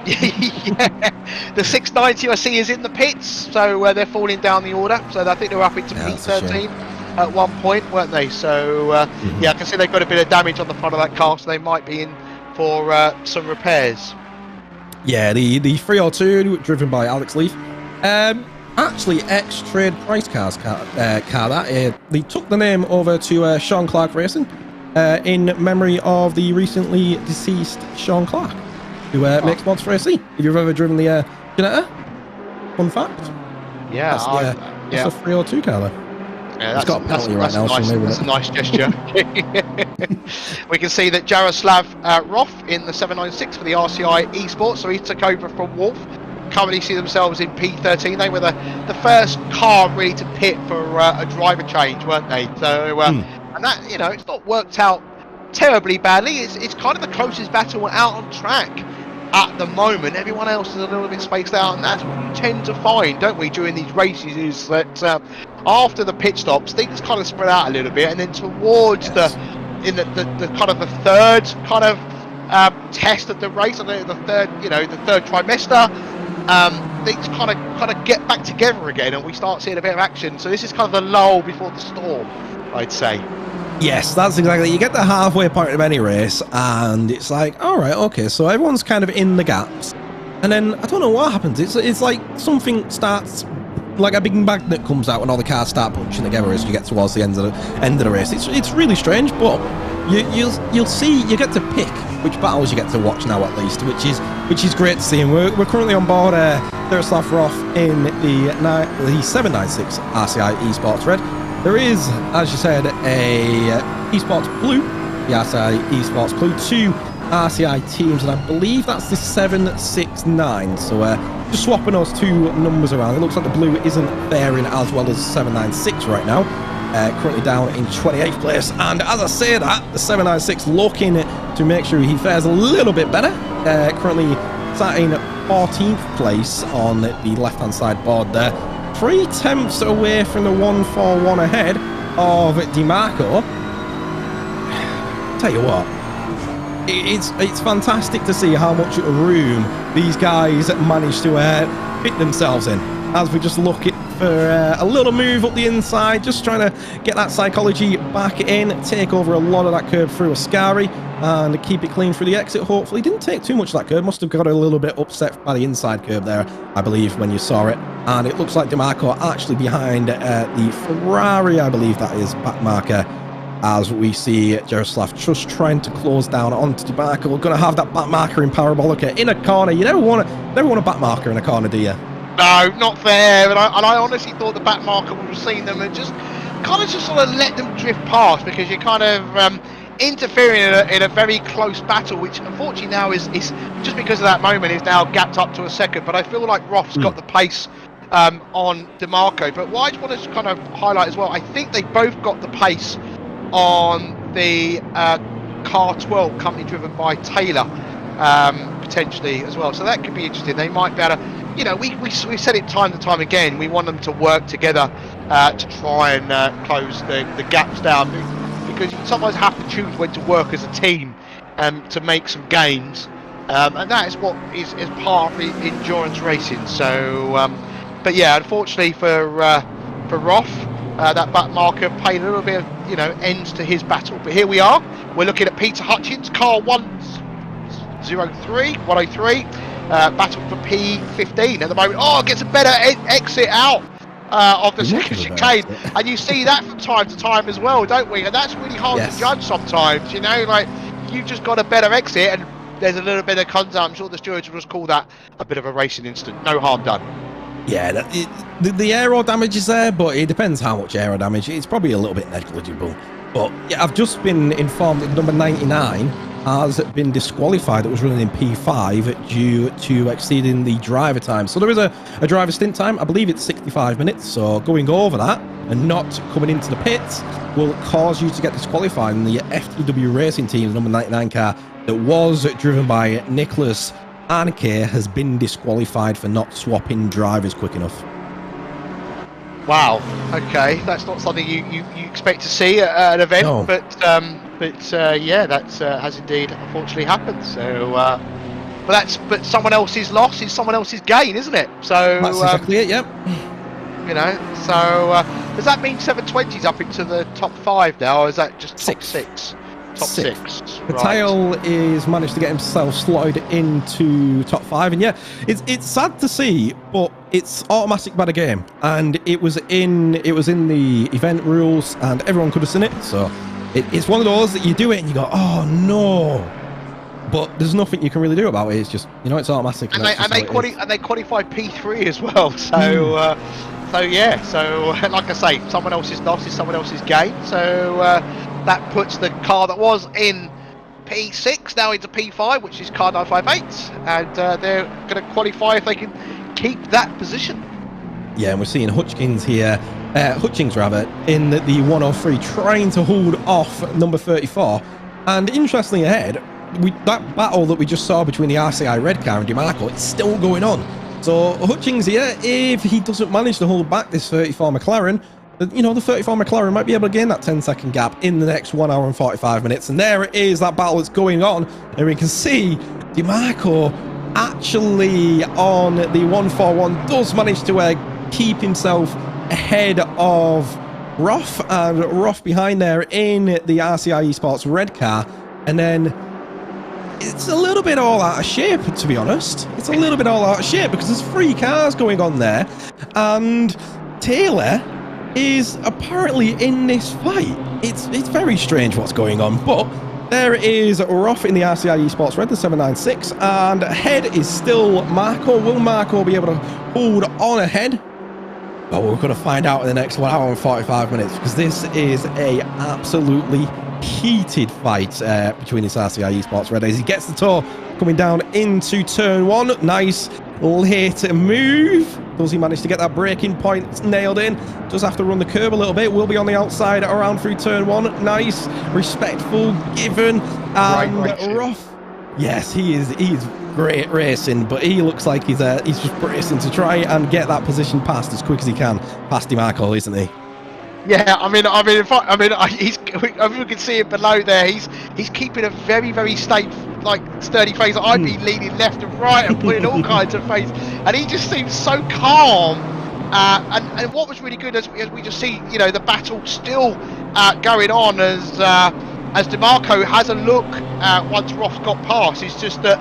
S2: Yeah, the 690 I see is in the pits, so they're falling down the order. So I think they were up into P13 at one point, weren't they? So yeah, I can see they've got a bit of damage on the front of that car, so they might be in for some repairs.
S1: Yeah, the 302 driven by Alex Leaf. Actually, ex-Trade Price Cars car that. They took the name over to Sean Clark Racing in memory of the recently deceased Sean Clark, who makes mods for AC. If you've ever driven the Janetta, fun fact.
S2: Yeah,
S1: that's a 302 car there.
S2: Yeah,
S1: it's got a penalty right now.
S2: That's a nice gesture. We can see that Jaroslav Roth in the 796 for the RCI Esports, so he took over from Wolf currently see themselves in P13. They were the first car really to pit for a driver change, weren't they? So and that, you know, it's not worked out terribly badly. It's kind of the closest battle out on track at the moment. Everyone else is a little bit spaced out, and that's what you tend to find, don't we, during these races, is that after the pit stops things kind of spread out a little bit, and then towards the kind of the third kind of test of the race, or the third trimester, things kind of get back together again, and we start seeing a bit of action. So this is kind of the lull before the storm, I'd say.
S1: Yes, that's exactly. You get the halfway point of any race, and it's like, all right, okay, so everyone's kind of in the gaps, and then I don't know what happens. It's like something starts, like a big magnet comes out, and all the cars start punching together as you get towards the end of the race. It's really strange, but you'll see, you get to pick which battles you get to watch now, at least, which is great to see. And we're currently on board Jaroslav Roth in the 796 RCI Esports Red. There is, as you said, a Esports Blue, the RCI Esports Blue, 2 RCI teams, and I believe that's the 769. So just swapping those two numbers around. It looks like the blue isn't faring as well as 796 right now. Currently down in 28th place, and as I say that, the 796 looking to make sure he fares a little bit better. Currently sat in 14th place on the left-hand side board there. 3 tenths away from the 141 ahead of DiMarco. Tell you what, it's fantastic to see how much room these guys manage to fit themselves in, as we just look for a little move up the inside, just trying to get that psychology back in, take over a lot of that curb through Ascari, and keep it clean through the exit. Hopefully didn't take too much of that curb, must have got a little bit upset by the inside curb there, I believe, when you saw it. And it looks like DiMarco actually behind the Ferrari, I believe that is, back marker, as we see Jaroslav just trying to close down onto DiMarco. We're going to have that back marker in Parabolica in a corner. You never want a back marker in a corner, do you?
S2: No, not fair. And I honestly thought the back marker would have seen them and just sort of let them drift past, because you're kind of interfering in a very close battle, which unfortunately now is just because of that moment is now gapped up to a second. But I feel like Roth's got the pace on DiMarco. But what I just want to kind of highlight as well, I think they both got the pace on the car 12 company driven by Taylor, potentially as well. So that could be interesting. They might be able to, you know, we've said it time and time again, we want them to work together to try and close the gaps down, because you sometimes have to choose when to work as a team to make some gains, and that is what is part of the endurance racing. So but yeah, unfortunately for Roth, that back marker paid a little bit of, you know, ends to his battle. But here we are, we're looking at Peter Hutchins, car 103, battle for P15 at the moment. Oh, gets a better exit out of the second chicane, and you see that from time to time as well, don't we? And that's really hard to judge sometimes, you know, like you've just got a better exit and there's a little bit of contact. I'm sure the stewards will just call that a bit of a racing incident. No harm done.
S1: Yeah, the aero damage is there, but it depends how much aero damage. It's probably a little bit negligible. But yeah, I've just been informed that number 99 has been disqualified. It was running in P5 due to exceeding the driver time. So there is a driver stint time. I believe it's 65 minutes. So going over that and not coming into the pits will cause you to get disqualified. And the FTW Racing Team's number 99 car that was driven by Nicholas Arnke has been disqualified for not swapping drivers quick enough.
S2: Wow. Okay, that's not something you expect to see at an event, no. But yeah, that has indeed unfortunately happened. So, but someone else's loss is someone else's gain, isn't it? So
S1: that's exactly it. Yep.
S2: You know, so does that mean 720's up into the top 5 now, or is that just top 6? Top six.
S1: Mateo is managed to get himself slotted into top 5, and yeah, it's sad to see, but it's automatic by the game, and it was in the event rules, and everyone could have seen it. So it's one of those that you do it and you go, oh no, but there's nothing you can really do about it. It's just, you know, it's automatic.
S2: And they qualify P3 as well. So so yeah, so like I say, someone else's loss is someone else's gain. So that puts the car that was in P6 now into P5, which is car 958, and they're going to qualify if they can keep that position.
S1: Yeah, and we're seeing Hutchings here, Hutchings rather, in the 103, trying to hold off number 34. And interestingly ahead, that battle that we just saw between the RCI red car and DeMarco, it's still going on. So Hutchings here, if he doesn't manage to hold back this 34 McLaren, you know, the 34 McLaren might be able to gain that 10-second gap in the next 1 hour and 45 minutes. And there it is, that battle that's going on. And we can see DeMarco actually on the 141 does manage to keep himself ahead of Roth, and Roth behind there in the RCI Esports red car. And then it's a little bit all out of shape, to be honest. It's a little bit all out of shape because there's 3 cars going on there, and Taylor is apparently in this fight. It's very strange what's going on, but there is Roth in the RCI Esports red, the 796, and ahead is still Marco. Will Marco be able to hold on ahead? Well, we're going to find out in the next 1 hour and 45 minutes, because this is a absolutely heated fight between this RCI Esports red as he gets the tour coming down into turn 1. Nice late move. Does he manage to get that braking point nailed in? Does have to run the curb a little bit. Will be on the outside around through turn 1. Nice, respectful, given. And Roth, yes, he is great racing, but he looks like he's just bracing to try and get that position passed as quick as he can past DeMarco, isn't he?
S2: Yeah, we can see it below there. He's keeping a very, very sturdy face. I'd be leaning left and right and putting all kinds of face, and he just seems so calm. And what was really good as we just see, you know, the battle still going on as DeMarco has a look once Roth got past. It's just that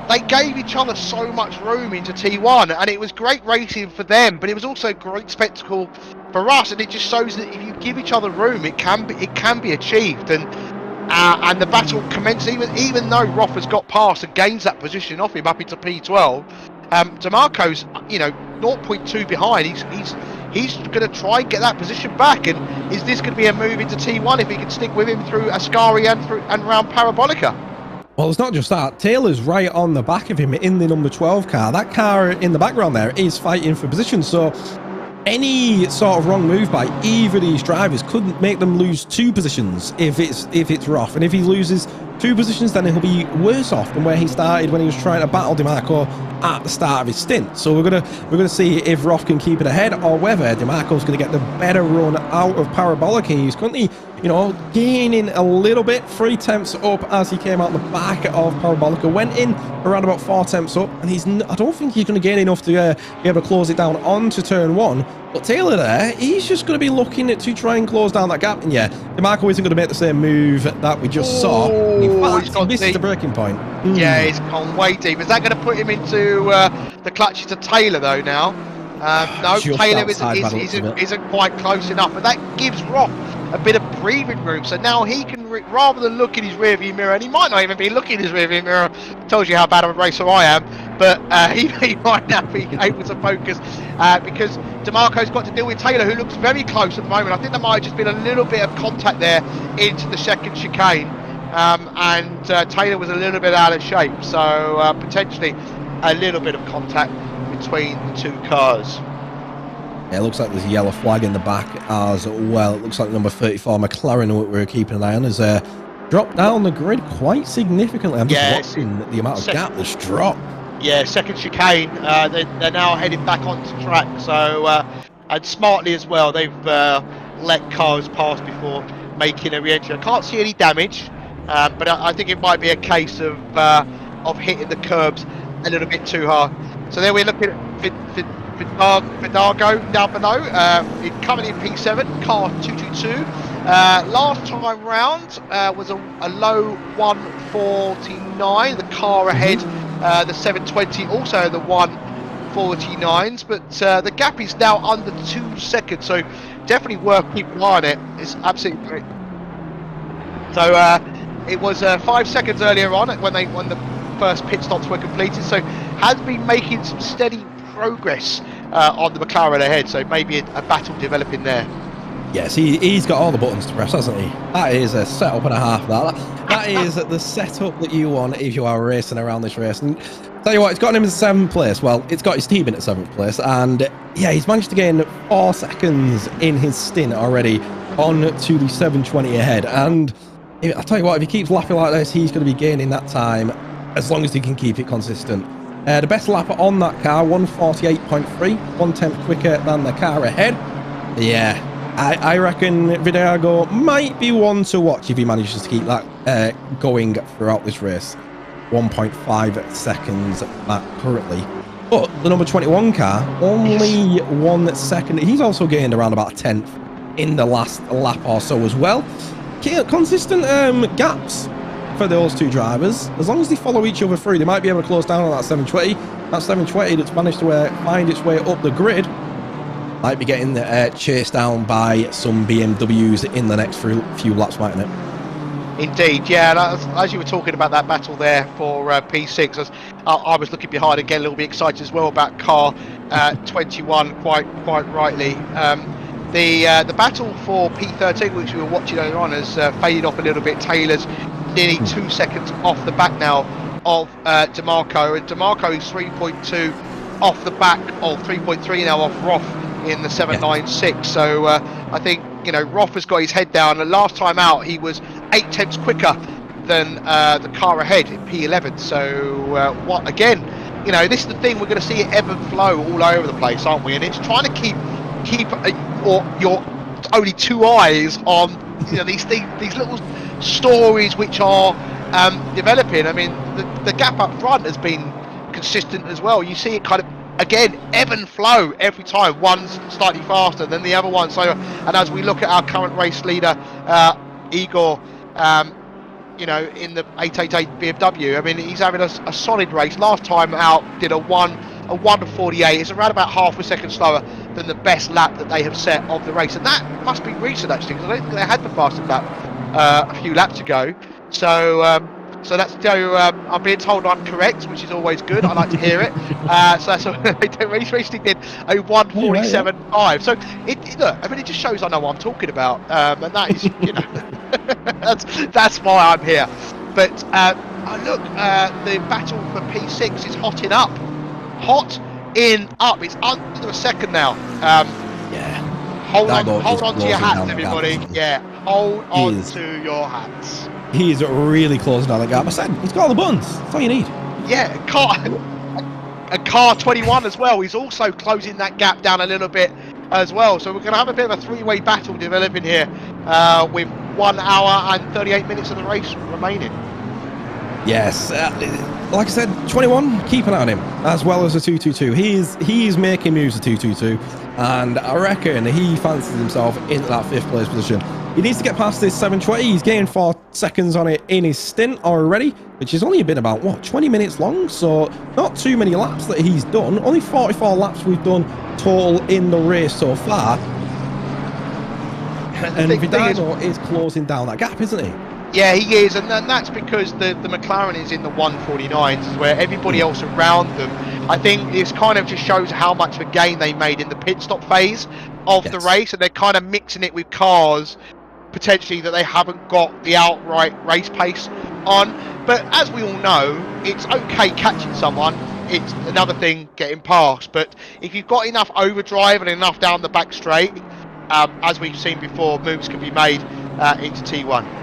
S2: they gave each other so much room into T1, and it was great racing for them, but it was also a great spectacle for us. And it just shows that if you give each other room, it can be achieved. And the battle commenced even though Roth has got past and gains that position off him up into P12. DeMarco's, you know, 0.2 behind. He's going to try and get that position back. And is this going to be a move into T1 if he can stick with him through Ascari and round Parabolica?
S1: Well, it's not just that. Taylor's right on the back of him in the number 12 car. That car in the background there is fighting for position. So any sort of wrong move by either of these drivers couldn't make them lose 2 positions if it's Roth. And if he loses 2 positions, then he'll be worse off than where he started when he was trying to battle DeMarco at the start of his stint. So we're gonna see if Roth can keep it ahead, or whether DeMarco's gonna get the better run out of Parabolica. He's currently, you know, gaining a little bit, 3 tenths up as he came out the back of Parabolica, went in around about 4 tenths up, and I don't think he's going to gain enough to be able to close it down onto turn 1. But Taylor there, he's just going to be looking to try and close down that gap. And yeah, DeMarco isn't going to make the same move that we just saw. In fact, he misses the braking point.
S2: Yeah, he's gone way deep. Is that going to put him into the clutches of Taylor though now? No, Taylor isn't quite close enough, but that gives Roth a bit of breathing room. So now he can, rather than look in his rearview mirror, and he might not even be looking in his rearview mirror, tells you how bad of a racer I am, but he might now be able to focus because DeMarco's got to deal with Taylor, who looks very close at the moment. I think there might have just been a little bit of contact there into the second chicane, and Taylor was a little bit out of shape, so potentially a little bit of contact between the 2 cars.
S1: Yeah, it looks like there's a yellow flag in the back as well. It looks like number 34 McLaren we're keeping an eye on has dropped down the grid quite significantly. I'm just watching the amount of gap that's dropped.
S2: Yeah, second chicane. They're now heading back onto track. So and smartly as well, they've let cars pass before making a re-entry. I can't see any damage, but I think it might be a case of hitting the curbs a little bit too hard. So there we're looking at Vidago down below, coming in P7, car 222. Last time round was a low 149. The car ahead, the 720, also the 149s, but the gap is now under 2 seconds, so definitely worth keeping an eye on it. It's absolutely great. So it was 5 seconds earlier on when the first pit stops were completed, so has been making some steady progress on the McLaren ahead, so maybe a battle developing there.
S1: Yes, he's got all the buttons to press, hasn't he? That is a setup and a half. That is the setup that you want if you are racing around this race. And tell you what, it's got him in 7th place. Well, it's got his team in at 7th place. And yeah, he's managed to gain 4 seconds in his stint already on to the 720 ahead. And I'll tell you what, if he keeps lapping like this, he's going to be gaining that time as long as he can keep it consistent. The best lap on that car, 148.3, 1/10 quicker than the car ahead. Yeah. I reckon Vidago might be one to watch if he manages to keep that going throughout this race. 1.5 seconds back currently. But the number 21 car, only 1 second. He's also gained around about 10th in the last lap or so as well. Consistent gaps for those two drivers. As long as they follow each other through, they might be able to close down on that 720. That 720 that's managed to find its way up the grid might be getting chased down by some BMWs in the next few laps, mightn't it?
S2: Indeed, yeah. And as you were talking about that battle there for P6, I was looking behind again, a little bit excited as well about car 21, quite rightly. The battle for P13, which we were watching earlier on, has faded off a little bit. Taylor's nearly 2 seconds off the back now of DeMarco, and DeMarco is 3.2 off the back of 3.3 now off Roth in the 796. So I think, you know, Roth has got his head down, and last time out he was 8 tenths quicker than the car ahead in P11. So what again, you know, this is the thing, we're going to see it ebb and flow all over the place, aren't we? And it's trying to keep your only 2 eyes on, you know, these little stories which are developing. I mean, the gap up front has been consistent as well. You see it kind of again ebb and flow every time. One's slightly faster than the other one. So, and as we look at our current race leader, Igor, you know, in the 888 BMW, I mean, he's having a solid race. Last time out did a 1:48. It's around about half a second slower than the best lap that they have set of the race, and that must be recent actually, because I don't think they had the fastest lap a few laps ago. So so that's I'm being told I'm correct, which is always good. I like to hear it. So that's what they recently did, a 1:47.5. So look, I mean, it just shows I know what I'm talking about, and that is, you know, that's why I'm here. But look, the battle for P6 is hotting up. It's under a second now.
S1: Yeah.
S2: Hold on to your hats, everybody. Yeah, hold on to your hats.
S1: He is really closing down the gap. I said, he's got all the buttons. That's all you need.
S2: Yeah, car 21 as well. He's also closing that gap down a little bit as well. So we're going to have a bit of a 3-way battle developing here with 1 hour and 38 minutes of the race remaining.
S1: Yes, like I said, 21, keep an eye on him, as well as the 222. He's making moves at 222, and I reckon he fancies himself into that 5th place position. He needs to get past this 720. He's gained 4 seconds on it in his stint already, which has only been about, what, 20 minutes long? So not too many laps that he's done. Only 44 laps we've done total in the race so far. And Vidago is closing down that gap, isn't he?
S2: Yeah, he is, and that's because the McLaren is in the 149s, where everybody else around them, I think this kind of just shows how much of a gain they made in the pit stop phase of the race, and they're kind of mixing it with cars potentially that they haven't got the outright race pace on. But as we all know, it's okay catching someone, it's another thing getting past. But if you've got enough overdrive and enough down the back straight, as we've seen before, moves can be made into T1.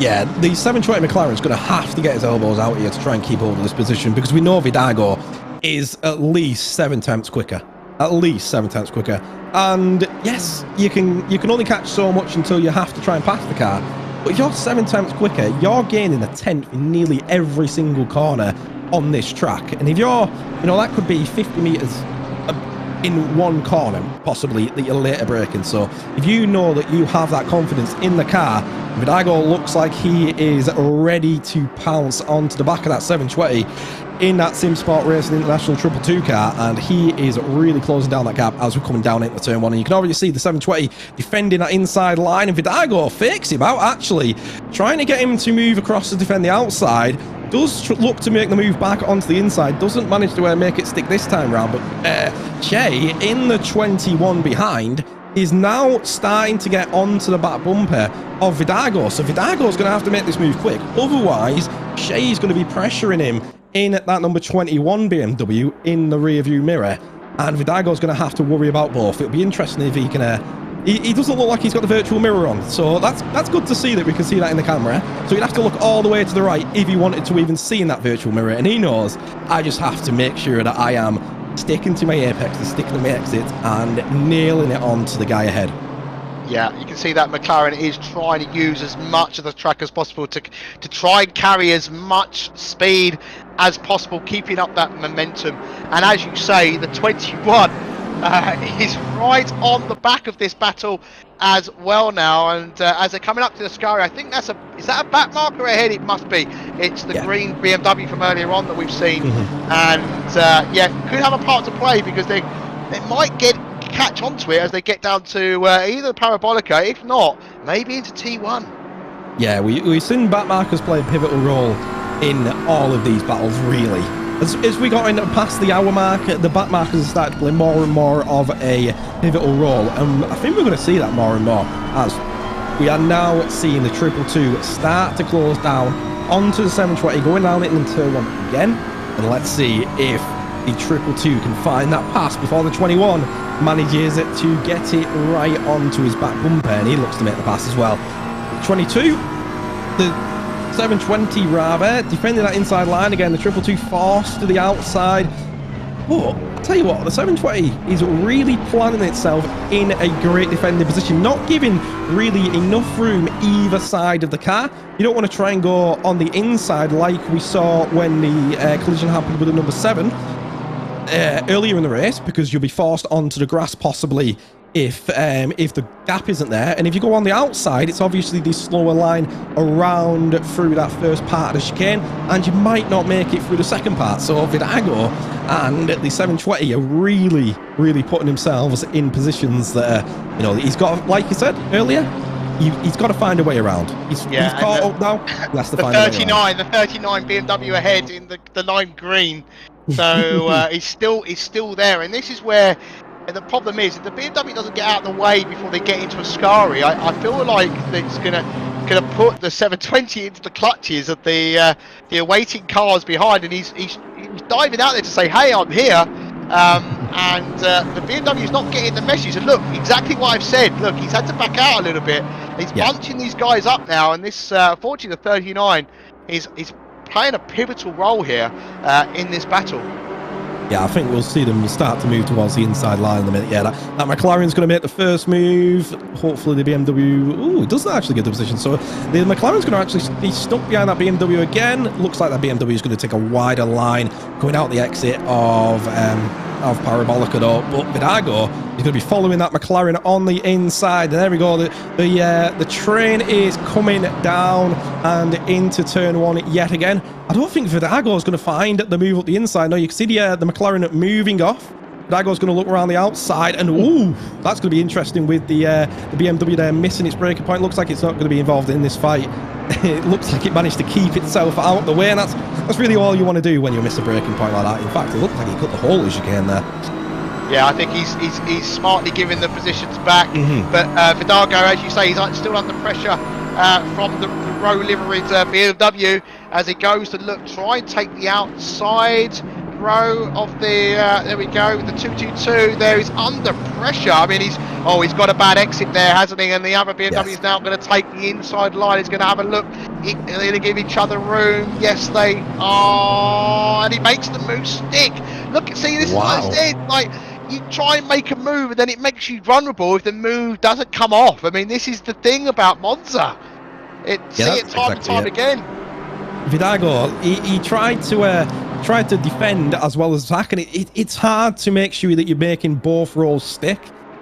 S1: Yeah, the 720 McLaren is going to have to get his elbows out here to try and keep hold of this position, because we know Vidago is at least 7 tenths quicker. At least 7 tenths quicker. And yes, you can only catch so much until you have to try and pass the car. But if you're 7 tenths quicker, you're gaining a tenth in nearly every single corner on this track. And if you're, you know, that could be 50 meters in one corner, possibly, that you're later braking. So if you know that you have that confidence in the car, Vidago looks like he is ready to pounce onto the back of that 720 in that SimSport Racing International 222 car, and he is really closing down that gap as we're coming down into turn 1. And you can already see the 720 defending that inside line, and Vidago fakes him out, actually trying to get him to move across to defend the outside. Does look to make the move back onto the inside, doesn't manage to make it stick this time round, but Che in the 21 behind is now starting to get onto the back bumper of Vidago. So Vidago's going to have to make this move quick. Otherwise, Shea's going to be pressuring him in at that number 21 BMW in the rear view mirror. And Vidago's going to have to worry about both. It'll be interesting if he can... He doesn't look like he's got the virtual mirror on. So that's good to see that we can see that in the camera. So he'd have to look all the way to the right if he wanted to even see in that virtual mirror. And he knows, I just have to make sure that I am sticking to my apex and sticking to my exit and nailing it on to the guy ahead.
S2: Yeah, you can see that McLaren is trying to use as much of the track as possible to try and carry as much speed as possible, keeping up that momentum. And as you say, the 21 is right on the back of this battle as well now. And as they're coming up to the Scari, I think is that a back marker ahead? It must be. It's the green BMW from earlier on that we've seen. And yeah, could have a part to play because they might catch onto it as they get down to either Parabolica, if not, maybe into T1.
S1: Yeah, we've seen back markers play a pivotal role in all of these battles, really. As we got in past the hour mark, the back markers have started to play more and more of a pivotal role, and I think we're going to see that more and more as we are now seeing the 222 start to close down onto the 720, going down it into turn 1 again. And let's see if the 222 can find that pass before the 21 manages to get it right onto his back bumper, and he looks to make the pass as well. 22, the 720 rather, defending that inside line again. The 222 forced to the outside. But I'll tell you what, the 720 is really planning itself in a great defending position, not giving really enough room either side of the car. You don't want to try and go on the inside like we saw when the collision happened with the number 7 earlier in the race, because you'll be forced onto the grass possibly if the gap isn't there. And if you go on the outside, it's obviously the slower line around through that first part of the chicane, and you might not make it through the second part. So Vidago and the 720 are really putting themselves in positions that you know, he's got, like you said earlier, he's got to find a way around. He's caught up now. He has to find a way around.
S2: The 39 BMW ahead in the lime green. So he's still there, and this is where the problem is. If the BMW doesn't get out of the way before they get into a Scari, I feel like it's gonna put the 720 into the clutches of the awaiting cars behind, and he's diving out there to say, "Hey, I'm here." And the BMW's not getting the message. And look, exactly what I've said. Look, he's had to back out a little bit. He's bunching these guys up now, and this fortunately the 39 is playing a pivotal role here in this battle.
S1: Yeah, I think we'll see them start to move towards the inside line in a minute. Yeah, that McLaren's going to make the first move. Hopefully the BMW... Ooh, it doesn't actually get the position. So the McLaren's going to actually be stuck behind that BMW again. Looks like that BMW is going to take a wider line going out the exit of Parabolica though. But Vidago is going to be following that McLaren on the inside. And there we go. The train is coming down and into turn 1 yet again. I don't think Vidago is going to find the move up the inside. No, you can see the McLaren moving off. Vidago's going to look around the outside, and ooh, that's going to be interesting with the BMW there missing its braking point. Looks like it's not going to be involved in this fight. It looks like it managed to keep itself out the way, and that's really all you want to do when you miss a braking point like that. In fact, it looked like he cut the hole as you can there.
S2: Yeah, I think he's smartly giving the positions back. But Vidago, as you say, he's still under pressure from the row liveried BMW as he goes to try and take the outside row of the there we go, with the 222 there. He's under pressure. I mean, he's got a bad exit there, hasn't he? And the other BMW is now going to take the inside line. He's going to have a look. They're going to give each other room. Yes, they are. And he makes the move stick. Look, see, this is what I said. Like, you try and make a move and then it makes you vulnerable if the move doesn't come off. I mean, this is the thing about Monza. See it time and time again.
S1: Vidago, he tried to defend as well as attack, and it's hard to make sure that you're making both roles stick,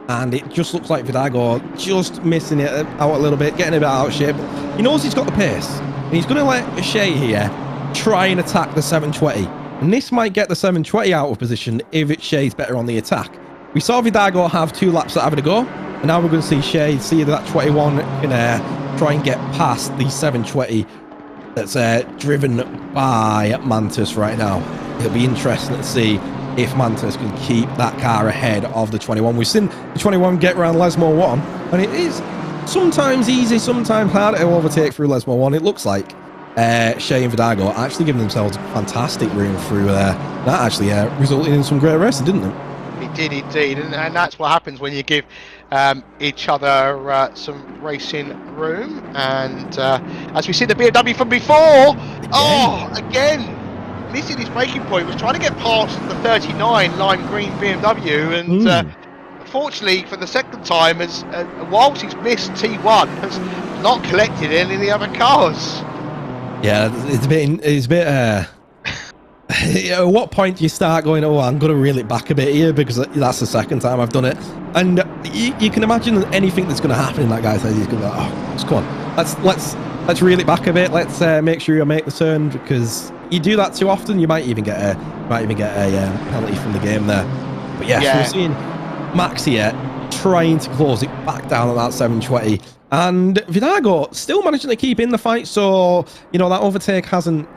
S1: and it just looks like Vidago just missing it out a little bit, getting a bit out of shape. He knows he's got the pace, and he's going to let Shea here try and attack the 720, and this might get the 720 out of position if Shea's better on the attack. We saw Vidago have 2 laps at having a go, and now we're going to see Shea see that 21 can try and get past the 720 that's driven by Mantis right now. It'll be interesting to see if Mantis can keep that car ahead of the 21. We've seen the 21 get around Lesmore 1, and it is sometimes easy, sometimes hard to overtake through Lesmore 1. It looks like Shea and Vidago actually giving themselves fantastic room through there. That actually resulted in some great racing, didn't it?
S2: It did indeed, and that's what happens when you give each other some racing room. And as we see the BMW from before, again, missing his braking point, was trying to get past the 39 lime green BMW, and unfortunately for the second time, as whilst he's missed T1, has not collected any of the other cars.
S1: Yeah, it's a bit. At what point do you start going, oh, I'm going to reel it back a bit here, because that's the second time I've done it, and you can imagine anything that's going to happen in that guy's head. He's going to go, oh, just come on, let's reel it back a bit. Let's make sure you make the turn, because you do that too often, you might even get a penalty from the game there. But yes, we're seeing Max here trying to close it back down at that 720, and Vidago still managing to keep in the fight. So you know that overtake hasn't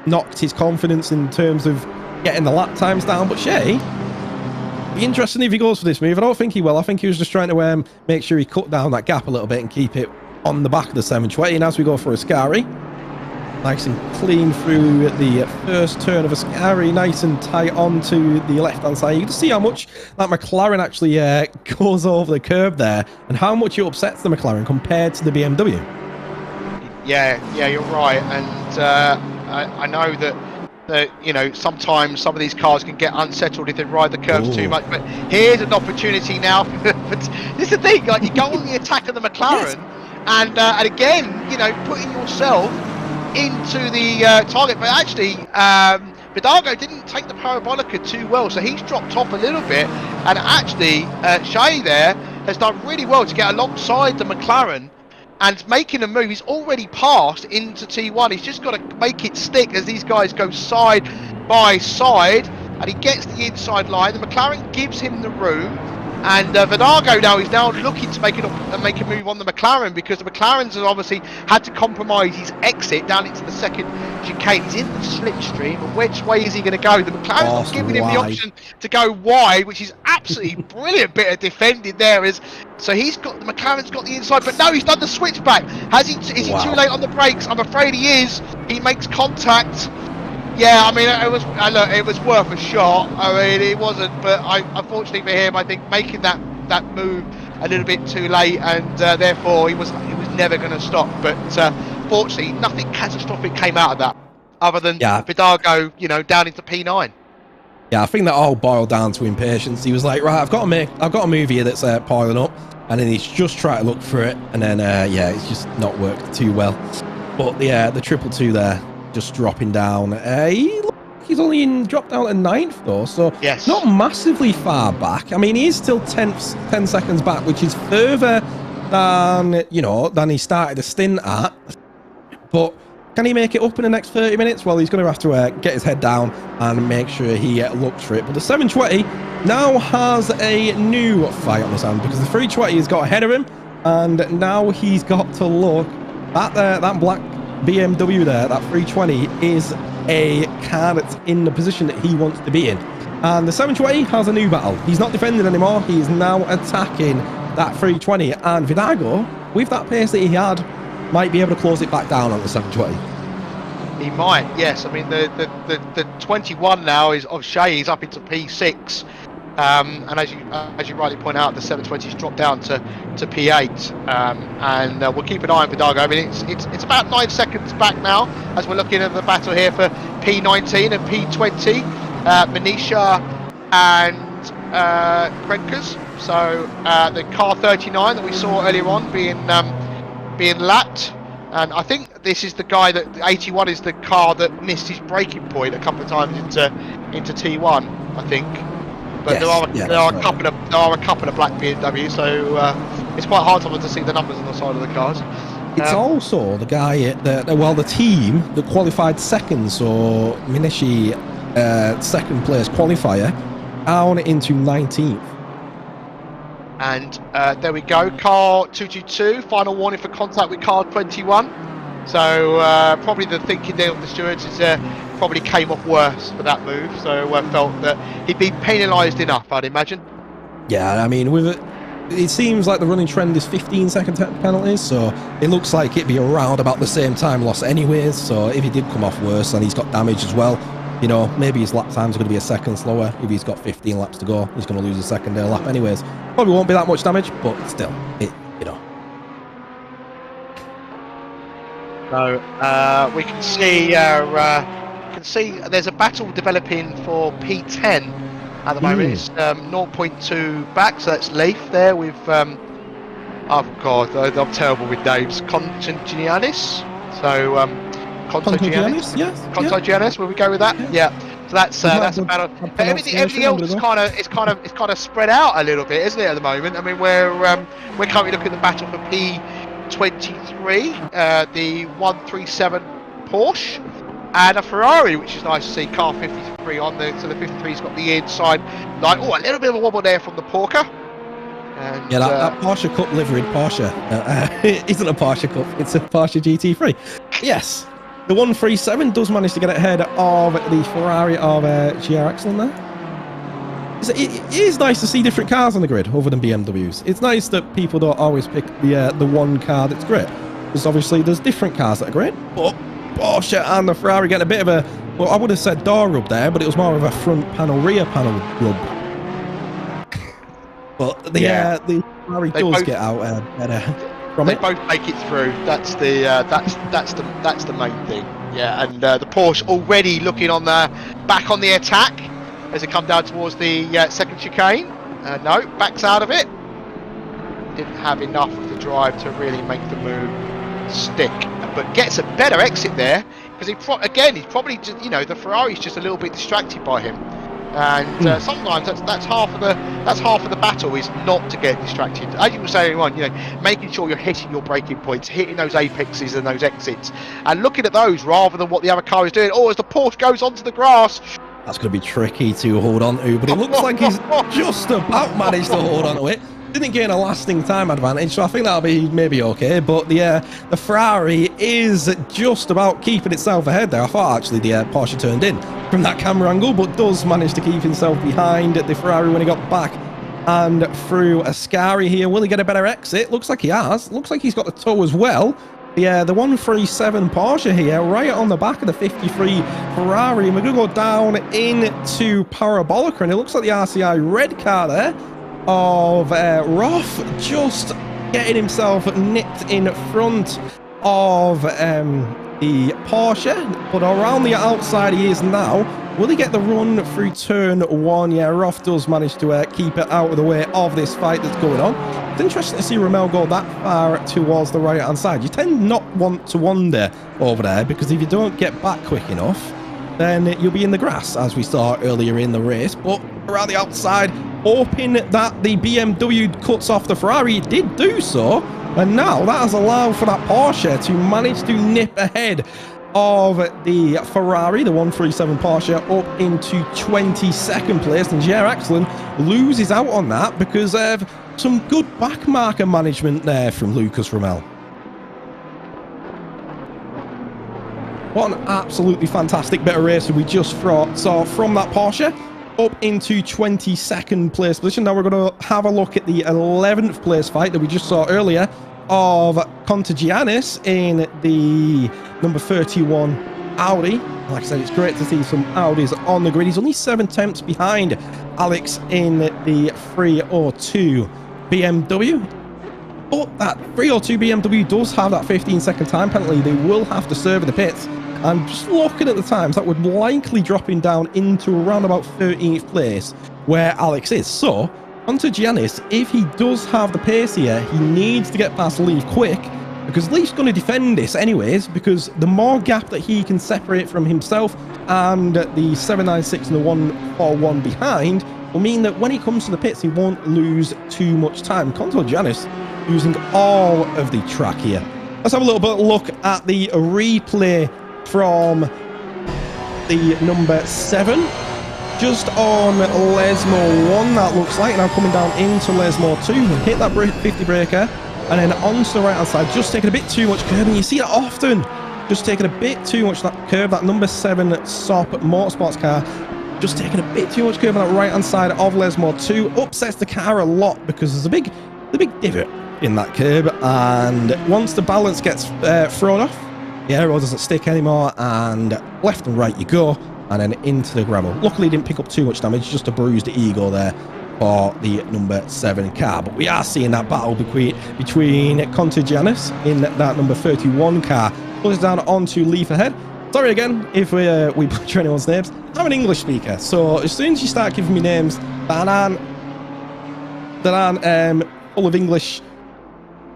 S1: knocked his confidence in terms of getting the lap times down. But Shea, be interesting if he goes for this move. I don't think he will. I think he was just trying to make sure he cut down that gap a little bit and keep it on the back of the 720. And as we go for Ascari, nice and clean through the first turn of Ascari, nice and tight onto the left-hand side. You can see how much that McLaren actually goes over the curb there, and how much it upsets the McLaren compared to the BMW.
S2: Yeah, you're right. And I know that you know, sometimes some of these cars can get unsettled if they ride the curves too much. But here's an opportunity now. But this is the thing, like, you go on the attack of the McLaren, and again, you know, putting yourself into the target. But actually, Vidago didn't take the parabolica too well, so he's dropped off a little bit. And actually, Shea there has done really well to get alongside the McLaren and making a move. He's already passed into T1. He's just got to make it stick as these guys go side by side, and he gets the inside line. The McLaren gives him the room, and Vidago now is looking to make a move on the McLaren, because the McLarens have obviously had to compromise his exit down into the second chicane. He's in the slipstream, and which way is he going to go? The McLaren's not giving him the option to go wide, which is absolutely brilliant bit of defending there. So the McLaren's got the inside, but no, he's done the switchback. Is he too late on the brakes? I'm afraid he is. He makes contact. Yeah, I mean, it was worth a shot. I mean, it wasn't, but unfortunately for him, I think making that move a little bit too late, and therefore he was never going to stop. But fortunately, nothing catastrophic came out of that, other than Vidago, you know, down into P9.
S1: Yeah, I think that all boiled down to impatience. He was like, right, I've got a move here that's piling up, and then he's just trying to look for it, and then it's just not worked too well. But the 222 there, just dropping down. He's only dropped down to 9th though, so not massively far back. I mean, he is still 10 seconds back, which is further than he started the stint at. But can he make it up in the next 30 minutes? Well, he's going to have to get his head down and make sure he looks for it. But the 720 now has a new fight on his hand, because the 320 has got ahead of him, and now he's got to look at that black BMW there. That 320 is a car that's in the position that he wants to be in, and the 720 has a new battle. He's not defending anymore. He is now attacking that 320, and Vidago, with that pace that he had, might be able to close it back down on the 720.
S2: He might, yes. I mean, the 21 now is of Shea. He's up into P6, and as you rightly point out, the 720's dropped down to P8, and we'll keep an eye on Vidago. I mean, it's about 9 seconds back now as we're looking at the battle here for P19 and P20, Manisha and Krenkers. So the car 39 that we saw earlier on being lapped, and I think this is the guy that 81 is the car that missed his braking point a couple of times into T1, I think. But there are a couple of black BMWs, so it's quite hard to see the numbers on the side of the cars.
S1: It's also the guy the team that qualified second, so Minishi second place qualifier, down into 19th.
S2: And there we go, car 222, final warning for contact with car 21. So probably the thinking there of the stewards is probably came off worse for that move. So I felt that he'd been penalised enough, I'd imagine.
S1: Yeah, I mean, with it seems like the running trend is 15-second penalties, so it looks like it'd be around about the same time loss anyways. So if he did come off worse and he's got damage as well, you know, maybe his lap time's going to be a second slower. If he's got 15 laps to go, he's going to lose a secondary lap anyways. Probably won't be that much damage, but still, you know.
S2: So we can see there's a battle developing for P10 at the moment. It's 0.2 back, so that's Leaf there with oh god, I'm terrible with names. Contagianis. So
S1: Contagianis, yes.
S2: Contagianis, will we go with that? Yeah. So that's a battle. But everything else is kind of spread out a little bit, isn't it, at the moment? I mean, we're currently looking at the battle for P23, the 137 Porsche, and a Ferrari, which is nice to see. Car 53 on there, so the 53's got the inside light. Oh, a little bit of a wobble there from the Porker. And,
S1: yeah, that Porsche Cup liveried Porsche isn't a Porsche Cup, it's a Porsche GT3. Yes, the 137 does manage to get ahead of the Ferrari of GR Excellent there. It is nice to see different cars on the grid other than BMWs. It's nice that people don't always pick the one car that's great. Because obviously there's different cars that are great, but Porsche and the Ferrari get a bit of a, well, I would have said door rub there, but it was more of a front panel, rear panel rub. But the Ferrari does get out better from it.
S2: They both make it through. That's the main thing. Yeah, and the Porsche already looking on back on the attack as they come down towards the second chicane. No, backs out of it. Didn't have enough of the drive to really make the move stick, but gets a better exit there because he's probably just, you know, the Ferrari's just a little bit distracted by him, and sometimes that's half of the battle is not to get distracted. As you were saying, you know, making sure you're hitting your braking points, hitting those apexes and those exits, and looking at those rather than what the other car is doing. Oh, as the Porsche goes onto the grass.
S1: That's going to be tricky to hold on to, but it looks like he's just about managed to hold on to it. Didn't gain a lasting time advantage, so I think that'll be maybe okay. But the Ferrari is just about keeping itself ahead there. I thought actually the Porsche turned in from that camera angle, but does manage to keep himself behind the Ferrari when he got back and through Ascari here. Will he get a better exit? Looks like he has. Looks like he's got the toe as well. Yeah, the 137 Porsche here, right on the back of the 53 Ferrari. And we're going to go down into Parabolica, and it looks like the RCI red car there of Roth just getting himself nipped in front of the Porsche, but around the outside he is now. Will he get the run through turn one? Yeah, Roth does manage to keep it out of the way of this fight that's going on. It's interesting to see Rommel go that far towards the right-hand side. You tend not want to wander over there, because if you don't get back quick enough, then you'll be in the grass, as we saw earlier in the race. But around the outside, hoping that the BMW cuts off the Ferrari, it did do so. And now that has allowed for that Porsche to manage to nip ahead of the Ferrari, the 137 Porsche, up into 22nd place. And GR Excellent loses out on that because of some good back marker management there from Lucas Rommel. What an absolutely fantastic bit of racing we just saw from that Porsche up into 22nd place position. Now we're going to have a look at the 11th place fight that we just saw earlier of Contagianis in the number 31 Audi. Like I said, it's great to see some Audis on the grid. He's only 7 tenths behind Alex in the 302 BMW. But that 302 BMW does have that 15-second time penalty. They will have to serve in the pits. And just looking at the times, that would likely drop him down into around about 13th place where Alex is. So, onto Giannis, if he does have the pace here, he needs to get past Leaf quick, because Leaf's going to defend this anyways, because the more gap that he can separate from himself and the 796 and the 141 behind will mean that when he comes to the pits, he won't lose too much time. Conto Giannis using all of the track here. Let's have a little bit of a look at the replay from the number 7. Just on Lesmo 1, that looks like. Now coming down into Lesmo 2. Hit that 50 breaker. and then onto the right hand side, just taking a bit too much curb, and you see that often, just taking a bit too much that curb, that number 7 SOP Motorsports car, just taking a bit too much curb on that right hand side of Lesmore 2, upsets the car a lot because there's a big divot in that curb, and once the balance gets thrown off, the aero doesn't stick anymore, and left and right you go, and then into the gravel. Luckily didn't pick up too much damage, just a bruised ego there for the number 7 car. But we are seeing that battle between Contagianis in that number 31 car. Pulls down onto Leaf ahead. Sorry again if we butcher anyone's names. I'm an English speaker, so as soon as you start giving me names that aren't full of English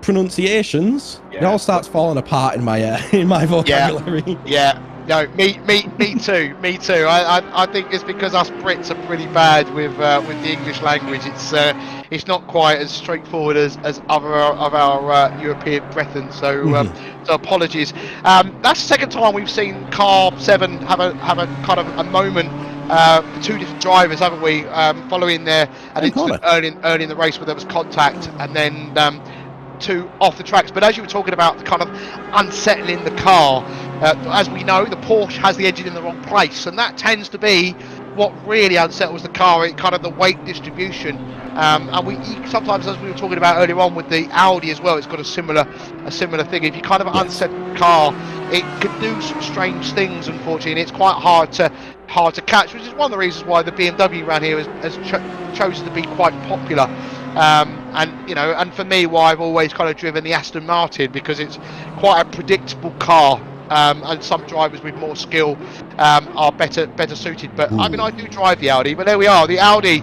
S1: pronunciations, it all starts falling apart in my vocabulary.
S2: Yeah. No, me too. I think it's because us Brits are pretty bad with the English language. It's not quite as straightforward as other of our European brethren. So so apologies. That's the second time we've seen Car 7 have a kind of a moment. Two different drivers, haven't we? Following an incident early in the race where there was contact, and then two off the tracks. But as you were talking about, the kind of unsettling the car, as we know, the Porsche has the engine in the wrong place, and that tends to be what really unsettles the car. It kind of the weight distribution, and we sometimes, as we were talking about earlier on with the Audi as well, it's got a similar thing. If you kind of unsettle the car, it can do some strange things, unfortunately, and it's quite hard to catch, which is one of the reasons why the BMW around here has chosen to be quite popular. And for me, why I've always kind of driven the Aston Martin, because it's quite a predictable car, and some drivers with more skill are better suited. But I mean, I do drive the Audi, but there we are, the Audi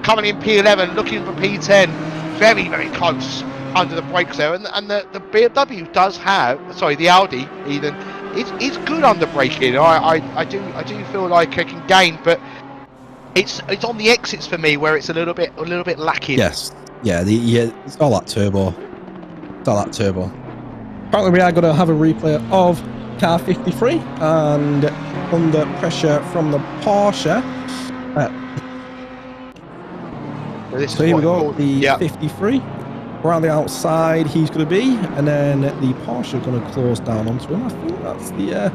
S2: coming in P11, looking for P10, very, very close under the brakes there, and the BMW does have, sorry, the Audi even, it's good under braking. I do feel like I can gain, but it's on the exits for me where it's a little bit lacking.
S1: Yes, it's all that turbo. Apparently we are going to have a replay of car 53, and under pressure from the Porsche. So here we go, the 53. Around the outside he's going to be, and then the Porsche going to close down onto him. I think that's the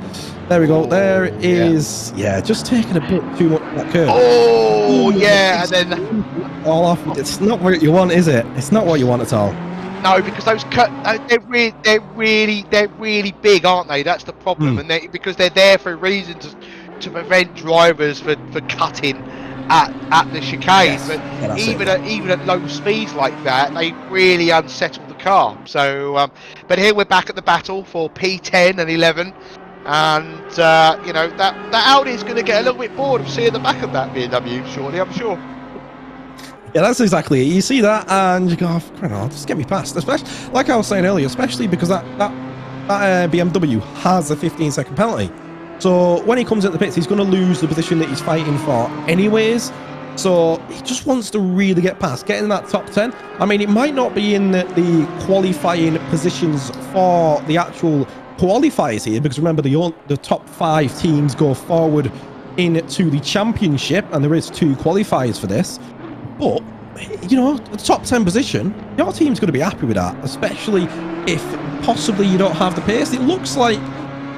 S1: there we go, there is just taking a bit too much of that curve.
S2: And then
S1: all off. It's not what you want, is it? It's not what you want at all.
S2: No, because those they're really big, aren't they? That's the problem, and because they're there for a reason to prevent drivers for cutting at the chicane. But even at low speeds like that, they really unsettle the car. So, but here we're back at the battle for P10 and 11, and that Audi is going to get a little bit bored of seeing the back of that BMW. Surely, I'm sure.
S1: Yeah, that's exactly it. You see that and you go, oh, just get me past. Especially, like I was saying earlier, especially because that BMW has a 15-second penalty. So when he comes at the pits, he's going to lose the position that he's fighting for anyways. So he just wants to really get past, get in that top 10. I mean, it might not be in the qualifying positions for the actual qualifiers here, because remember, the top 5 teams go forward into the championship, and there is 2 qualifiers for this. But, the top 10 position, your team's going to be happy with that, especially if possibly you don't have the pace. It looks like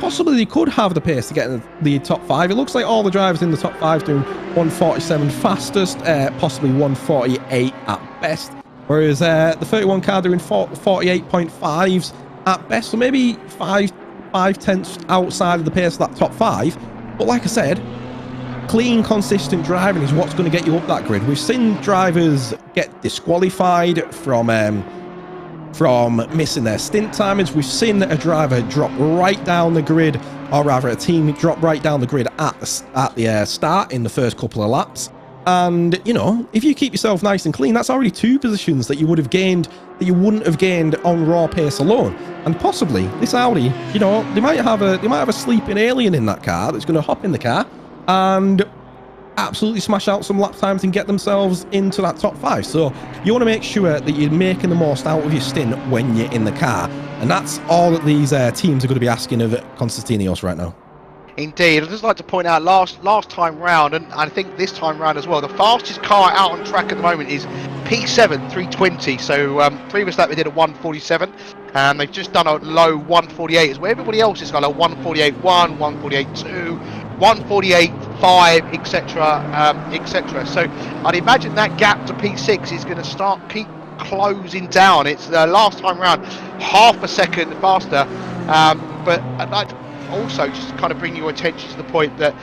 S1: possibly they could have the pace to get in the top 5. It looks like all the drivers in the top 5 doing 147 fastest, possibly 148 at best. Whereas the 31 car doing 48.5s at best, so maybe 5 tenths outside of the pace of that top 5. But like I said, clean, consistent driving is what's going to get you up that grid. We've seen drivers get disqualified from missing their stint timings. We've seen a driver drop right down the grid, or rather a team drop right down the grid at the start in the first couple of laps. And, if you keep yourself nice and clean, that's already 2 positions that you would have gained that you wouldn't have gained on raw pace alone. And possibly this Audi, they might have a sleeping alien in that car that's going to hop in the car and absolutely smash out some lap times and get themselves into that top 5. So you want to make sure that you're making the most out of your stint when you're in the car, and that's all that these teams are going to be asking of Constantinos right now.
S2: Indeed. I'd just like to point out last time round, and I think this time round as well, the fastest car out on track at the moment is P7 320. So previous to that they did a 147. And they've just done a low 148 as well. Everybody else has got a 148.1, 148.2, 148.5, etc., etc. So I'd imagine that gap to P6 is going to keep closing down. It's the last time round half a second faster. But I'd like to also just kind of bring your attention to the point that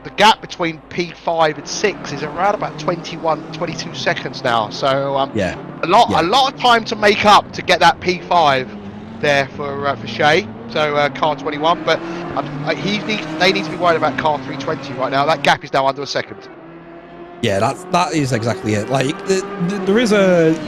S2: the gap between P5 and 6 is around about 22 seconds now. So a lot of time to make up to get that P5 there for Shea. So car 21, but they need to be worried about car 320 right now. That gap is now under a second.
S1: Yeah, that is exactly it. Like there is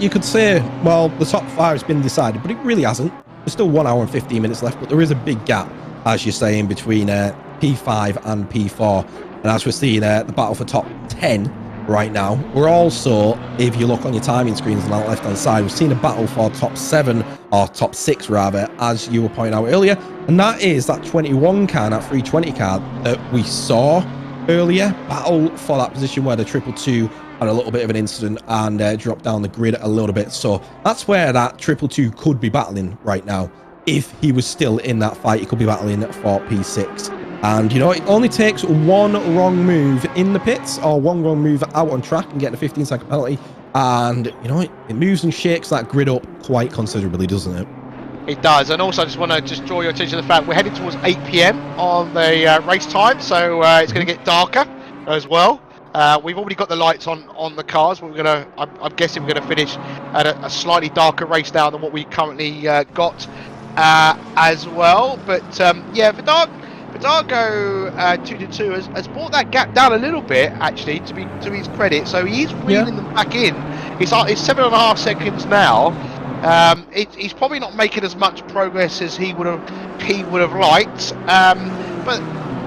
S1: you could say, well, the top 5 has been decided, but it really hasn't. There's still 1 hour and 15 minutes left, but there is a big gap, as you're saying, between P5 and P4. And as we're seeing the battle for top 10 right now, we're also, if you look on your timing screens on the left-hand side, we've seen a battle for top 7, or top 6 rather, as you were pointing out earlier. And that is that 21 car, that 320 car that we saw earlier, battle for that position where the 222 had a little bit of an incident and dropped down the grid a little bit. So that's where that 222 could be battling right now. If he was still in that fight, he could be battling for P6. And, you know, it only takes one wrong move in the pits or one wrong move out on track and getting a 15-second penalty. And, you know, it moves and shakes that grid up quite considerably, doesn't it?
S2: It does. And also I just want to draw your attention to the fact we're heading towards 8 PM on the race time. So it's going to get darker as well. We've already got the lights on the cars. But I'm guessing we're going to finish at a slightly darker race now than what we currently got as well. But yeah, Vidago 2-2 has brought that gap down a little bit, actually, to his credit. So he is reeling them back in. It's 7.5 seconds now. He's probably not making as much progress as he would have liked. But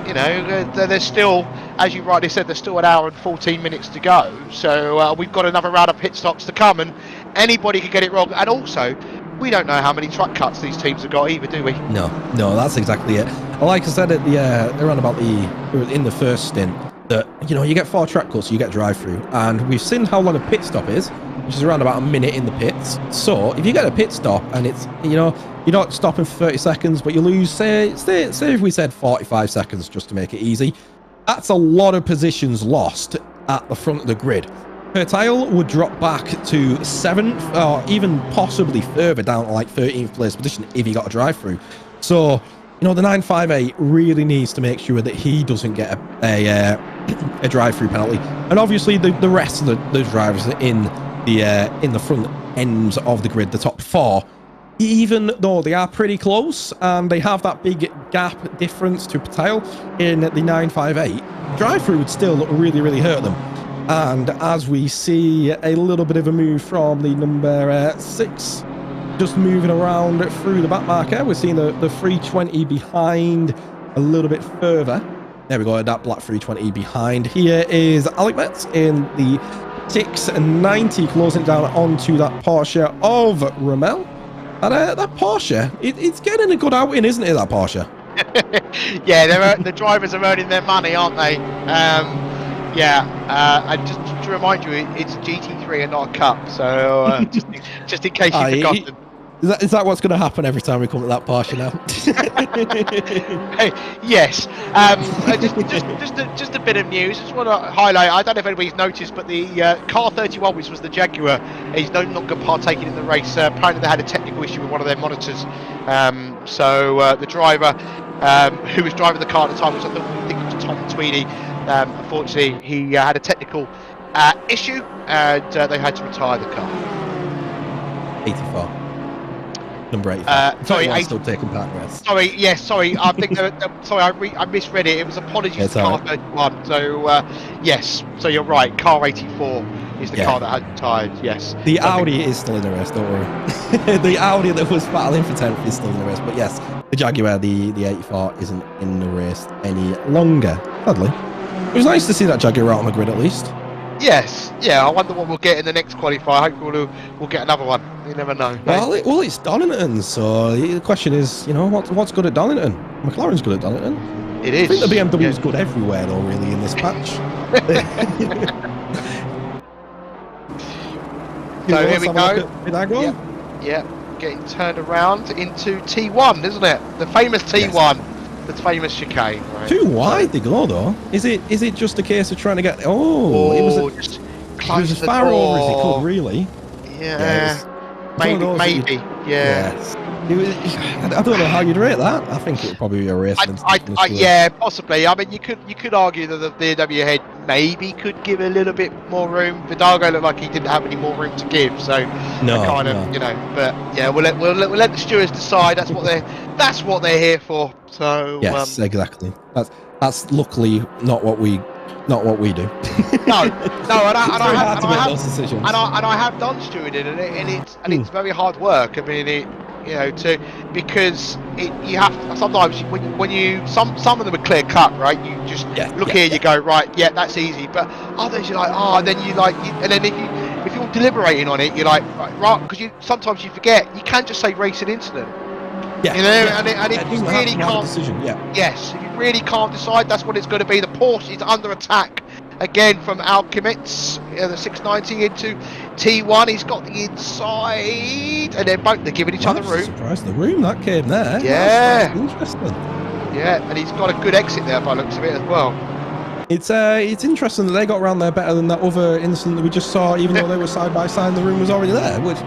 S2: you know, there's still, as you rightly said, there's still 1 hour and 14 minutes to go. So we've got another round of pit stops to come, and anybody can get it wrong. And also, we don't know how many truck cuts these teams have got either, do we?
S1: No, that's exactly it. Like I said at around about in the first stint, that, you know, you get 4 track cuts, you get drive-through, and we've seen how long a pit stop is, which is around about a minute in the pits. So if you get a pit stop and it's, you know, you're not stopping for 30 seconds, but you lose, say if we said 45 seconds just to make it easy, that's a lot of positions lost at the front of the grid. Pertile would drop back to 7th, or even possibly further down to like 13th place position if he got a drive-through. So, you know, the 958 really needs to make sure that he doesn't get a drive-through penalty. And obviously the rest of the drivers in the front ends of the grid, the top 4, even though they are pretty close and they have that big gap difference to Pertile in the 958, drive-through would still really, really hurt them. And as we see a little bit of a move from the number 6, just moving around through the back marker, we're seeing the 320 behind a little bit further. There we go, that black 320 behind. Here is Alec Metz in the 690, closing down onto that Porsche of Rommel. And that Porsche, it's getting a good outing, isn't it, that Porsche?
S2: Yeah, the drivers are earning their money, aren't they? And just to remind you, it's GT3 and not a Cup, so just in case you've forgotten.
S1: Is that what's going to happen every time we come to that Porsche now?
S2: Yes. Just a bit of news. I just want to highlight, I don't know if anybody's noticed, but the car 31, which was the Jaguar, is no longer partaking in the race. Apparently they had a technical issue with one of their monitors. So the driver who was driving the car at the time, I think it was Tom Tweedy, unfortunately he had a technical issue and they had to retire the car.
S1: 84. Number 85.
S2: Sorry,
S1: still taking part rest.
S2: Sorry, yes, sorry. I think I misread it. It was apologies to car 31. So yes, so you're right. Car 84 is the car that had retired. Yes.
S1: The Audi is still in the race. Don't worry. The Audi that was battling for 10th is still in the race. But yes, the Jaguar, the 84, isn't in the race any longer. Sadly, it was nice to see that Jaguar out on the grid at least.
S2: Yes, yeah. I wonder what we'll get in the next qualifier. Hopefully we'll get another one. You never know.
S1: Well, it's Donington, so the question is, you know, what's good at Donington? McLaren's good at Donington.
S2: It is.
S1: I think the BMW is good everywhere, though, really, in this patch.
S2: So here we go.
S1: Vidago.
S2: Yeah, getting turned around into T1, isn't it? The famous T1, the famous chicane. Right?
S1: Too wide they go though. Is it just a case of trying to get? Oh, it was
S2: just
S1: close as far over as he could, really.
S2: Yeah, maybe.
S1: Yes. I don't know how you'd rate that. I think it would probably be a race.
S2: Yeah, possibly. I mean, you could argue that the BMW head maybe could give a little bit more room. Vidago looked like he didn't have any more room to give, so kind of, you know. But yeah, we'll let the stewards decide. That's what they're here for. So
S1: yes, exactly. That's luckily not what we do.
S2: No, and I have done stewarding, and it's very hard work. I mean, because you have sometimes when you some of them are clear cut, right? You just look here, you go right, yeah, that's easy. But others you're like, and then and then if you're deliberating on it, you're like, right, because sometimes you forget you can't just say racing incident. And if you really can't, yes, if you really can't decide, that's what it's going to be. The Porsche is under attack again from Alchemits, the 690 into T1. He's got the inside, and they're giving each other room.
S1: Surprised the room that came there.
S2: Yeah,
S1: that's interesting.
S2: Yeah, and he's got a good exit there by the looks of it as well.
S1: It's interesting that they got around there better than that other incident that we just saw, even though they were side by side and the room was already there. Which,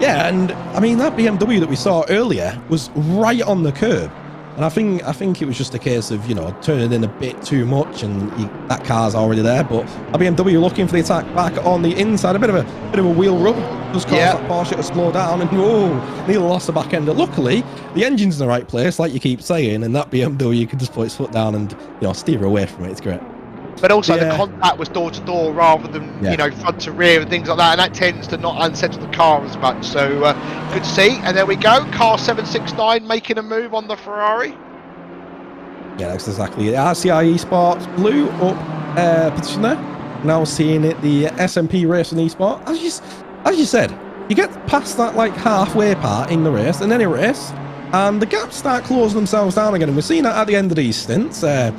S1: yeah, and I mean that BMW that we saw earlier was right on the curb, and I think it was just a case of turning in a bit too much, and that car's already there. But a BMW looking for the attack back on the inside, a bit of a wheel rub, just caused that Porsche to slow down, and nearly lost the back end. Luckily, the engine's in the right place, like you keep saying, and that BMW can just put its foot down and steer away from it. It's great.
S2: But also the contact was door to door rather than front to rear and things like that, and that tends to not unsettle the car as much. So good to see. And there we go, car 769 making a move on the Ferrari.
S1: Yeah, that's exactly it. RCI Esports blue up position there. Now seeing it, the SMP Racing Esport. As you said, you get past that like halfway part in the race, and then a race, and the gaps start closing themselves down again. And we're seeing that at the end of these stints. We're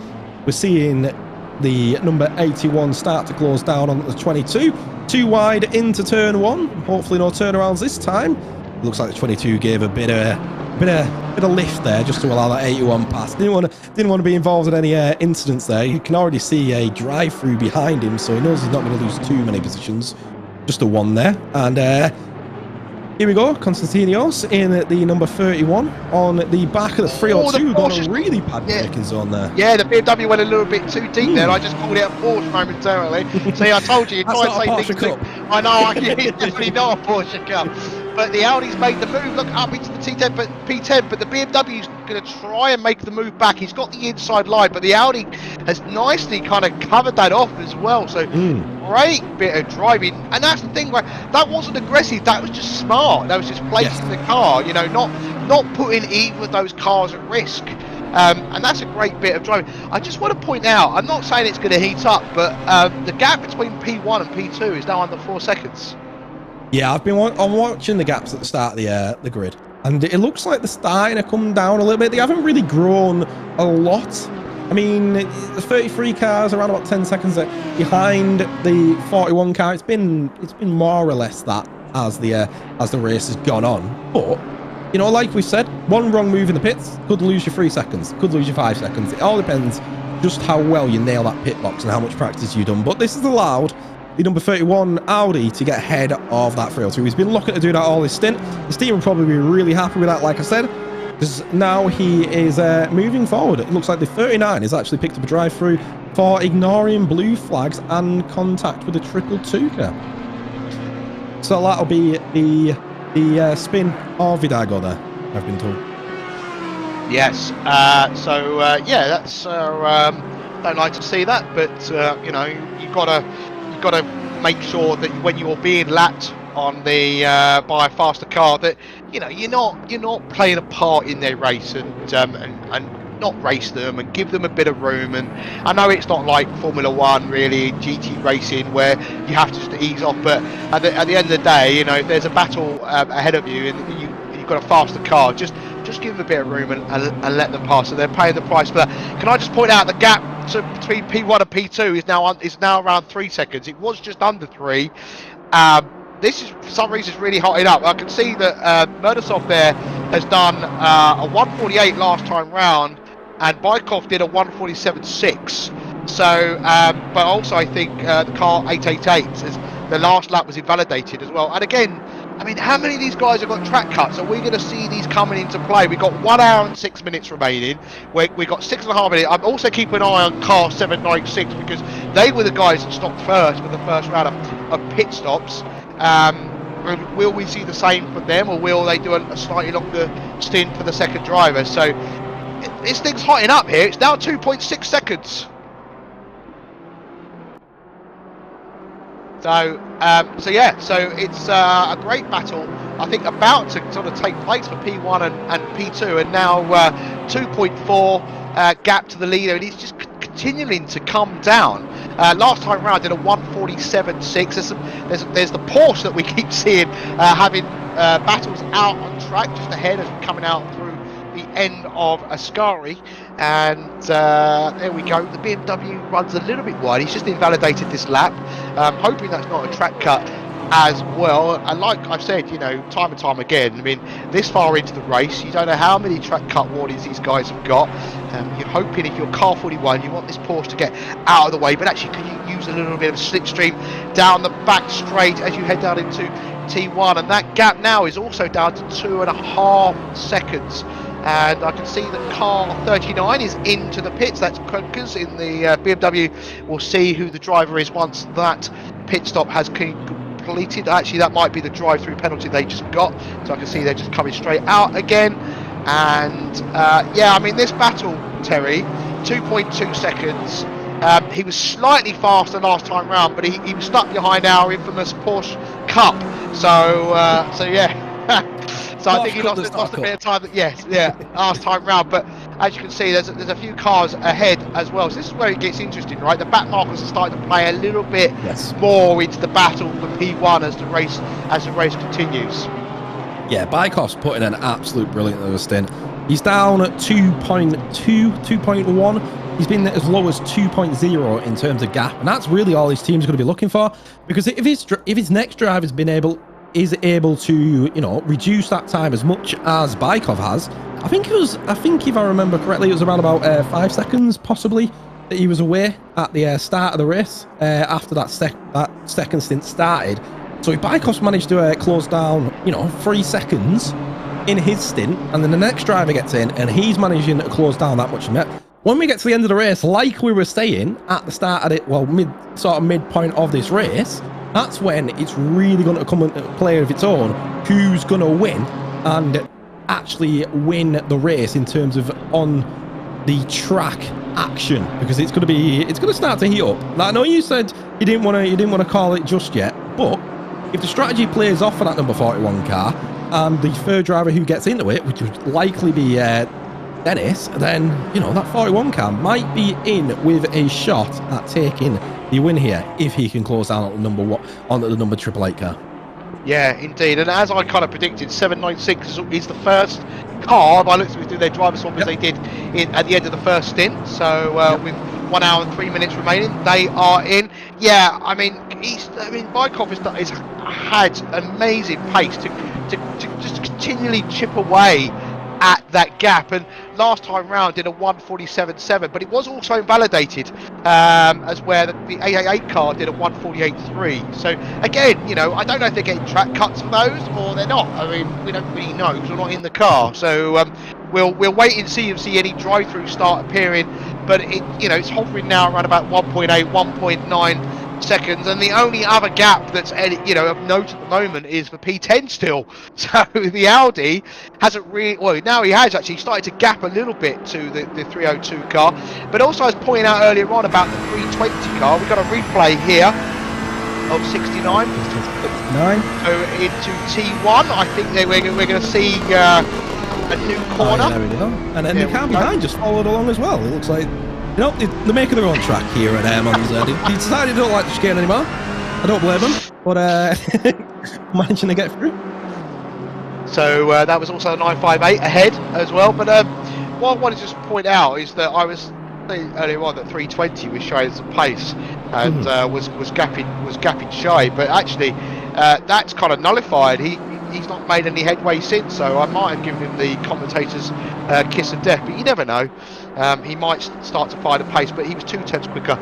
S1: seeing the number 81 start to close down on the 22, too wide into turn 1. Hopefully no turnarounds this time. It looks like the 22 gave a bit of lift there just to allow that 81 pass. Didn't want to be involved in any incidents there. You can already see a drive through behind him, so he knows he's not going to lose too many positions. Just a 1 there, and here we go, Constantinos in the number 31 on the back of the 302. Got a really bad braking zone there.
S2: Yeah, the BMW went a little bit too deep there. I just called it a Porsche momentarily. See, I told you, try and say things. I know, it's definitely not a Porsche Cup. But the Audi's made the move, look up into the T10, P10, but the BMW's going to try and make the move back. He's got the inside line, but the Audi has nicely kind of covered that off as well. So great bit of driving, and that's the thing, right? That wasn't aggressive. That was just smart. That was just placing the car, not putting either of those cars at risk. And that's a great bit of driving. I just want to point out, I'm not saying it's going to heat up, but the gap between P1 and P2 is now under 4 seconds.
S1: Yeah, I'm watching the gaps at the start of the grid, and it looks like they're starting to come down a little bit. They haven't really grown a lot. I mean, the 33 cars around about 10 seconds behind the 41 car. It's been more or less that as the race has gone on. But like we said, one wrong move in the pits could lose you 3 seconds, could lose you 5 seconds. It all depends just how well you nail that pit box and how much practice you've done. But this has allowed the number 31 Audi to get ahead of that 302. He's been looking to do that all this stint. His team will probably be really happy with that, like I said, because now he is moving forward. It looks like the 39 has actually picked up a drive-through for ignoring blue flags and contact with the 222 car. So that'll be the spin of Vidago there, I've been told.
S2: Yes. Yeah, that's don't like to see that, but you've got to make sure that when you're being lapped on the by a faster car, that you're not playing a part in their race and not race them and give them a bit of room. And I know it's not like Formula One really, GT racing, where you have to just ease off, but at the end of the day, if there's a battle ahead of you and you've got a faster car, just give them a bit of room and let them pass. So they're paying the price for that. Can I just point out the gap between P1 and P2 is now around 3 seconds. It was just under 3, this is for some reason really hotting up. I can see that Murdersoft there has done a 148 last time round, and Bykov did a 147.6. So, but also I think the car 888, the last lap was invalidated as well. And again, I mean, how many of these guys have got track cuts? Are we going to see these coming into play? We've got 1 hour and 6 minutes remaining. We've got 6.5 minutes. I'm also keeping an eye on car 796 because they were the guys that stopped first with the first round of pit stops. And will we see the same from them, or will they do a slightly longer stint for the second driver? So this thing's hotting up here. It's now 2.6 seconds. So, so it's a great battle, I think, about to sort of take place for P1 and P2, and now 2.4 gap to the leader, and he's just continuing to come down. Last time round did a 147.6. There's the Porsche that we keep seeing having battles out on track just ahead as we're coming out through the end of Ascari, and there we go. The BMW runs a little bit wide. He's just invalidated this lap. Hoping that's not a track cut as well. And like I've said, you know, time and time again, I mean, this far into the race, you don't know how many track cut warnings these guys have got. You're hoping if you're car 41, you want this Porsche to get out of the way, but actually can you use a little bit of slipstream down the back straight as you head down into T1, and that gap now is also down to 2.5 seconds. And I can see that car 39 is into the pits. That's Krönkers in the BMW. We'll see who the driver is once that pit stop has completed. Actually, that might be the drive-through penalty they just got. So I can see they're just coming straight out again. And yeah, I mean, this battle, Terry, 2.2 seconds. He was slightly faster last time round, but he was stuck behind our infamous Porsche Cup. So yeah. So I think he lost a bit of time. Last time round. But as you can see, there's a few cars ahead as well. So this is where it gets interesting, right? The back markers are starting to play a little bit more into the battle for P1 as the race continues.
S1: Yeah, Bykov's putting an absolute brilliant little stint. He's down at 2.1. He's been as low as 2.0 in terms of gap, and that's really all his team's going to be looking for. Because if his next drive is able to, you know, reduce that time as much as Bykov has, I think if I remember correctly, it was around about 5 seconds possibly that he was away at the start of the race after that second stint started. So if Bykov's managed to close down, you know, 3 seconds in his stint, and then the next driver gets in and he's managing to close down that much, when we get to the end of the race, like we were saying at the start of it, well, midpoint of this race, that's when it's really going to come into play of its own. Who's going to win and actually win the race in terms of on the track action? Because it's going to start to heat up. Now, I know you said you didn't want to call it just yet, but if the strategy plays off for that number 41 car and the third driver who gets into it, which would likely be Dennis, then, you know, that 41 car might be in with a shot at taking the win here if he can close down on the number 888 car.
S2: Yeah, indeed. And as I kind of predicted, 796 is the first car by looks of it do their driver swap as they did at the end of the first stint. So with 1 hour and 3 minutes remaining, they are in. Yeah, I mean, Bykov has had amazing pace to just continually chip away at that gap, and last time round did a 147.7, but it was also invalidated as where the 888 car did a 148.3. So again, you know, I don't know if they're getting track cuts for those or they're not. I mean, we don't really know because we're not in the car. So we'll wait and see any drive-through start appearing, but it's hovering now around about 1.8, 1.9 seconds, and the only other gap that's of note at the moment is for P10 still. So the Audi hasn't really, well, now he has actually started to gap a little bit to the 302 car, but also as pointed out earlier on about the 320 car, we've got a replay here of 69. So into T1, I think we're going to see a new corner.
S1: There we go. And then the car behind just followed along as well. It looks like, you know, they're making their own track here at Monza. They decided they don't like the chicane anymore. I don't blame them, but managing to get through.
S2: So that was also a 958 ahead as well. But what I wanted to just point out is that I was saying earlier on that 320 was showing some pace and was gapping shy. But actually, that's kind of nullified. He's not made any headway since, so I might have given him the commentator's kiss of death, but you never know. He might start to find a pace, but he was 2/10 quicker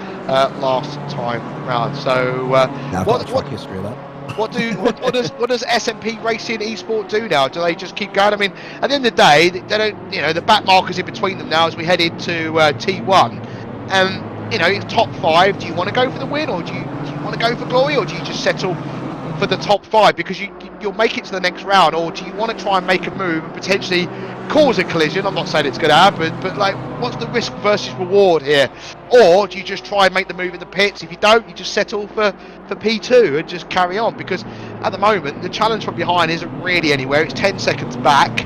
S2: last time round. So
S1: I've got a track history of that.
S2: what does SMP Racing Esport do now? Do they just keep going? I mean, at the end of the day, they don't. You know, the back markers in between them now as we head into T1. You know, top 5. Do you want to go for the win, or do you want to go for glory, or do you just settle for the top 5 because you'll make it to the next round, or do you want to try and make a move and potentially cause a collision? I'm not saying it's going to happen, but like, what's the risk versus reward here? Or do you just try and make the move in the pits? If you don't, you just settle for P2 and just carry on, because at the moment the challenge from behind isn't really anywhere. It's 10 seconds back.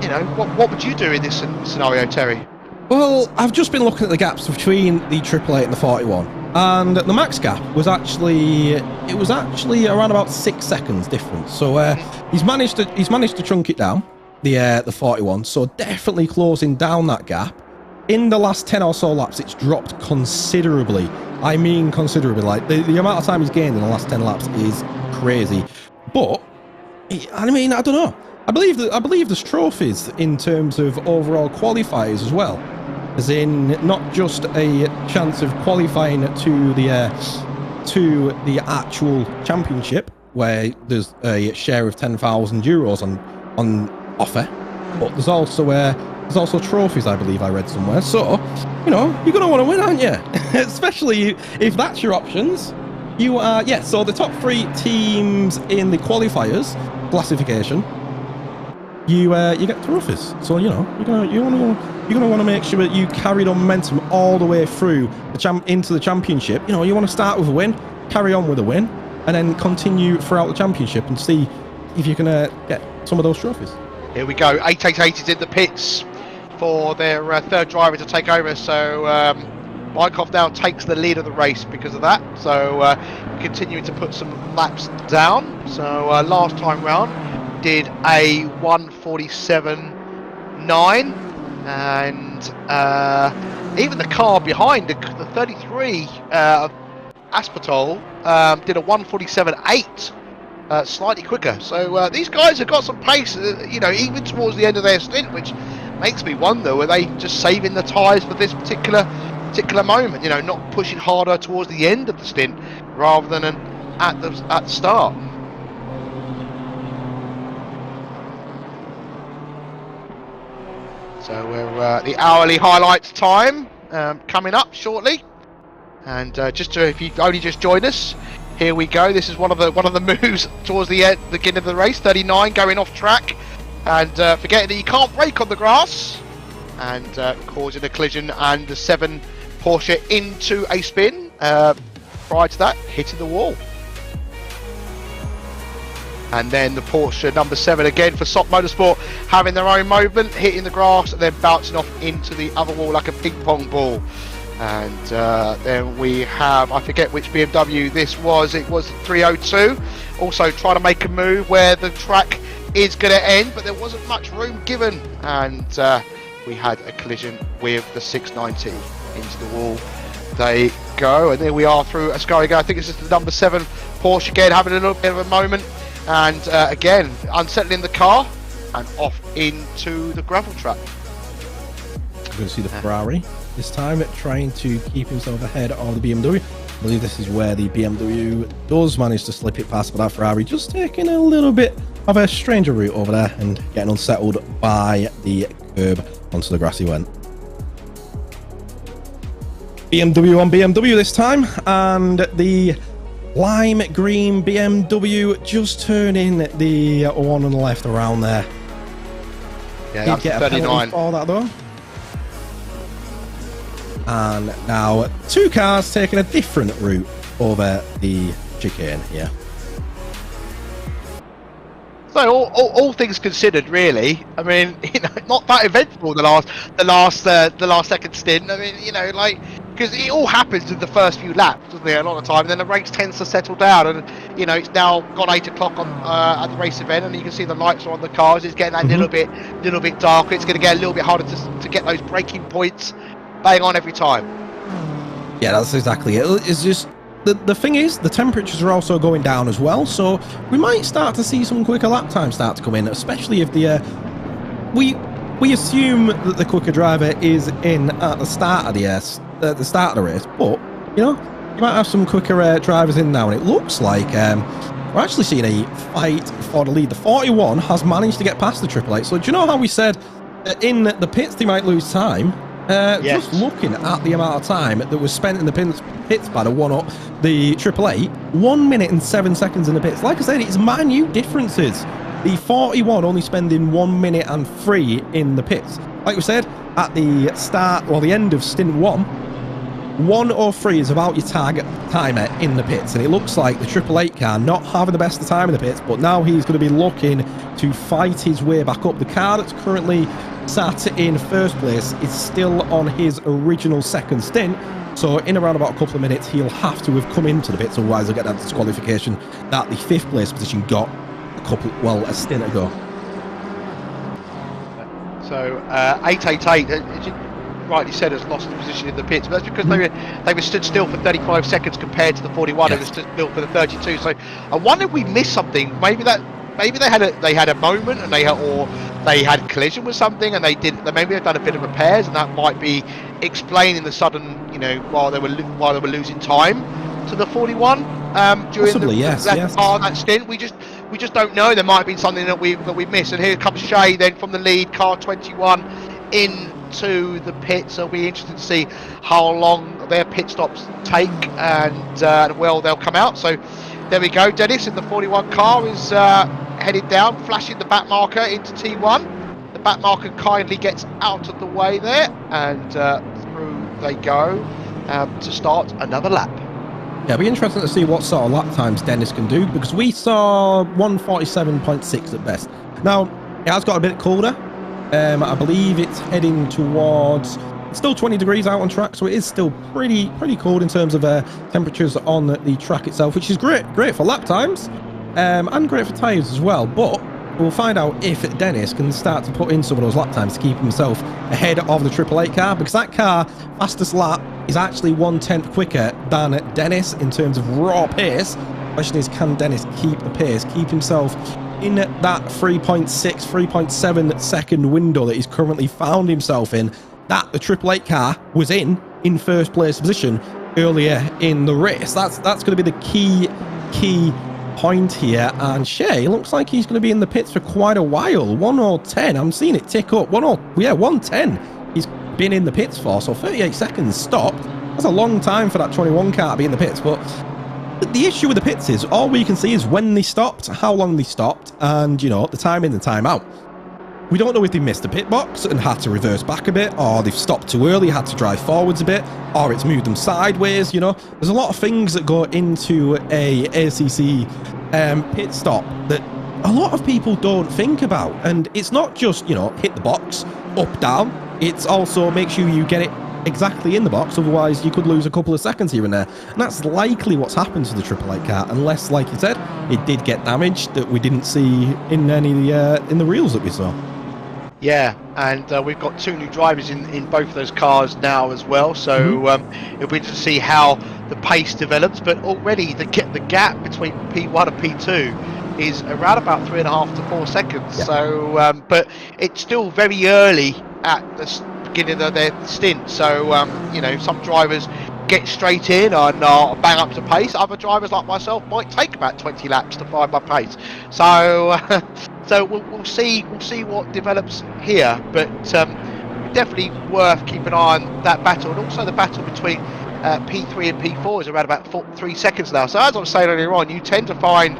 S2: You know, what would you do in this scenario, Terry?
S1: Well, I've just been looking at the gaps between the 888 and the 41, and the max gap was actually around about 6 seconds difference. So he's managed to chunk it down, the 41. So definitely closing down that gap. In the last 10 or so laps, it's dropped considerably. I mean considerably. Like the amount of time he's gained in the last 10 laps is crazy. But I mean, I don't know. I believe there's trophies in terms of overall qualifiers as well. As in, not just a chance of qualifying to the actual championship, where there's a share of €10,000 on offer, but there's also trophies. I believe I read somewhere. So, you know, you're gonna want to win, aren't you? Especially if that's your options. You are, yeah. So the top 3 teams in the qualifiers classification, you get trophies. So you know you're gonna want to make sure that you carry the momentum all the way through into the championship. You know, you want to start with a win, carry on with a win, and then continue throughout the championship and see if you can get some of those trophies.
S2: Here we go. 888 is in the pits for their third driver to take over. So Wyckoff now takes the lead of the race because of that. So continuing to put some laps down. So last time round did a 1:47.9, and even the car behind the 33 Aspatol did a 1:47.8. Slightly quicker. So these guys have got some pace, you know, even towards the end of their stint, which makes me wonder, were they just saving the tyres for this particular moment, you know, not pushing harder towards the end of the stint rather than at the start. So we're the hourly highlights time coming up shortly, and if you've only just joined us, here we go. This is one of the moves towards the beginning of the race. 39 going off track, and forgetting that you can't brake on the grass, and causing a collision, and the 7 Porsche into a spin. Prior to that, hitting the wall. And then the Porsche number 7 again for SOP Motorsport, having their own moment, hitting the grass and then bouncing off into the other wall like a ping pong ball. And then we have, I forget which BMW this was, it was 302, also trying to make a move where the track is going to end, but there wasn't much room given, and we had a collision with the 690 into the wall. They go, and there we are through Ascari. I think this is the number 7 Porsche again, having a little bit of a moment, and again unsettling the car and off into the gravel trap.
S1: We're going to see the Ferrari this time trying to keep himself ahead of the BMW. I believe this is where the BMW does manage to slip it past, but that Ferrari just taking a little bit of a stranger route over there and getting unsettled by the curb onto the grassy went. BMW on BMW this time, and the lime green BMW just turning the one on the left around there.
S2: Yeah, that's 39
S1: for that though. And now 2 cars taking a different route over the chicane here.
S2: So all things considered, really, I mean, you know, not that eventful the last second stint. I mean, you know, like, because it all happens in the first few laps, doesn't it? A lot of time, and then the race tends to settle down, and you know, it's now got 8 o'clock on at the race event, and you can see the lights are on the cars. It's getting that little bit darker. It's going to get a little bit harder to get those braking points bang on every time.
S1: Yeah, that's exactly it. It's just the thing is, the temperatures are also going down as well, so we might start to see some quicker lap times start to come in, especially if the we assume that the quicker driver is in at the start of the race, but you know, you might have some quicker drivers in now, and it looks like we're actually seeing a fight for the lead. The 41 has managed to get past the Triple Eight. So do you know how we said that in the pits they might lose time?
S2: Yes.
S1: Just looking at the amount of time that was spent in the pits by the one-up, the Triple Eight, 1 minute and 7 seconds in the pits. Like I said, it's minute differences. The 41 only spending 1 minute and 3 in the pits. Like we said, at the start or the end of stint 103 is about your target timer in the pits, and it looks like the Triple Eight car not having the best of time in the pits, but now he's going to be looking to fight his way back up. The car that's currently sat in first place is still on his original second stint, so in around about a couple of minutes he'll have to have come into the pits, otherwise he'll get that disqualification that the 5th place position got a stint ago.
S2: So 888, as you rightly said, has lost the position in the pits, but that's because they were stood still for 35 seconds compared to the 41.
S1: Yes.
S2: They were stood still for the 32. So I wonder if we missed something. Maybe they had a moment, and they had collision with something, and maybe they've done a bit of repairs, and that might be explaining the sudden, while they were losing time to the 41 during
S1: Possibly,
S2: that stint. We just don't know. There might have been something that we've missed. And here comes Shay then from the lead, car 21 into the pits. So it'll be interesting to see how long their pit stops take, and well, they'll come out. So there we go. Dennis in the 41 car is headed down, flashing the back marker into T1. The back marker kindly gets out of the way there, and through they go to start another lap.
S1: Yeah, it'll be interesting to see what sort of lap times Dennis can do, because we saw 147.6 at best. Now, it has got a bit colder. I believe it's heading towards, it's still 20 degrees out on track, so it is still pretty cold in terms of temperatures on the track itself, which is great for lap times, and great for tyres as well. But we'll find out if Dennis can start to put in some of those lap times to keep himself ahead of the Triple Eight car, because that car, fastest lap, is actually 1/10 quicker than Dennis in terms of raw pace. The question is, can Dennis keep the pace, keep himself in that 3.7 second window that he's currently found himself in, that the Triple Eight car was in first place position earlier in the race. That's going to be the key point here. And Shay looks like he's going to be in the pits for quite a while. 1:10, I'm seeing it tick up. 1:10 he's been in the pits for, so 38 seconds stopped. That's a long time for that 21 car to be in the pits. But the issue with the pits is all we can see is when they stopped, how long they stopped, and the time in and time out. We don't know if they missed the pit box and had to reverse back a bit, or they've stopped too early, had to drive forwards a bit, or it's moved them sideways. There's a lot of things that go into a ACC pit stop that a lot of people don't think about. And it's not just, hit the box, up, down. It's also make sure you get it exactly in the box, otherwise you could lose a couple of seconds here and there. And that's likely what's happened to the Triple Eight car, unless, like you said, it did get damaged that we didn't see in any in the reels that we saw.
S2: Yeah, and we've got 2 new drivers in both of those cars now as well, so it'll be interesting to see how the pace develops. But already the gap between P1 and P2 is around about 3.5 to 4 seconds. Yeah. So, but it's still very early at the beginning of their stint. So, some drivers get straight in and bang up to pace. Other drivers like myself might take about 20 laps to find my pace. So, so we'll see what develops here. But definitely worth keeping an eye on that battle, and also the battle between P3 and P4 is around about 3 seconds now. So as I was saying earlier on, you tend to find,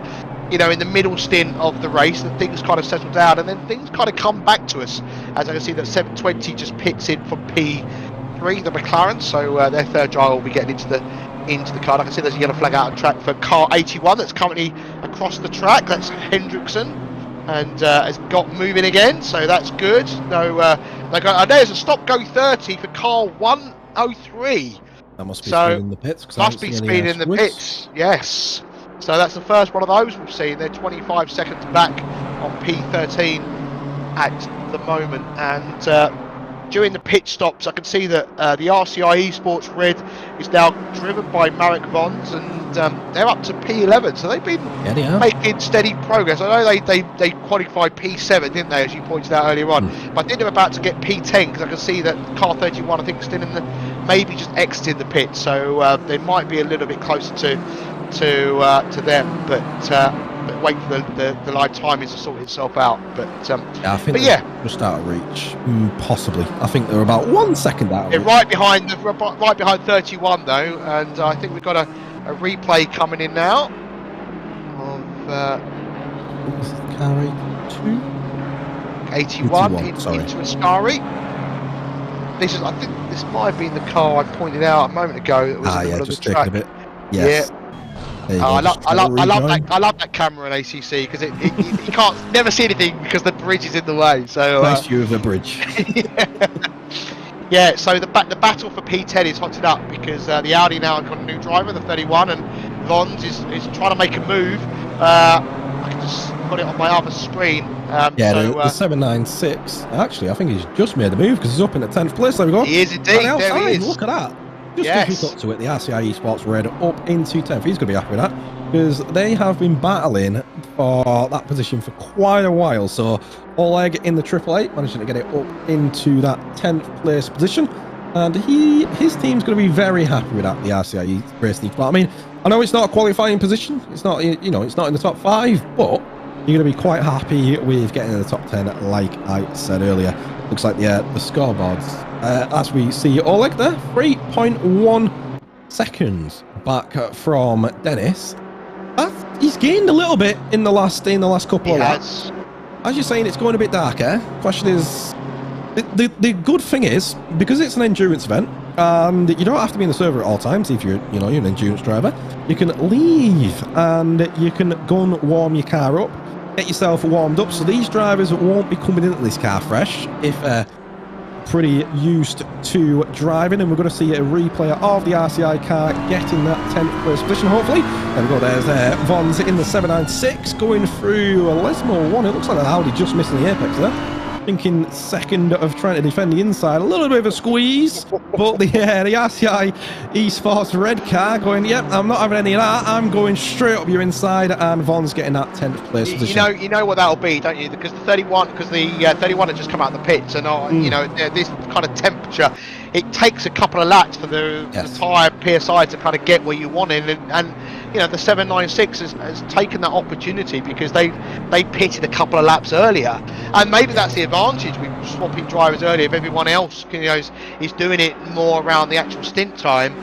S2: in the middle stint of the race, that things kind of settle down, and then things kind of come back to us. As I can see that 720 just pits in from P3, the McLaren, so their third driver will be getting into the car. Like I see, there's a yellow flag out on track for car 81 that's currently across the track. That's Hendrickson, and has got moving again, so that's good. No, there's a stop go 30 for car 103.
S1: That must be speed in the pits.
S2: Must be speed in the pits, yes. So that's the first one of those we've seen. They're 25 seconds back on P13 at the moment, and during the pit stops, I can see that the RCI Esports Red is now driven by Marek Vons, and they're up to P11. So they've been making steady progress. I know they qualified P7, didn't they, as you pointed out earlier on? But I think they're about to get P10 because I can see that car 31, I think, is still in the maybe just exiting the pit. So they might be a little bit closer to them, but wait for the live timings to sort itself out. But
S1: yeah, I think they're just out of reach, possibly. I think they're about 1 second out of reach.
S2: Right behind 31 though, and I think we've got a replay coming in now of
S1: car
S2: 81 into Ascari. I think this might have been the car I pointed out a moment ago. That was in the middle of the track.
S1: A bit. Yes.
S2: Yeah. I love that camera in ACC because you can't never see anything because the bridge is in the way. So
S1: nice view of the bridge.
S2: Yeah. So the battle for P10 is hotted up because the Audi now have got a new driver, the 31, and Vons is trying to make a move. I can just put it on my other screen.
S1: The 796. Actually, I think he's just made the move because he's up in the 10th place. There we go.
S2: He is indeed. There he is.
S1: Look at that. Just as we got to it, the RCI Esports Red up into 10th. He's going to be happy with that because they have been battling for that position for quite a while. So Oleg in the Triple 8 managing to get it up into that 10th place position, and his team's going to be very happy with that. The RCI Racing. But I mean, I know it's not a qualifying position. It's not, it's not in the top 5, but you're going to be quite happy with getting in the top 10, like I said earlier. Looks like the scoreboards. As we see Oleg there, 3.1 seconds back from Dennis. He's gained a little bit in the last couple of laps. As you're saying, it's going a bit darker. Question is, the good thing is, because it's an endurance event, and you don't have to be in the server at all times if you're an endurance driver, you can leave and you can go and warm your car up, get yourself warmed up. So these drivers won't be coming into this car fresh if pretty used to driving, and we're going to see a replay of the RCI car getting that 10th place position, hopefully. There we go, there's Vons in the 796 going through Lesmo 1. It looks like an Audi just missing the apex there. Thinking second of trying to defend the inside. A little bit of a squeeze, but the RCI Esports Red car going, yep, I'm not having any of that. I'm going straight up your inside, and Von's getting that 10th place position.
S2: You know what that'll be, don't you? Because the 31 had just come out of the pits, and this kind of temperature, it takes a couple of laps for the tyre PSI to kind of get where you want it, and the 796 has taken that opportunity because they pitted a couple of laps earlier, and maybe that's the advantage with swapping drivers earlier. If everyone else is doing it more around the actual stint time,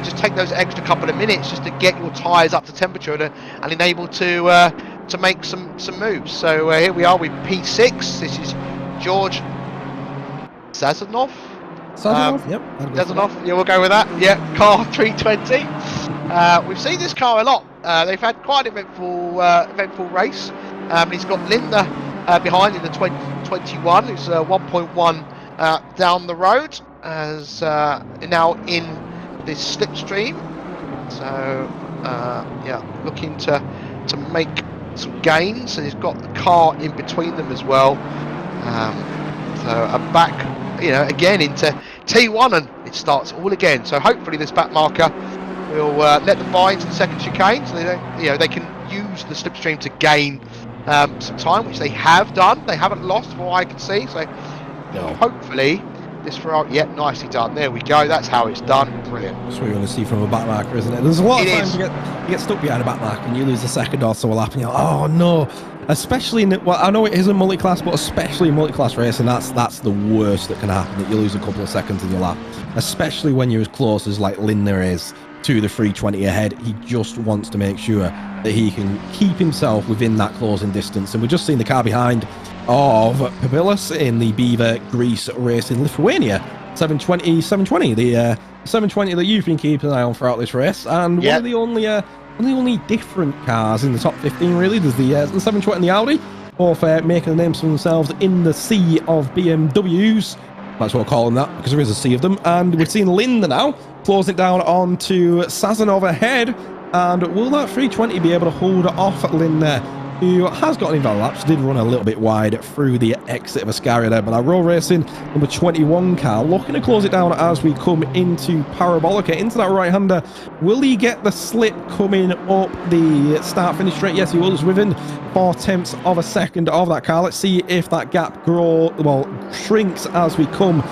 S2: just take those extra couple of minutes just to get your tyres up to temperature and enable to make some moves. So here we are with P6. This is George Sazonov.
S1: Yep.
S2: Sazonov, yeah, we'll go with that. Yeah, car 320. We've seen this car a lot. They've had quite an eventful race. He's got Linda behind in the 21, who's 1.1 down the road, as now in this slipstream. So looking to make some gains, and he's got the car in between them as well. So I'm back, again into T1, and it starts all again. So hopefully this back marker will let them by into the second chicane, so they can use the slipstream to gain some time, which they have done. They haven't lost, from what I can see. So hopefully this Ferrari, nicely done. There we go. That's how it's done. Brilliant.
S1: That's what you want to see from a back marker, isn't it? There's a lot of times you get stuck behind a back marker and you lose a second or so a lap, and you're like, oh no. Especially I know it is a multi-class, but especially in multi-class racing, that's the worst that can happen, that you lose a couple of seconds in your lap. Especially when you're as close as like Linda is to the 320 ahead. He just wants to make sure that he can keep himself within that closing distance. And we've just seen the car behind of Papilas in the Beaver Greece race in Lithuania. 720, the 720 that you've been keeping an eye on throughout this race, and one of the only different cars in the top 15 really. There's the 720 and the Audi, both making a name for themselves in the sea of BMWs. That's what I call them that, because there is a sea of them. And we've seen Linda now closing it down onto Sazonov ahead, and will that 320 be able to hold off Linda who has got an invalid laps, did run a little bit wide through the exit of Ascaria there. But our Roll Racing number 21 car looking to close it down as we come into Parabolica, into that right-hander. Will he get the slip coming up the start-finish straight? Yes, he will. He's within 4/10 of a second of that car. Let's see if that gap shrinks as we come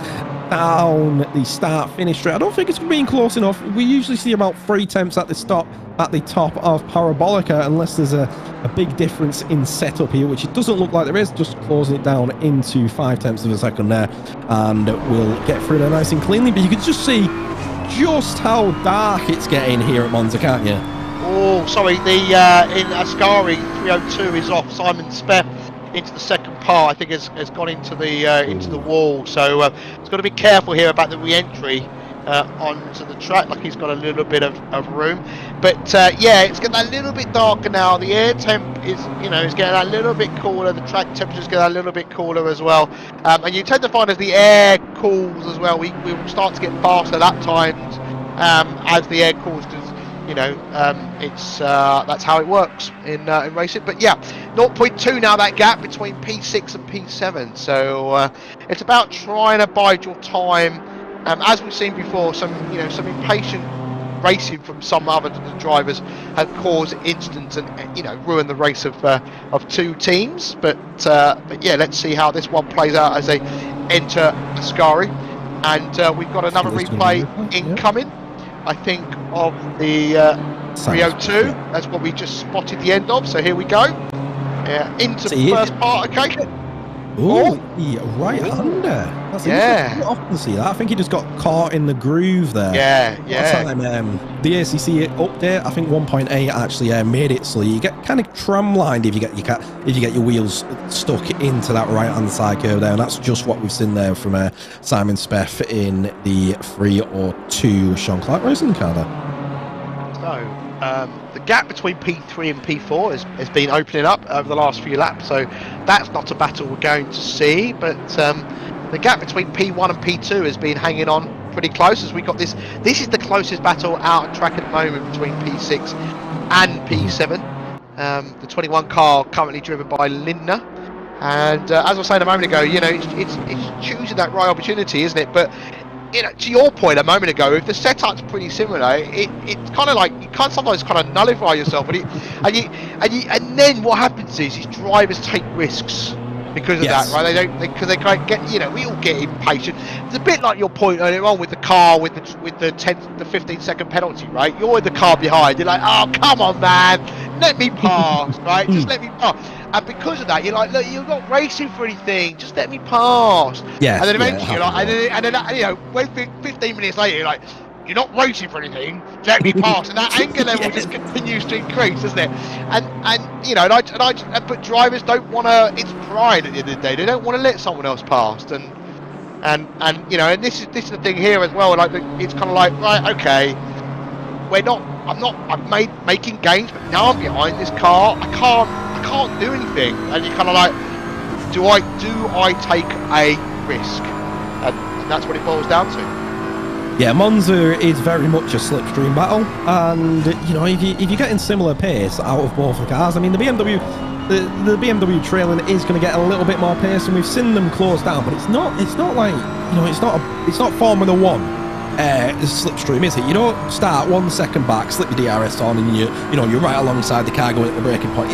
S1: down the start-finish straight. I don't think it's being close enough. We usually see about 3/10 at the top of Parabolica, unless there's a big difference in setup here, which it doesn't look like there is. Just closing it down into 5/10 of a second there, and we'll get through there nice and cleanly. But you can just see just how dark it's getting here at Monza, can't you?
S2: Oh, sorry, the in Ascari 302 is off. Simon Speff into the second part, I think has gone into the wall, so he's got to be careful here about the re-entry onto the track. Like he's got a little bit of room, but yeah, it's getting a little bit darker now. The air temp is, it's getting a little bit cooler. The track temperature's getting a little bit cooler as well, and you tend to find as the air cools as well, we will start to get faster lap times as the air cools, because it's that's how it works in racing. But yeah, 0.2 now, that gap between P6 and P7. So it's about trying to bide your time. As we've seen before, some impatient racing from some other drivers have caused incidents and ruined the race of two teams. But yeah, let's see how this one plays out as they enter Ascari, and we've got another replay incoming. I think of the 302. That's what we just spotted the end of. So here we go. Into the first part. Okay.
S1: Oh, right under. That's interesting. You often see that. I think he just got caught in the groove there.
S2: Yeah.
S1: The ACC update, I think 1.8 actually made it so you get kind of tram-lined if you get your wheels stuck into that right-hand side curve there, and that's just what we've seen there from Simon Speff in the 302 Sean Clark racing car there.
S2: So the gap between P3 and P4 has been opening up over the last few laps, so that's not a battle we're going to see, but the gap between P1 and P2 has been hanging on pretty close, as we got this is the closest battle out on track at the moment between P6 and P7. The 21 car currently driven by Lindner, and as I was saying a moment ago, it's choosing that right opportunity, isn't it? But to your point a moment ago, if the setup's pretty similar, it's kind of like you can't sometimes kind of nullify yourself, and then what happens is these drivers take risks because of that, right? Because they can't get, we all get impatient. It's a bit like your point earlier on with the car with the 15-second penalty, right? You're in the car behind, you're like, oh come on man, let me pass, right? Just let me pass. And because of that, you're like, look, you're not racing for anything, just let me pass.
S1: Yeah.
S2: And then eventually you're like, and then when 15 minutes later you're like, you're not racing for anything, let me pass. And that anger level just continues to increase, doesn't it? But drivers don't want to. It's pride at the end of the day. They don't want to let someone else pass. And this is the thing here as well. Like it's kind of like, right, okay, I'm making gains, but now I'm behind this car. I can't do anything. And you're kind of like, do I take a risk? And that's what it boils down to.
S1: Yeah, Monza is very much a slipstream battle, and if you're getting similar pace out of both the cars, I mean the BMW trailing is going to get a little bit more pace, and we've seen them close down, but it's not like it's not Formula One slipstream, is it? You don't start 1 second back, slip your DRS on, and you're right alongside the car going at the braking point.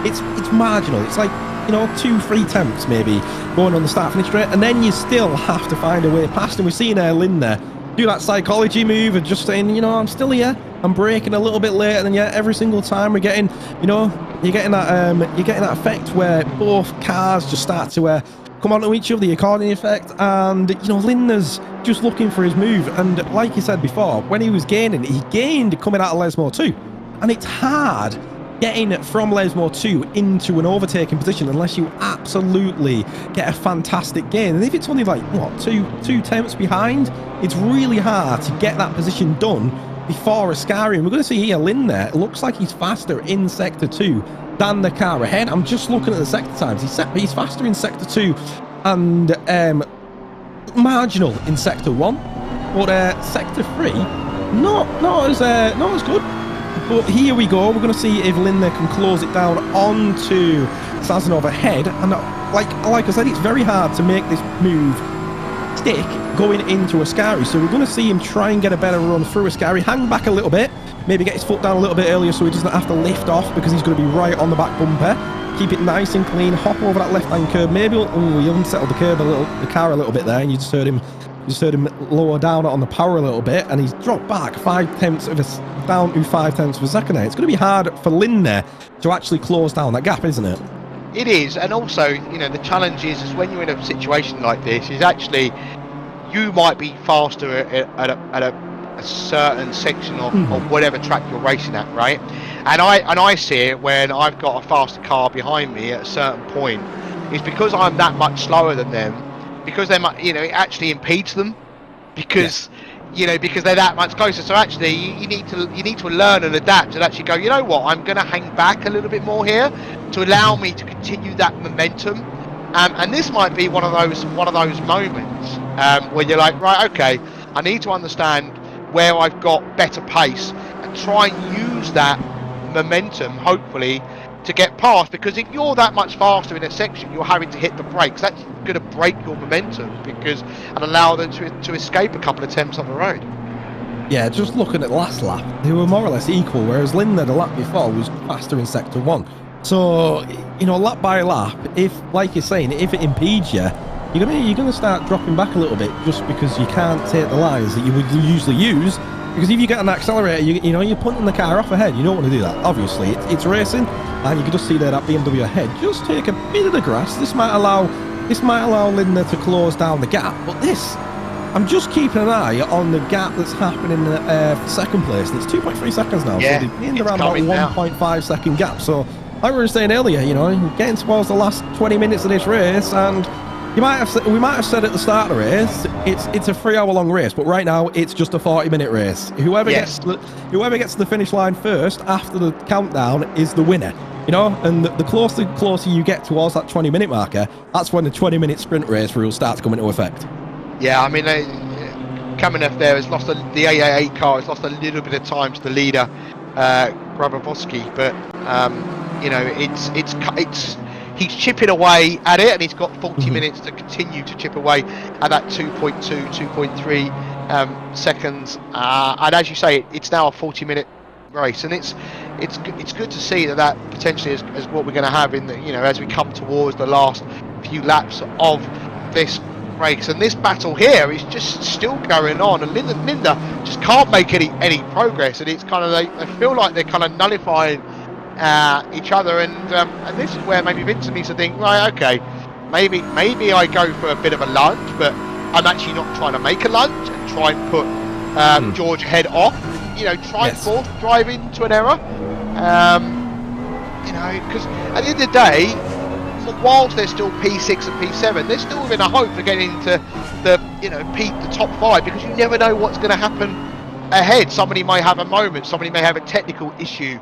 S1: It's marginal. It's like 2-3 tenths maybe going on the start finish straight, and then you still have to find a way past. And we've seen Lynn there do that psychology move and just saying, I'm still here, I'm braking a little bit later, and yet every single time we're getting, you're getting that effect where both cars just start to come onto each other, the accordion effect, and Lindner's just looking for his move. And like you said before, when he was gaining, he gained coming out of Lesmo 2, and it's hard getting from Lesmo 2 into an overtaking position unless you absolutely get a fantastic gain. And if it's only like, two tenths behind, it's really hard to get that position done before Ascari. And we're going to see here Lynn there. It looks like he's faster in Sector 2 than the car ahead. I'm just looking at the sector times. He's faster in Sector 2 and marginal in Sector 1. But Sector 3, not as good. But here we go. We're going to see if Lindner can close it down onto Sazonov ahead. And like I said, it's very hard to make this move stick going into Ascari. So we're going to see him try and get a better run through Ascari, hang back a little bit, maybe get his foot down a little bit earlier so he doesn't have to lift off because he's going to be right on the back bumper. Keep it nice and clean, hop over that left-hand curb. Maybe he unsettled the car a little bit there, and you just heard him lower down on the power a little bit, and he's dropped back down to 5/10 of a second there. It's going to be hard for Lindner to actually close down that gap, isn't it?
S2: It is, and also, you know, the challenge is when you're in a situation like this, is actually you might be faster at a certain section of whatever track you're racing at, right? And I see it when I've got a faster car behind me at a certain point. It's because I'm that much slower than them, because they're, you know, it actually impedes them, because you know, because they're that much closer. So actually, you need to learn and adapt and actually go, you know what, I'm going to hang back a little bit more here to allow me to continue that momentum. And this might be one of those moments where you're like, right, okay, I need to understand where I've got better pace and try and use that momentum, hopefully, to get past. Because if you're that much faster in a section, you're having to hit the brakes. That's going to break your momentum and allow them to escape a couple of attempts on the road.
S1: Yeah, just looking at the last lap, they were more or less equal, whereas Lindner, the lap before, was faster in Sector 1. So, you know, lap by lap, if, like you're saying, if it impedes you, you're gonna start dropping back a little bit just because you can't take the lines that you would usually use. Because if you get an accelerator, you know, you're punting the car off ahead. You don't want to do that. Obviously, it's racing, and you can just see there that BMW ahead. Just take a bit of the grass. This might allow Lindner to close down the gap. But this, I'm just keeping an eye on the gap that's happening for second place. And it's 2.3 seconds now.
S2: Yeah,
S1: so they've been around about 1.5 second gap. So like we were saying earlier, you know, getting towards the last 20 minutes of this race, and we might have said at the start of the race, it's a 3-hour long race, but right now it's just a 40-minute race. Whoever gets to the finish line first after the countdown is the winner. You know, and the closer you get towards that 20-minute marker, that's when the 20-minute sprint race rule starts coming into effect. Yeah,
S2: I mean, Kamenev there has lost the AAA car has lost a little bit of time to the leader, Grabowski, but you know, it's he's chipping away at it, and he's got 40 minutes to continue to chip away at that 2.3 seconds. And as you say, it's now a 40-minute race, and it's good to see that potentially is what we're going to have in the, you know, as we come towards the last few laps of this race. And this battle here is just still going on, and Lindner just can't make any progress, and it's kind of, they feel like they're kind of nullifying each other, and this is where maybe Vincent needs to think, right, okay, maybe I go for a bit of a lunge, but I'm actually not trying to make a lunge and try and put George head off, you know, try and force drive into an error, you know, because at the end of the day, whilst they're still P6 and P7, they're still within a hope of getting into the, you know, the top 5, because you never know what's going to happen ahead. Somebody may have a moment, somebody may have a technical issue,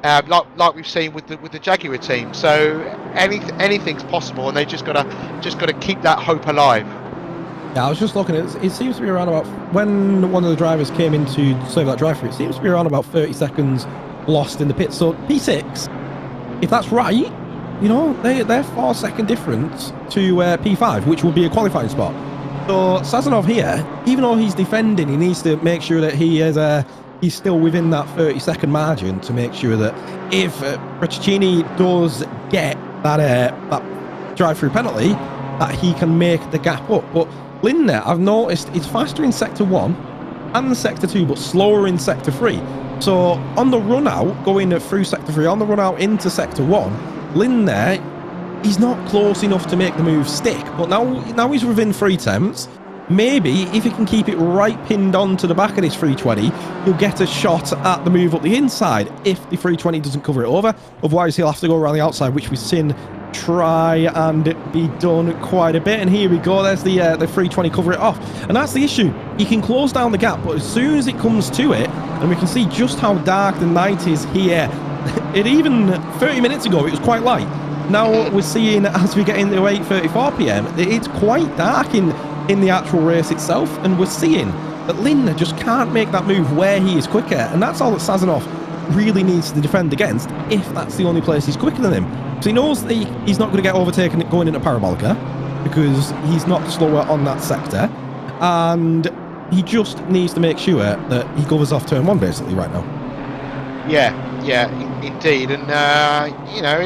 S2: like we've seen with the Jaguar team. So anything's possible, and they just gotta keep that hope alive.
S1: Yeah, I was just looking at it. It seems to be around about, when one of the drivers came in to serve that drive-through, it seems to be around about 30 seconds lost in the pit. So P6, if that's right, you know, they're 4-second difference to P5, which will be a qualifying spot. So Sazonov here, even though he's defending, he needs to make sure that he's still within that 30-second margin to make sure that if Recchini does get that drive-through penalty, that he can make the gap up. But Lindner, I've noticed, is faster in Sector 1 and Sector 2, but slower in Sector 3. So on the run out, going through Sector 3, on the run out into Sector 1, Lindner, he's not close enough to make the move stick. But now he's within 3 attempts. Maybe if he can keep it right pinned on to the back of this 320, he'll get a shot at the move up the inside if the 320 doesn't cover it over. Otherwise, he'll have to go around the outside, which we've seen try and be done quite a bit. And here we go, there's the 320 cover it off. And that's the issue. He can close down the gap, but as soon as it comes to it, and we can see just how dark the night is here, it even 30 minutes ago, it was quite light. Now we're seeing, as we get into 8:34 p.m, it's quite dark in the actual race itself, and we're seeing that Lindner just can't make that move where he is quicker, and that's all that Sazonov really needs to defend against if that's the only place he's quicker than him. So he knows that he's not going to get overtaken going into Parabolica because he's not slower on that sector, and he just needs to make sure that he covers off turn 1 basically right now.
S2: Yeah, indeed, and you know,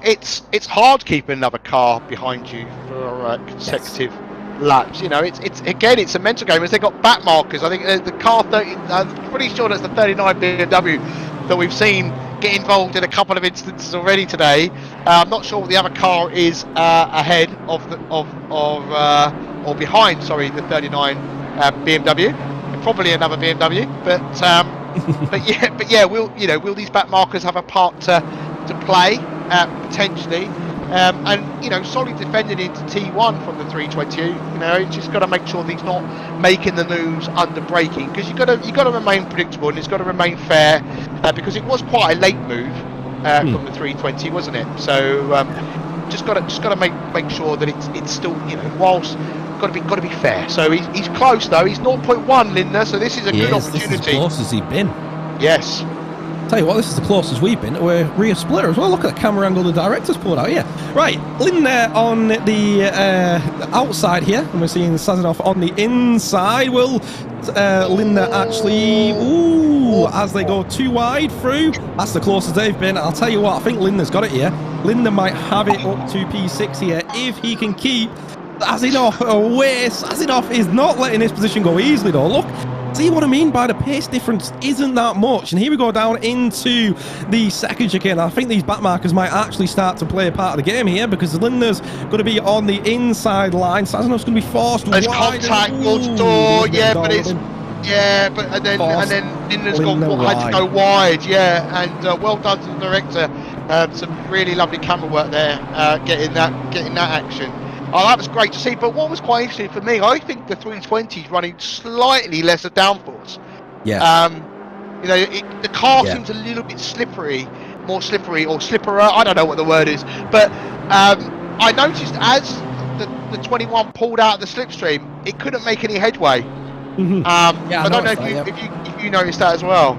S2: it's hard keeping another car behind you for consecutive laps. You know, it's again, it's a mental game. As they got back markers, I think the car 30. I'm pretty sure that's the 39 BMW that we've seen get involved in a couple of instances already today. I'm not sure what the other car is ahead of the or behind. Sorry, the 39 BMW. Probably another BMW, but but yeah, will these back markers have a part to play potentially? And you know, solid defending into T1 from the 320. You know, just got to make sure that he's not making the moves under braking, because you got to remain predictable and it's got to remain fair, because it was quite a late move from the 320, wasn't it? So just got to make sure that it's still, you know, whilst got to be fair. So he's close though. He's 0.1, Linda. So this is a good opportunity.
S1: This is as close as he's been.
S2: Yes.
S1: Tell you what, this is the closest we've been to a rear splitter as well. Look at the camera angle the director's pulled out here. Right, Lynn on the outside here, and we're seeing Sazonov on the inside. Will Linda actually, as they go too wide through, that's the closest they've been. I'll tell you what, I think Linda's got it here. Linda might have it up to P6 here if he can keep Sazonov away. Sazonov is not letting this position go easily though. Look. See what I mean by the pace difference isn't that much. And here we go down into the second chicane. I think these back markers might actually start to play a part of the game here, because Linda's going to be on the inside line. Sazanov's going to be forced
S2: There's
S1: wide.
S2: Contact goes door, yeah, but it's and then Linda's had to go wide, yeah. And well done to the director. Some really lovely camera work there, getting that action. Oh, that was great to see. But what was quite interesting for me, I think the 320 is running slightly lesser downforce.
S1: Yeah.
S2: You know, the car seems a little bit more slippery or slipperer. I don't know what the word is. But I noticed as the 21 pulled out of the slipstream, it couldn't make any headway. I don't know if you noticed that as well.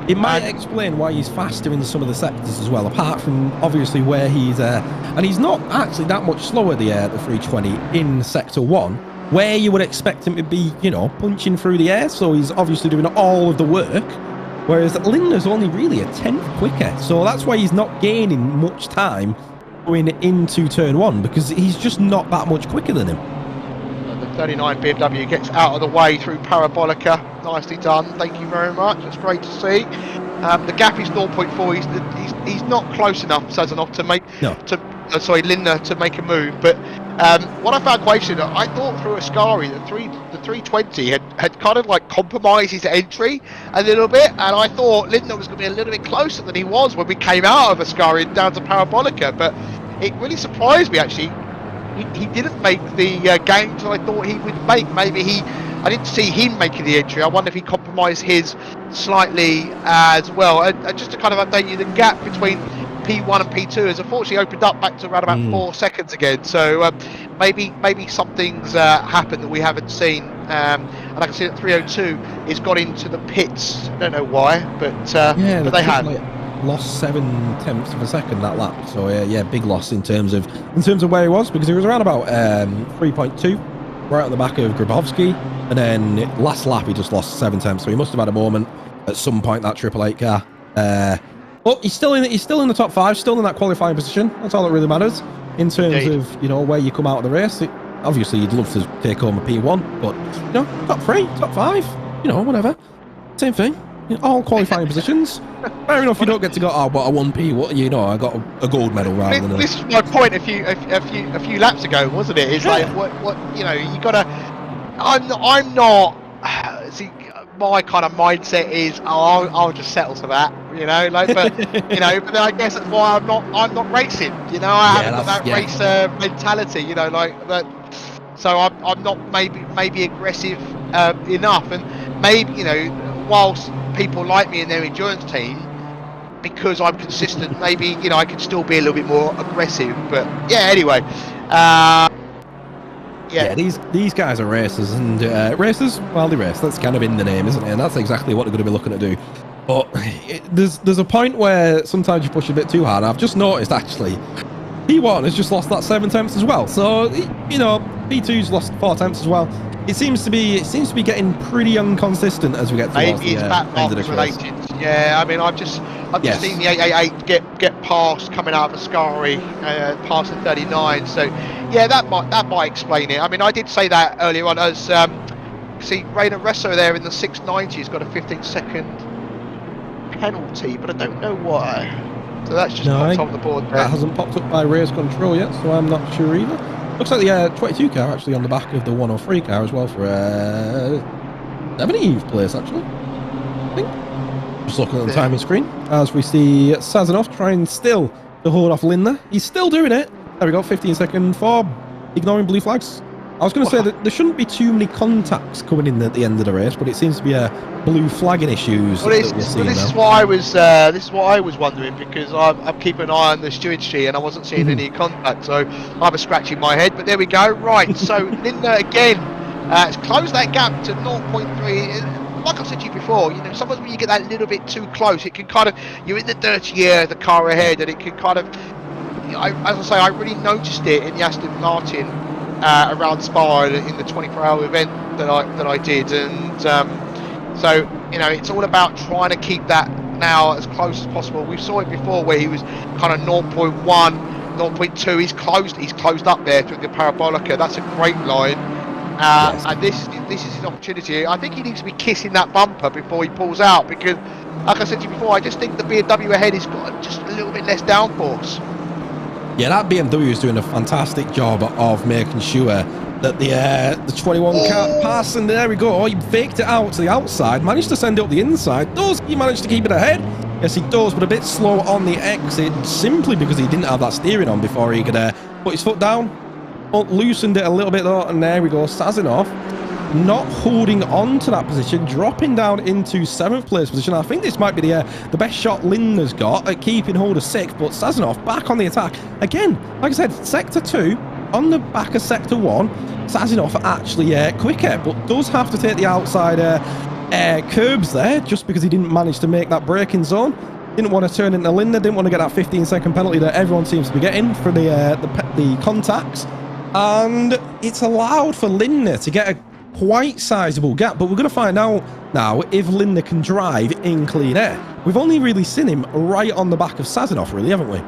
S1: It might explain why he's faster in some of the sectors as well, apart from obviously where he's and he's not actually that much slower, the 320 in sector 1, where you would expect him to be, you know, punching through the air. So he's obviously doing all of the work, whereas Linda's only really a 10th quicker. So that's why he's not gaining much time going into turn 1, because he's just not that much quicker than him.
S2: 39 BMW gets out of the way through Parabolica. Nicely done. Thank you very much. That's great to see. The gap is 0.4. He's not close enough, Sazonov, to make Linda to make a move. But what I found quite interesting, I thought through Ascari the 320 had kind of like compromised his entry a little bit, and I thought Linda was going to be a little bit closer than he was when we came out of Ascari down to Parabolica. But it really surprised me actually. He didn't make the gains I thought he would make. I didn't see him making the entry. I wonder if he compromised his slightly as well. And just to kind of update you, the gap between P1 and P2 has unfortunately opened up back to around about 4 seconds again. So maybe something's happened that we haven't seen. And I can see that 302 has got into the pits. I don't know why, but they have.
S1: Lost 7/10 of a second that lap, so yeah, big loss in terms of where he was, because he was around about 3.2, right at the back of Grabowski, and then last lap he just lost 7/10, so he must have had a moment at some point, that 888 car. But he's still in the top 5, still in that qualifying position. That's all that really matters in terms of, you know, where you come out of the race. Obviously you'd love to take home a P1, but you know, top 3, top 5, you know, whatever, same thing. All qualifying positions. Fair enough, you don't get to go, oh, but a 1P, what, you know, I got a gold medal rather than
S2: this is my point a few laps ago, wasn't it? It's like, what, you know, you gotta, I'm not, see, my kind of mindset is, I'll just settle for that, you know, like, but, you know, but then I guess that's why I'm not racing, you know, I haven't got that race mentality, you know, like, but, so I'm not maybe aggressive enough, and maybe, you know, whilst people like me in their endurance team, because I'm consistent, maybe, you know, I can still be a little bit more aggressive. But yeah, anyway,
S1: these guys are racers, and racers, well, they race. That's kind of in the name, isn't it? And that's exactly what they're going to be looking to do. But there's a point where sometimes you push a bit too hard. I've just noticed actually, P1 has just lost that 7 attempts as well. So you know, P2's lost 4 attempts as well. It seems to be getting pretty inconsistent as we get towards
S2: Maybe it's back
S1: end of this race.
S2: related. Yeah, I mean, I've just seen the 888 get past coming out of Ascari, past the 39. So yeah, that might explain it. I mean, I did say that earlier on as see Rainer Resso there in the 690 has got a 15-second penalty, but I don't know why. So that's just popped on the board there.
S1: That hasn't popped up by race control yet, so I'm not sure either. Looks like the 22 car actually on the back of the 103 car as well for 70th place actually, I think. Just looking at the timing screen as we see Sazonov trying still to hold off Lindner. He's still doing it. There we go, 15-second for ignoring blue flags. I was going to say that there shouldn't be too many contacts coming in at the end of the race, but it seems to be blue flagging issues.
S2: Well, this is what I was wondering, because I'm keeping an eye on the stewardship and I wasn't seeing any contact, so I was scratching my head. But there we go. Right, so Lindner again has closed that gap to 0.3. Like I said to you before, you know, sometimes when you get that little bit too close, it can kind of, you're in the dirty air of the car ahead, and it can kind of, as I say, I really noticed it in the Aston Martin around Spa in the 24-hour event that I did, and so you know, it's all about trying to keep that now as close as possible. We saw it before where he was kind of 0.1, 0.2. He's closed up there through the parabolica. That's a great line, and this is his opportunity. I think he needs to be kissing that bumper before he pulls out, because, like I said to you before, I just think the BMW ahead has got just a little bit less downforce.
S1: Yeah, that BMW is doing a fantastic job of making sure that the 21 can't pass, and there we go. Oh, he faked it out to the outside, managed to send it up the inside. Does he manage to keep it ahead? Yes, he does, but a bit slow on the exit, simply because he didn't have that steering on before he could put his foot down. Loosened it a little bit though, and there we go. Sazonov not holding on to that position, dropping down into 7th place position. I think this might be the best shot Lindner's got at keeping hold of 6th, but Sazonov back on the attack. Again, like I said, Sector 2 on the back of Sector 1. Sazonov actually quicker, but does have to take the outside curbs there, just because he didn't manage to make that braking zone. Didn't want to turn into Lindner, didn't want to get that 15-second penalty that everyone seems to be getting for the contacts. And it's allowed for Lindner to get a quite sizable gap, but we're going to find out now if Lindner can drive in clean air. We've only really seen him right on the back of Sazonov, really, haven't we?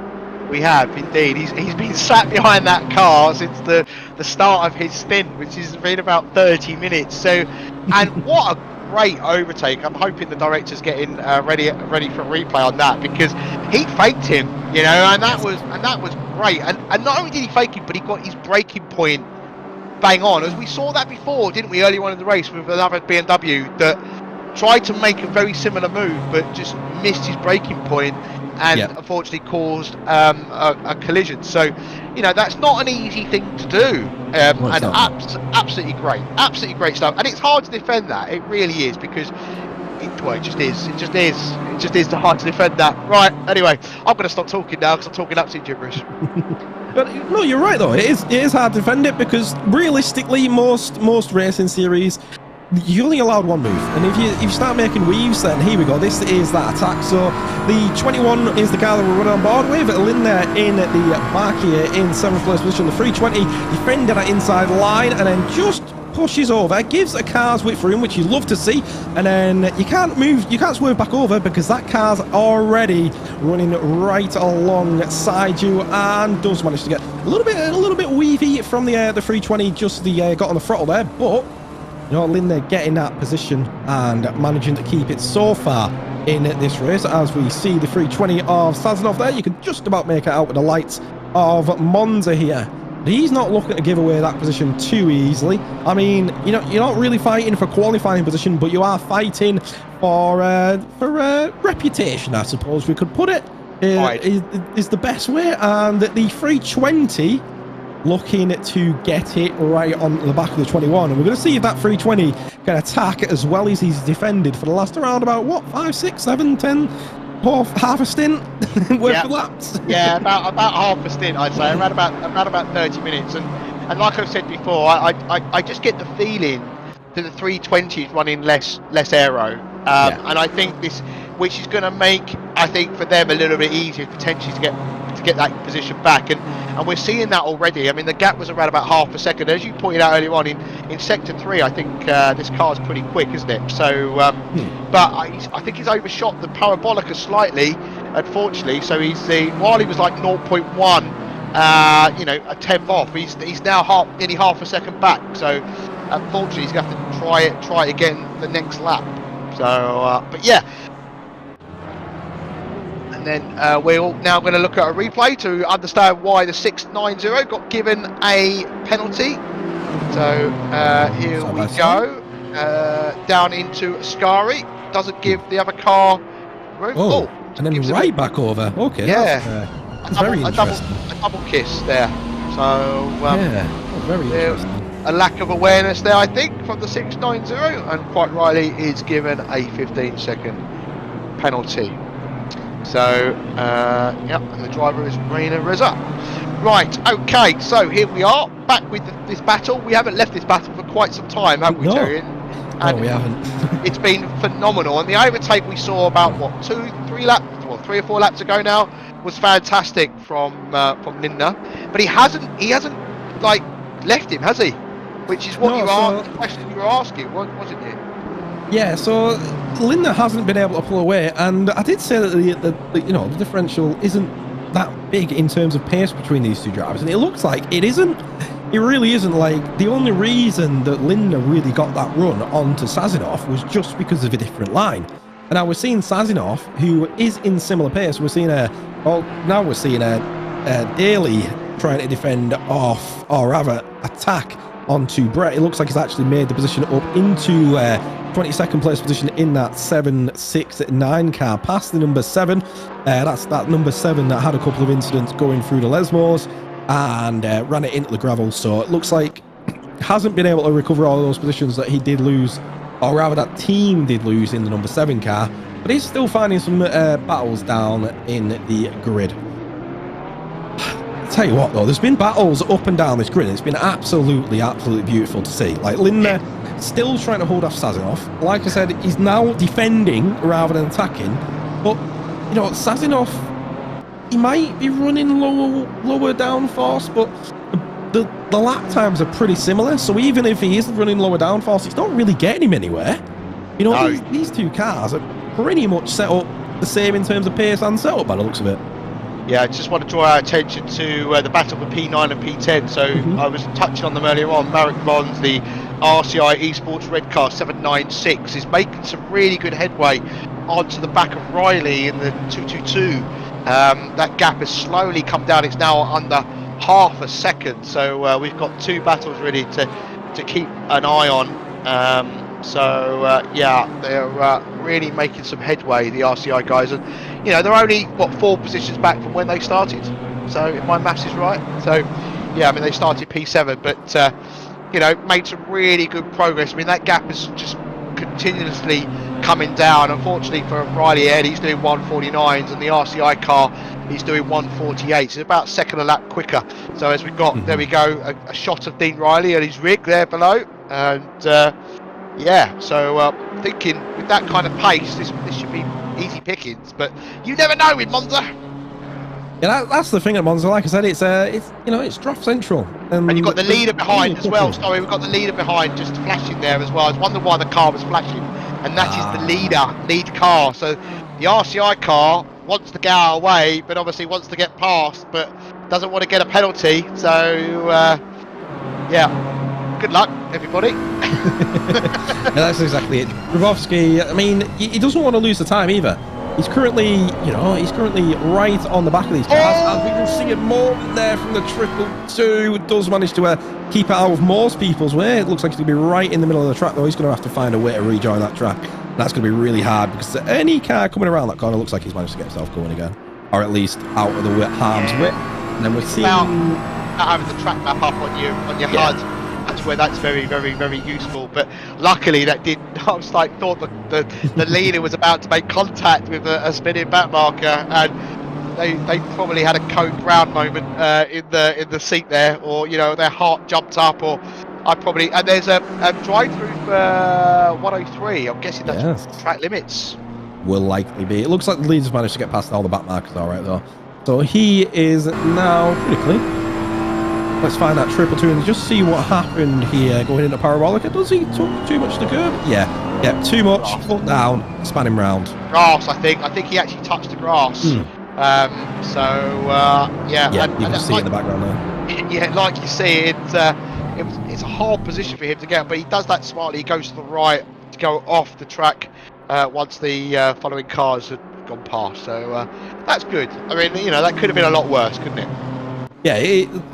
S2: We have indeed. He's been sat behind that car since the start of his stint, which has been about 30 minutes. So, and what a great overtake! I'm hoping the director's getting ready for replay on that, because he faked him, you know, and that was great. And not only did he fake him, but he got his braking point bang on, as we saw that before, didn't we, earlier on in the race with another BMW that tried to make a very similar move but just missed his braking point and unfortunately caused a collision. So, you know, that's not an easy thing to do, and absolutely great stuff. And it's hard to defend that, it really is, because it just is hard to defend that. Right, anyway, I'm going to stop talking now because I'm talking absolute gibberish.
S1: But no, you're right though. It is hard to defend it, because realistically, most racing series, you only allowed one move, and if you start making weaves, then here we go. This is that attack. So the 21 is the car that we're running on board with. Lindner in the back here in 7th place position. The 320 defending that inside line, and then just pushes over, gives a car's width room, which you love to see, and then you can't swerve back over because that car's already running right alongside you, and does manage to get a little bit weavy from the 320, just got on the throttle there, but you know, Lindner getting that position and managing to keep it so far in this race. As we see the 320 of Sazonov there, you can just about make it out with the lights of Monza here. He's not looking to give away that position too easily. I mean, you know, you're not really fighting for qualifying position, but you are fighting for reputation, I suppose we could put it. Is the best way. And the 320 looking to get it right on the back of the 21, and we're going to see if that 320 can attack as well as he's defended for the last around about what, 5, 6, 7, 10, half a stint worth of laps.
S2: Yeah, about half a stint, I'd say, around about 30 minutes. And like I've said before, I just get the feeling that the 320 is running less aero, and I think which is going to make, I think, for them a little bit easier potentially to get that position back. And we're seeing that already. I mean, the gap was around about half a second. As you pointed out earlier on, in Sector 3, I think this car's pretty quick, isn't it? So, but I think he's overshot the Parabolica slightly, unfortunately. So while he was like 0.1, a tenth off, he's now nearly half a second back. So, unfortunately, he's going to have to try it again the next lap. So, but yeah. And then we're now going to look at a replay to understand why the 690 got given a penalty. So here we go. Down into Ascari. Doesn't give the other car room.
S1: Oh, and then right back over. Okay.
S2: Yeah.
S1: That's very interesting.
S2: A double kiss there. So
S1: yeah, very interesting.
S2: A lack of awareness there, I think, from the 690, and quite rightly is given a 15-second penalty. So, and the driver is Reina Reza. Right, okay, so here we are, back with this battle. We haven't left this battle for quite some time, have we, Terry?
S1: No, we haven't.
S2: It's been phenomenal, and the overtake we saw about, what, 3 or 4 laps ago now, was fantastic from Linda. But he hasn't, like, left him, has he? Which is what the question you were asking, wasn't you?
S1: Yeah, so Linda hasn't been able to pull away, and I did say that the differential isn't that big in terms of pace between these two drivers, and it looks like it isn't. It really isn't. Like, the only reason that Linda really got that run onto Sazinoff was just because of a different line. And now we're seeing Sazinoff, who is in similar pace. We're seeing we're seeing Daly trying to defend off, or rather attack onto Brett. It looks like he's actually made the position up into 22nd place position in that 769 car, past the number 7. That's that number 7 that had a couple of incidents going through the Lesmos and ran it into the gravel. So it looks like hasn't been able to recover all of those positions that he did lose, or rather that team did lose in the number 7 car, but he's still finding some battles down in the grid. Tell you what though, there's been battles up and down this grid. It's been absolutely beautiful to see. Like, Linda still trying to hold off Sazinoff. Like I said, he's now defending rather than attacking. But Sazinoff, he might be running lower downforce, but the lap times are pretty similar. So even if he isn't running lower downforce, it's not really getting him anywhere. These two cars are pretty much set up the same in terms of pace and setup by the looks of it.
S2: Yeah, I just want to draw our attention to the battle for P9 and P10. So I was touching on them earlier on. Marek Vons, the RCI Esports Red Car 796, is making some really good headway onto the back of Riley in the 222. That gap has slowly come down. It's now under half a second. So we've got 2 battles really to keep an eye on. They're really making some headway, the RCI guys, and they're only 4 positions back from when they started. So if my maths is right, so yeah, I mean they started P7, but made some really good progress. I mean that gap is just continuously coming down. Unfortunately for Riley Ed, he's doing 149s, and the RCI car he's doing 148. So it's about a second a lap quicker. So as we've got there we go, a shot of Dean Riley and his rig there below, and. So thinking with that kind of pace, this should be easy pickings, but you never know with Monza.
S1: Yeah, that's the thing at Monza. Like I said, it's draft central,
S2: and you've got the leader behind as well. Sorry, we've got the leader behind just flashing there as well. I was wondering why the car was flashing, and that is the lead car. So the RCI car wants to get out of the way, but obviously wants to get past, but doesn't want to get a penalty. So good luck, everybody.
S1: Yeah, that's exactly it. Grabowski, I mean, he doesn't want to lose the time either. He's currently, right on the back of these cars. And we can see a moment there from the 222. Does manage to keep it out of most people's way. It looks like he's going to be right in the middle of the track, though. He's going to have to find a way to rejoin that track. And that's going to be really hard, because any car coming around that corner looks like he's managed to get himself going again. Or at least out of the harm's way. And then we're seeing...
S2: having the track map up on your HUD. That's where that's very, very, very useful. But luckily that did. I was like, thought the leader was about to make contact with a spinning back marker, and they probably had a Code Brown moment in the seat there, or their heart jumped up, or and there's a drive through for 103. I'm guessing that's track limits.
S1: will likely be. It looks like the leader's managed to get past all the back markers all right, though. So he is now pretty clean. Let's find that triple two and just see what happened here going into Parabolica. Does he took too much to curb? Yeah, too much. Foot down, span him round.
S2: Grass, I think. I think he actually touched the grass. Yeah.
S1: Yeah, you can see it in the background there.
S2: Yeah, like you see, it's a hard position for him to get, but he does that smartly. He goes to the right to go off the track once the following cars had gone past. So that's good. I mean, you know, that could have been a lot worse, couldn't it?
S1: Yeah,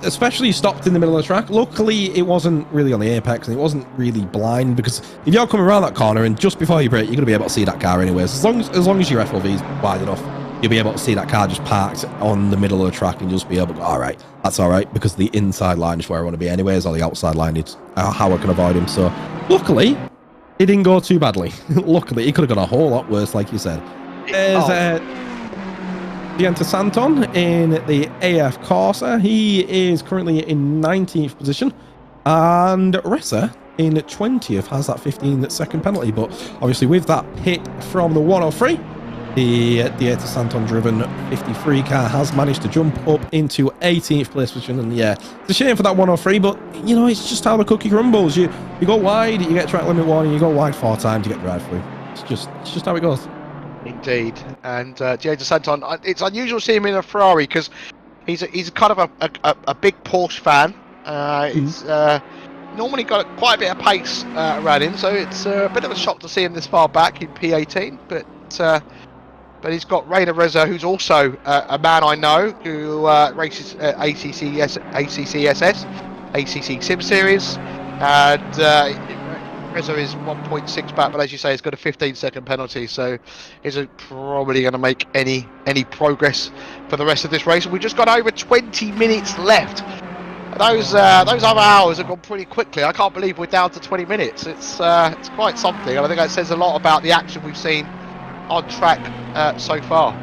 S1: especially stopped in the middle of the track. Luckily, it wasn't really on the apex, and it wasn't really blind, because if you're coming around that corner and just before you brake, you're going to be able to see that car anyways. As long as your FLV is wide enough, you'll be able to see that car just parked on the middle of the track and just be able to go, all right, that's all right, because the inside line is where I want to be anyways, or the outside line is how I can avoid him. So luckily, it didn't go too badly. Luckily, it could have gone a whole lot worse, like you said. There's Diente Santon in the AF Corsa. He is currently in 19th position, and Ressa in 20th has that 15-second penalty. But obviously with that pit from the 103, the Diente Santon driven 53 car has managed to jump up into 18th place position. And yeah, it's a shame for that 103, but you know, it's just how the cookie crumbles. You go wide, you get track limit warning, you go wide 4 times, you get drive through. It's just how it goes. Indeed.
S2: And Diente Santon, it's unusual to see him in a Ferrari because he's kind of a big Porsche fan. He's normally got quite a bit of pace around him, so it's a bit of a shock to see him this far back in P18. But he's got Rainer Reza, who's also a man I know who races ACCSS, ACC Sim Series, and Reza is 1.6 back, but as you say, he's got a 15-second penalty, so isn't probably going to make any progress for the rest of this race. We've just got over 20 minutes left. Those other hours have gone pretty quickly. I can't believe we're down to 20 minutes. It's quite something, and I think that says a lot about the action we've seen on track so far.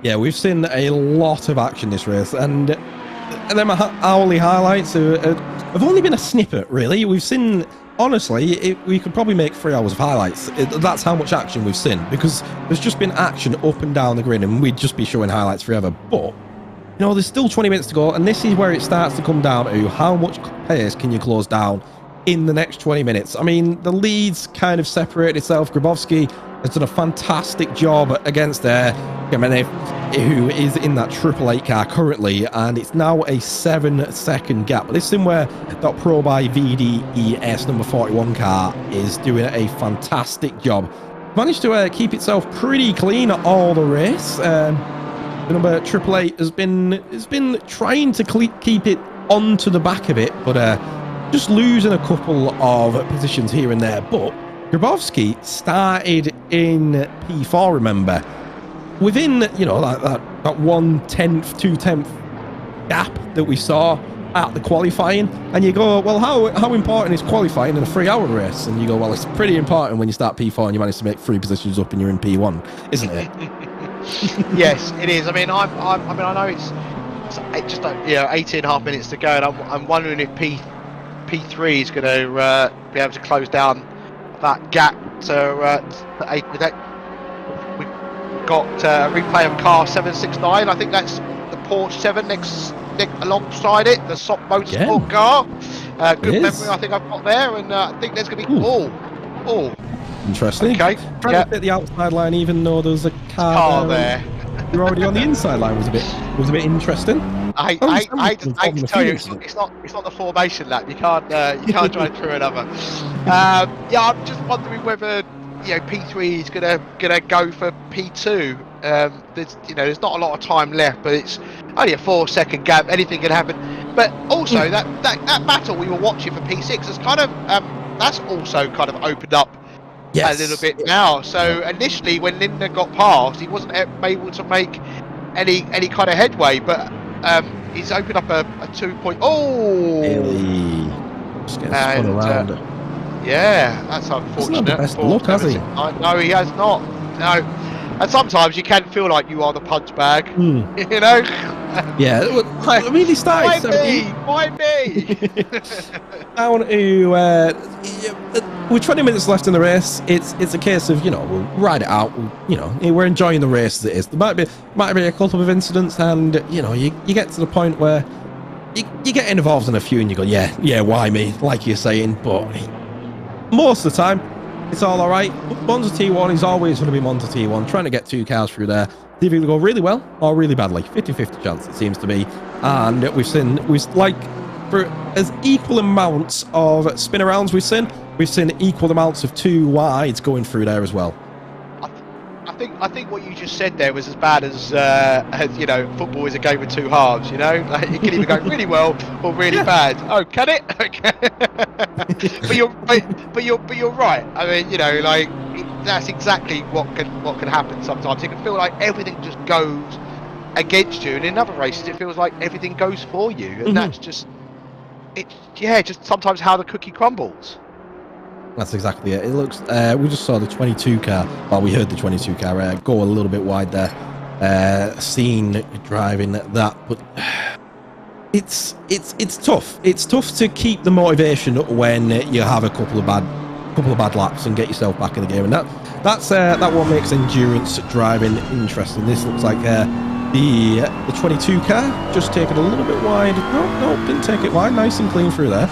S1: Yeah, we've seen a lot of action this race, and then my hourly highlights have only been a snippet, really. We've seen, honestly, we could probably make 3 hours of highlights. That's how much action we've seen, because there's just been action up and down the grid, and we'd just be showing highlights forever. But you know, there's still 20 minutes to go, and this is where it starts to come down to how much pace can you close down in the next 20 minutes. I mean, the leads kind of separate itself. Grabowski has done a fantastic job against Kamenev, who is in that 888 car currently, and it's now a 7-second gap. But this is where that Pro by VDES number 41 car is doing a fantastic job. Managed to keep itself pretty clean all the race. The number 888 has been trying to keep it onto the back of it, but just losing a couple of positions here and there. But Grabowski started in P4, remember, within, you know, that 1/10, 2/10 gap that we saw at the qualifying. And you go, well, how important is qualifying in a 3-hour race? And you go, well, it's pretty important when you start P4 and you manage to make 3 positions up and you're in P1, isn't it?
S2: Yes, it is. I mean, I know it's just 18.5 minutes to go, and I'm wondering if P3 is going to be able to close down that gap to 8. We've got a replay of car 769. I think that's the Porsche 7 next alongside it, the SOP Motorsport car. Good memory, I think I've got there, and I think there's going to be
S1: interesting.
S2: Okay.
S1: Trying to fit the outside line, even though there's a car there. You're already on the inside line. Was a bit interesting.
S2: I can tell you, it's not the formation lap. You can't drive through another. Yeah, I'm just wondering whether P3 is gonna go for P2. There's not a lot of time left, but it's only a 4-second gap. Anything can happen. But also that battle we were watching for P6 is kind of that's also kind of opened up. Yes. A little bit now. So initially, when Lindner got past, he wasn't able to make any kind of headway. But he's opened up a 2-point. Oh,
S1: really? Just getting spun around.
S2: Yeah, that's unfortunate.
S1: That's not the best look, has he?
S2: No, he has not. No, and sometimes you can feel like you are the punch bag. You know.
S1: Yeah, I mean, he started 17.
S2: Why me?
S1: Down to with 20 minutes left in the race, it's a case of, we'll ride it out. We're enjoying the race as it is. There might be a couple of incidents, and you get to the point where you get involved in a few, and you go, yeah, why me? Like you're saying, but most of the time, it's all right. Monza T1 is always going to be Monza T1, trying to get 2 cars through there. They either go really well or really badly. 50-50 chance, it seems to be. And we've for as equal amounts of spin arounds we've seen equal amounts of 2 wides going through there as well.
S2: I think what you just said there was as bad as football is a game of 2 halves. Like it can either go really well or really bad. Oh, can it? Okay. but you're right. I mean, that's exactly what can happen sometimes. It can feel like everything just goes against you, and in other races it feels like everything goes for you, and that's just just sometimes how the cookie crumbles.
S1: That's exactly it. It looks, we just saw the 22 car, well, we heard the 22 car go a little bit wide there, seen driving that, but it's tough. It's tough to keep the motivation when you have a couple of bad laps and get yourself back in the game, and that's what makes endurance driving interesting. This looks like the 22 car just taken a little bit wide. No, didn't take it wide. Nice and clean through there.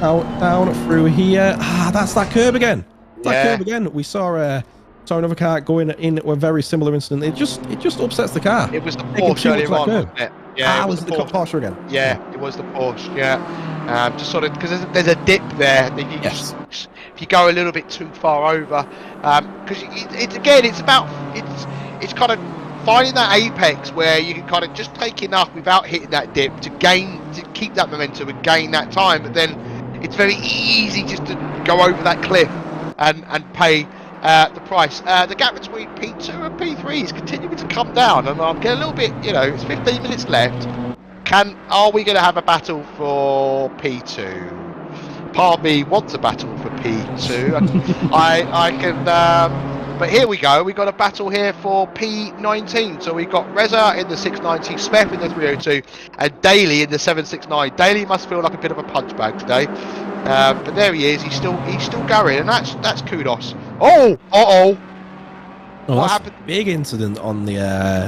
S1: Out, down through here. That's that curb again. That curb again. We saw another car going into a very similar incident. It just upsets the car.
S2: It was the Porsche earlier on, wasn't it?
S1: Yeah, was the Porsche again?
S2: Yeah, it was the Porsche. Yeah, just sort of because there's a dip there. If you go a little bit too far over, because it's kind of finding that apex where you can kind of just take enough without hitting that dip to keep that momentum and gain that time, but then it's very easy just to go over that cliff and pay the price. The gap between P2 and P3 is continuing to come down, and I'm getting a little bit, it's 15 minutes left. Are we going to have a battle for P2? Part of me wants a battle for P2. I can, but here we go. We got a battle here for P19. So we got Reza in the 690, Smith in the 302, and Daly in the 769. Daly must feel like a bit of a punch bag today, but there he is. He's still going, and that's kudos. Oh,
S1: what happened? Big incident on the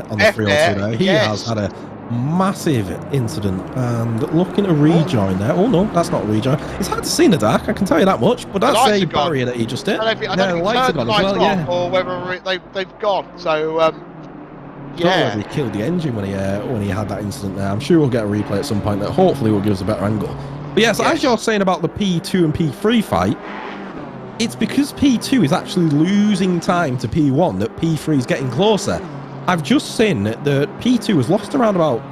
S1: 302 there. He has had a massive incident, and looking to rejoin there. Oh no, that's not a rejoin. It's hard to see in the dark, I can tell you that much, but that's a barrier that he just hit.
S2: I don't know if he turned the lights off or whether they've gone. So
S1: I don't know whether he killed the engine when he had that incident there. I'm sure we'll get a replay at some point that hopefully will give us a better angle. But yes, as you're saying about the P2 and P3 fight, it's because P2 is actually losing time to P1 that P3 is getting closer. I've just seen that P2 has lost around about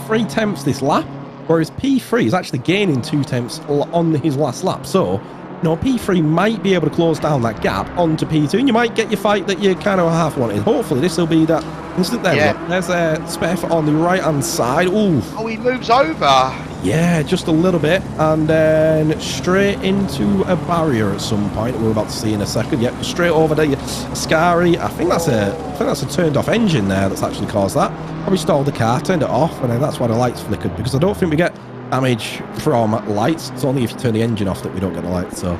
S1: 3 tenths this lap, whereas P3 is actually gaining 2 tenths on his last lap. So, P3 might be able to close down that gap onto P2, and you might get your fight that you kind of half wanted. Hopefully, this will be that instant there. Yeah. There's Speff on the right-hand side. Ooh.
S2: Oh, he moves over.
S1: Yeah, just a little bit, and then straight into a barrier at some point. We're about to see in a second. Yep, straight over there. Scary. I think that's a turned-off engine there that's actually caused that. Probably stalled the car, turned it off, and then that's why the lights flickered. Because I don't think we get damage from lights. It's only if you turn the engine off that we don't get the lights. So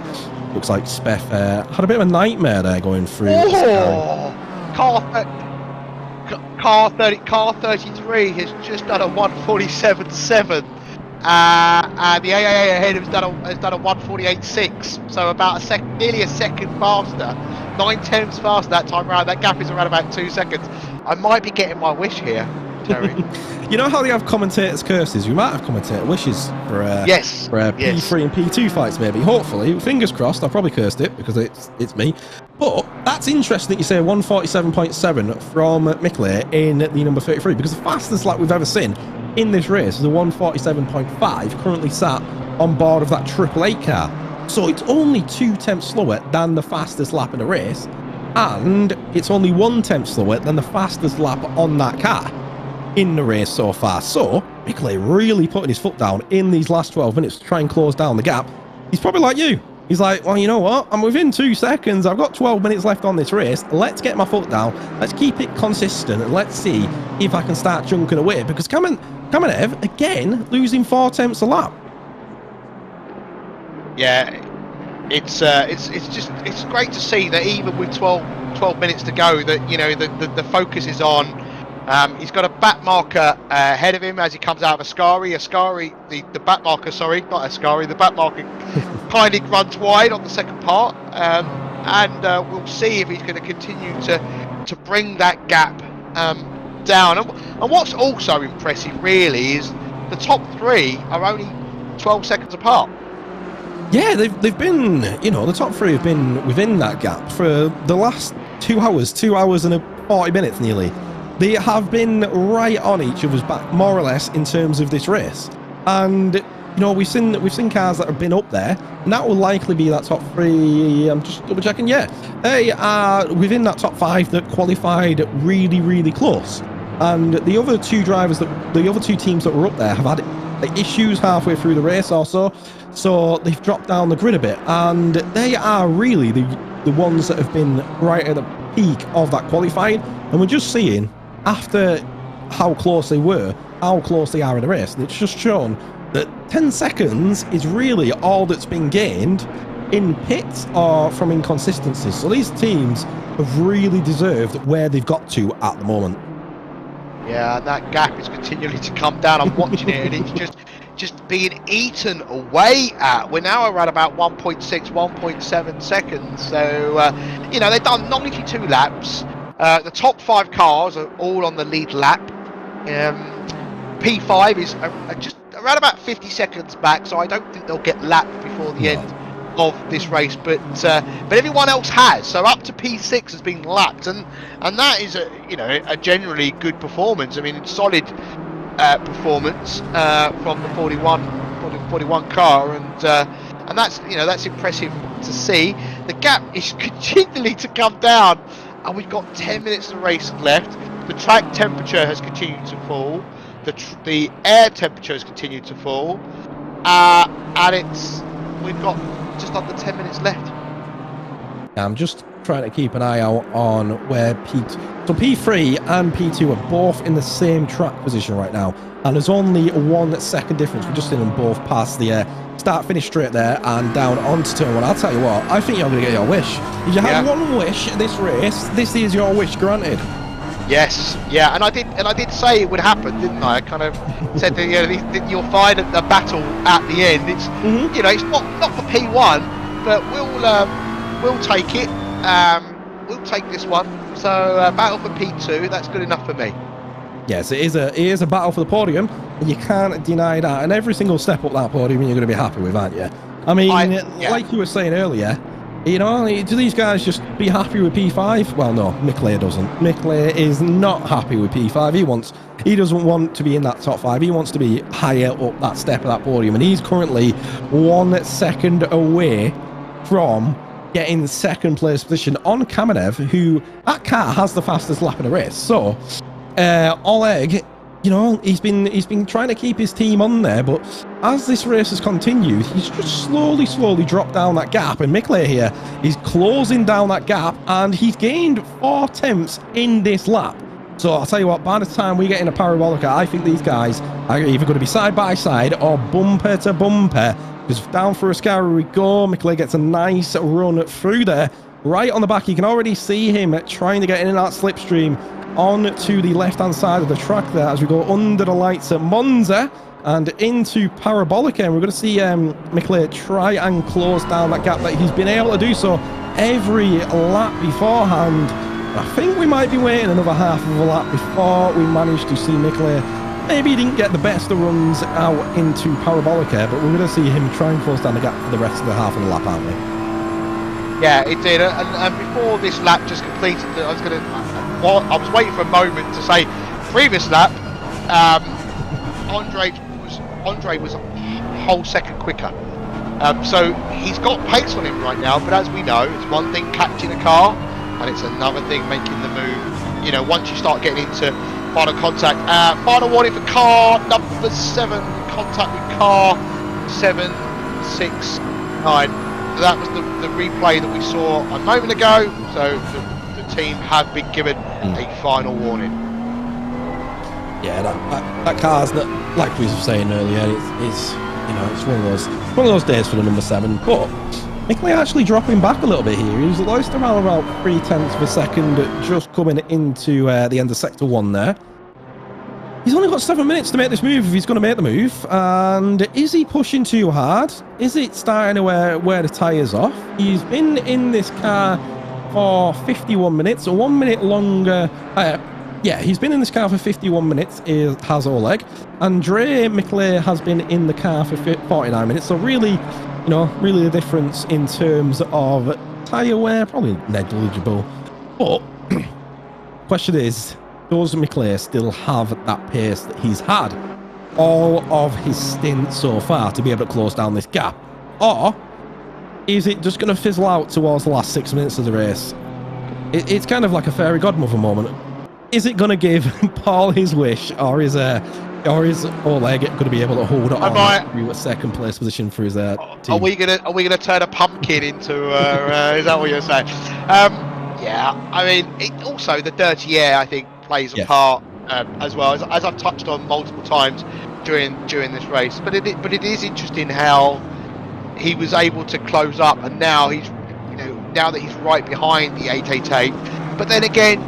S1: looks like Speff had a bit of a nightmare there going through.
S2: Oh, car 33 has just done a 147.7. And the AAA ahead has done a 148.6, so about nearly a second faster, 9 tenths faster that time around. That gap is around about 2 seconds. I might be getting my wish here, Terry.
S1: You know how they have commentators' curses? We might have commentator wishes for P3 and P2 fights, maybe. Hopefully, fingers crossed. I probably cursed it because it's me. But that's interesting that you say 147.7 from Mickley in the number 33, because the fastest lap we've ever seen in this race is a 147.5 currently sat on board of that 888 car. So it's only 2 tenths slower than the fastest lap in the race, and it's only 1 tenth slower than the fastest lap on that car in the race so far. So Mickley really putting his foot down in these last 12 minutes to try and close down the gap. He's probably like you. He's like, well, you know what? I'm within 2 seconds. I've got 12 minutes left on this race. Let's get my foot down. Let's keep it consistent, and let's see if I can start chunking away. Because Kamenev, again, losing 4 tenths a lap.
S2: Yeah, it's great to see that even with 12 minutes to go, that the focus is on. He's got a back marker ahead of him as he comes out of Ascari. The back marker, sorry, not Ascari. The back marker kindly runs wide on the second part, and we'll see if he's going to continue to bring that gap down. And what's also impressive, really, is the top three are only 12 seconds apart.
S1: Yeah, they've been, the top three have been within that gap for the last 2 hours, 2 hours and 40 minutes nearly. They have been right on each other's back, more or less, in terms of this race. And, we've seen cars that have been up there, and that will likely be that top three. I'm just double checking. Yeah, they are within that top five that qualified really, really close. And the other two teams that were up there have had issues halfway through the race or so they've dropped down the grid a bit, and they are really the ones that have been right at the peak of that qualifying. And we're just seeing, after how close they were, how close they are in the race. And it's just shown that 10 seconds is really all that's been gained in pits or from inconsistencies. So these teams have really deserved where they've got to at the moment.
S2: Yeah, that gap is continually to come down. I'm watching it, and it's just being eaten away at. We're now around about 1.6, 1.7 seconds. So, they've done 92 laps. The top 5 cars are all on the lead lap. P5 is just around about 50 seconds back, so I don't think they'll get lapped before the end of this race, but everyone else has. So up to P6 has been lapped, and that is a generally good performance. I mean, solid performance from the 41 car, and that's impressive to see. The gap is continually to come down, and we've got 10 minutes of race left. The track temperature has continued to fall. The air temperature has continued to fall, and we've got just under 10 minutes left.
S1: I'm just trying to keep an eye out on where P3 and P2 are both in the same track position right now, and there's only 1 second difference. We're just seeing them both pass the start finish straight there and down onto turn 1. I'll tell you what, I think you're going to get your wish. If you have one wish this race, this is your wish granted.
S2: Yes, yeah, and I did say it would happen, didn't I? I kind of said that you'll find a battle at the end. It's it's not for P1, but we'll take it. We'll take this one. So battle for P2, that's good enough for me.
S1: Yes, it is a battle for the podium, and you can't deny that. And every single step up that podium, you're going to be happy with, aren't you? I mean, like you were saying earlier, do these guys just be happy with P5? Well, no, Mick doesn't. Mick is not happy with P5. He doesn't want to be in that top 5. He wants to be higher up that step of that podium, and he's currently 1 second away from getting second place position on Kamenev, who that car has the fastest lap in the race. So Oleg, he's been trying to keep his team on there, but as this race has continued, he's just slowly dropped down that gap. And Mick here is closing down that gap, and he's gained 4 tenths in this lap. So I'll tell you what, by the time we get in a Parabolica, I think these guys are either going to be side by side or bumper to bumper. Because down through Ascari we go. Mick gets a nice run through there. Right on the back, you can already see him trying to get in that slipstream on to the left-hand side of the track there as we go under the lights at Monza and into Parabolica. And we're going to see Mick try and close down that gap that he's been able to do so every lap beforehand. I think we might be waiting another half of a lap before we manage to see Mick. Maybe he didn't get the best of runs out into Parabolica, but we're going to see him try and close down the gap for the rest of the half of the lap, aren't we?
S2: Yeah, it did. And before this lap just completed, I was waiting for a moment to say, previous lap, Andre was a whole second quicker. So he's got pace on him right now, but as we know, it's one thing catching a car, and it's another thing making the move. Once you start getting into final contact. Final warning for car number 7, contact with car 7, 6, 9. So that was the replay that we saw a moment ago. So the team have been given a final warning.
S1: Yeah, that car's not, like we were saying earlier, it's one of those days for the number 7. But Mickley actually dropping back a little bit here. He's lost around about 0.3 of a second, just coming into the end of sector 1 there. He's only got 7 minutes to make this move if he's going to make the move. And is he pushing too hard? Is it starting to wear the tyres off? He's been in this car for 51 minutes, so 1 minute longer. Yeah, he's been in this car for 51 minutes, has Oleg. Andre Mickley has been in the car for 49 minutes. So really, you know, really the difference in terms of tyre wear, probably negligible. But question is, does Mickley still have that pace that he's had all of his stint so far to be able to close down this gap? Or is it just going to fizzle out towards the last 6 minutes of the race? It's kind of like a fairy godmother moment. Is it going to give Paul his wish, or is Oleg going to be able to hold on to a second place position for his team?
S2: Are we gonna turn a pumpkin into? Is that what you're saying? Yeah, I mean, also the dirty air, I think, plays a part as well, as I've touched on multiple times during this race. But it is interesting how he was able to close up, and now now that he's right behind the 888. But then again,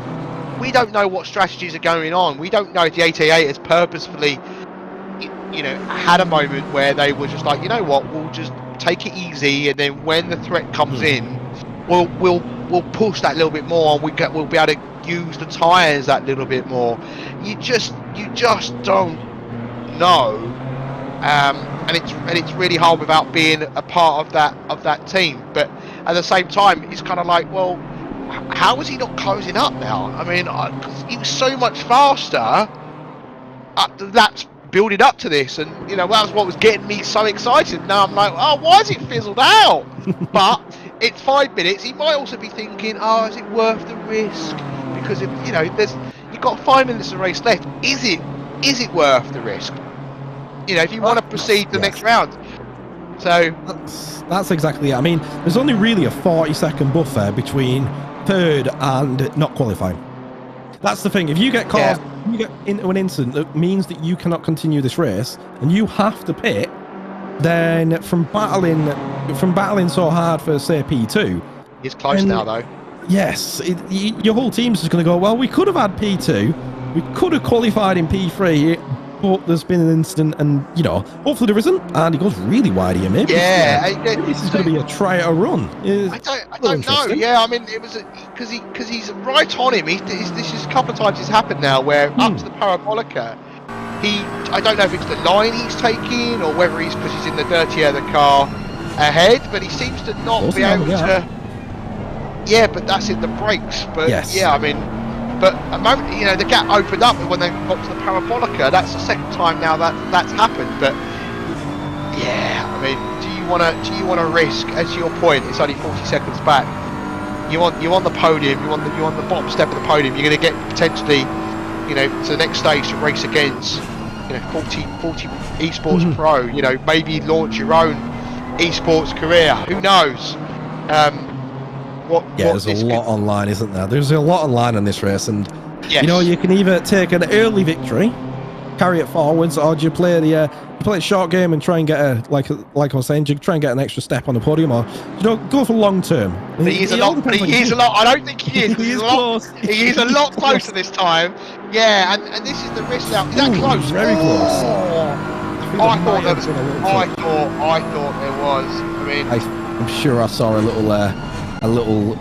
S2: we don't know what strategies are going on. We don't know if the 888 has purposefully, had a moment where they were just like, you know what, we'll just take it easy, and then when the threat comes in, we'll push that little bit more, and we'll be able to use the tyres that little bit more. You just don't know, and it's really hard without being a part of that team. But at the same time, it's kind of like, well, how is he not closing up now? I mean, because he was so much faster. That's building up to this, and that was what was getting me so excited. Now I'm like, oh, why has it fizzled out? But it's 5 minutes. He might also be thinking, oh, is it worth the risk? Because you've got 5 minutes of race left. Is it worth the risk? If you want to proceed the next round. So
S1: that's exactly it. I mean, there's only really a 40-second buffer between third and not qualifying. That's the thing. If you get caught, you get into an incident that means that you cannot continue this race and you have to pit, then from battling so hard for, say, P2,
S2: it's close now though.
S1: Yes, your whole team's just going to go, well, we could have had P2, we could have qualified in P3, but there's been an incident, and hopefully there isn't, and he goes really wide here. Maybe this is going to be a try to run.
S2: I don't know. Yeah, I mean, it was because he's right on him. This is a couple of times it's happened now where up to the parabolica, I don't know if it's the line he's taking or whether he's because he's in the dirty air of the car ahead, but he seems to not be able to. Yeah, but that's in the brakes. But yeah, I mean. But a moment, the gap opened up when they got to the parabolica. That's the second time now that's happened. But yeah, I mean, do you want to risk? As to your point, it's only 40 seconds back. You're on the podium. You're on the bottom step of the podium. You're going to get potentially, to the next stage to race against, 40 esports pro. Maybe launch your own esports career. Who knows?
S1: There's a lot online, isn't there? There's a lot online in this race, and
S2: yes.
S1: You can either take an early victory, carry it forwards, or do you play the short game and try and get like I was saying, do you try and get an extra step on the podium, or go for long term?
S2: But he is a lot. I don't think he is.
S1: He is close.
S2: He is a lot closer this time. Yeah, and this is the risk now. Is that close?
S1: Very close.
S2: I thought there was. I mean,
S1: I'm sure I saw a little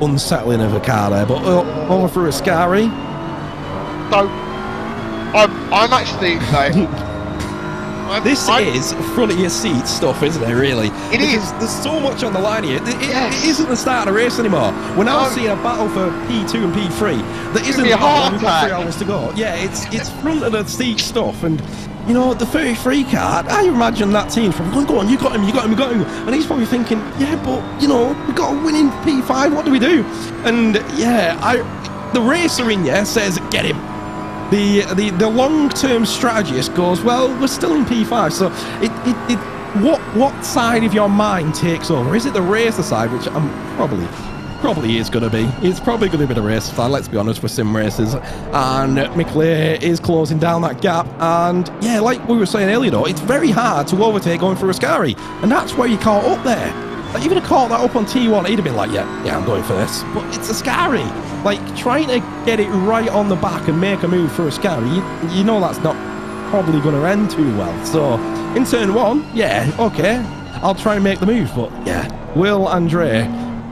S1: unsettling of a car there, but over through a Ascari.
S2: So I'm actually
S1: this is front of your seat stuff, isn't it? Really,
S2: it is.
S1: There's so much on the line here. It isn't the start of the race anymore. We're now seeing a battle for P2 and P3. There isn't a battle. We've got 3 hours to go. Yeah, it's front of the seat stuff, and the 33 car, I imagine that team's probably going, go on, you got him. And he's probably thinking, yeah, but, we've got a winning P5, what do we do? And, the racer in you says, get him. The long-term strategist goes, well, we're still in P5, so what side of your mind takes over? Is it the racer side, which I'm probably is going to be. It's probably going to be the race fan, let's be honest, for sim races. And Mickley is closing down that gap. And yeah, like we were saying earlier, though, it's very hard to overtake going through Ascari. And that's where you caught up there. Like, even have caught that up on T1, he'd have been like, yeah, I'm going for this. But it's a Scary. Like, trying to get it right on the back and make a move for a Scary, you know that's not probably going to end too well. So, in turn 1, yeah, okay, I'll try and make the move. But, yeah, will Andre,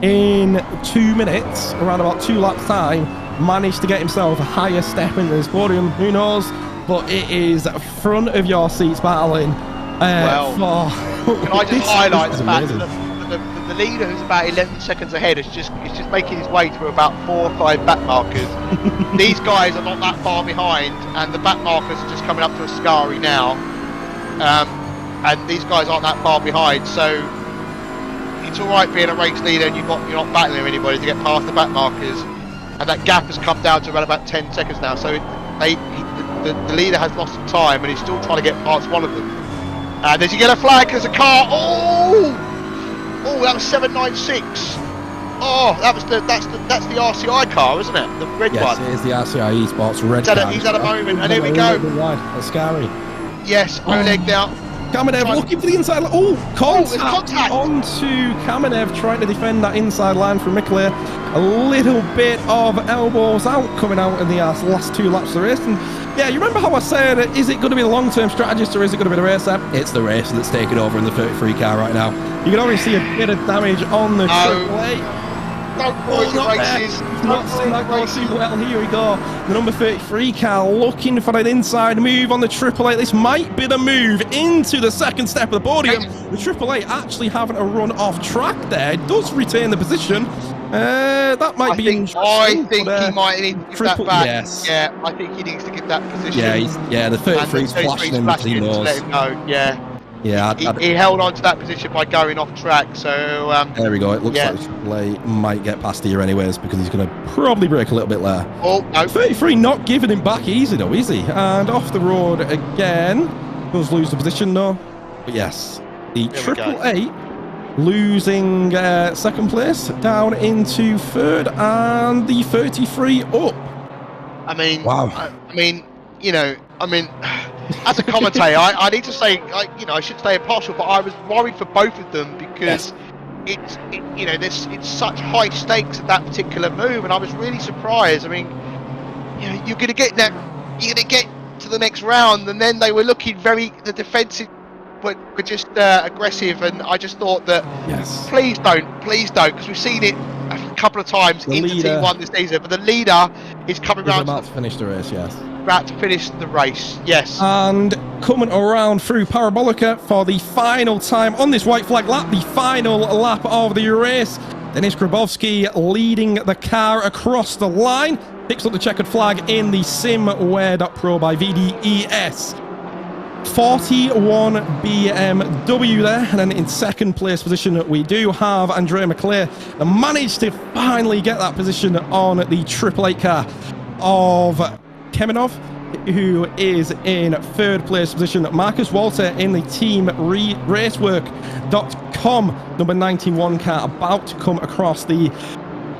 S1: in 2 minutes, around about 2 laps time, manage to get himself a higher step into this podium? Who knows? But it is front of your seats battling.
S2: Can I just highlight the fact that the leader, who's about 11 seconds ahead, is just making his way through about 4 or 5 back markers. These guys are not that far behind, and the back markers are just coming up to a Scary now. And these guys aren't that far behind, so it's all right being a race leader and you're not battling with anybody to get past the back markers. And that gap has come down to around about 10 seconds now. So the leader has lost some time, and he's still trying to get past one of them. And there's a yellow flag, there's a car. Oh, that was 796. Oh, that's the RCI car, isn't it? The red one.
S1: Yes, it is the RCI Esports red car.
S2: He's had a moment, and here we go.
S1: That's Scary.
S2: Yes, no leg now.
S1: Kamenev looking for the inside line. Oh, contact onto Kamenev, trying to defend that inside line from Mikler. A little bit of elbows out coming out in the last 2 laps of the race. And yeah, you remember how I said, is it going to be the long-term strategist or is it going to be the racer? It's the racer that's taking over in the 33 car right now. You can already see a bit of damage on the AAA.
S2: Don't ruin the races.
S1: Not seeing that go too well. Here we go. The number 33 car looking for an inside move on the AAA. This might be the move into the second step of the podium. The AAA actually having a run off track there. It does retain the position. That might be interesting.
S2: I think he might need to give that back.
S1: Yes.
S2: Yeah, I think he needs to give that position.
S1: Yeah, the 33's flashing him between those.
S2: Let him know. Yeah.
S1: Yeah,
S2: he held on to that position by going off track, so...
S1: there we go, it looks like AAA might get past here anyways, because he's going to probably break a little bit there.
S2: Oh, no.
S1: 33 not giving him back easy though, is he? And off the road again. Does lose the position though. But yes, the AAA losing second place down into third, and the 33 up.
S2: I mean,
S1: wow.
S2: As a commentator, I need to say, I should stay impartial, but I was worried for both of them because it's such high stakes at that particular move, and I was really surprised. I mean, you're going to get to the next round, and then they were looking the defensive were just aggressive, and I just thought that please don't, because we've seen it a couple of times in the T1 this season, but the leader is coming around
S1: to finish the race,
S2: about to finish the race,
S1: and coming around through Parabolica for the final time on this white flag lap, the final lap of the race. Denis Grabowski leading the car across the line, picks up the checkered flag in the Simware.pro by VDES. 41 BMW there, and then in second place position we do have Andrea McClare, and managed to finally get that position on the 888 car of Kemenov, who is in third place position. Marcus Walter in the team racework.com number 91 car, about to come across the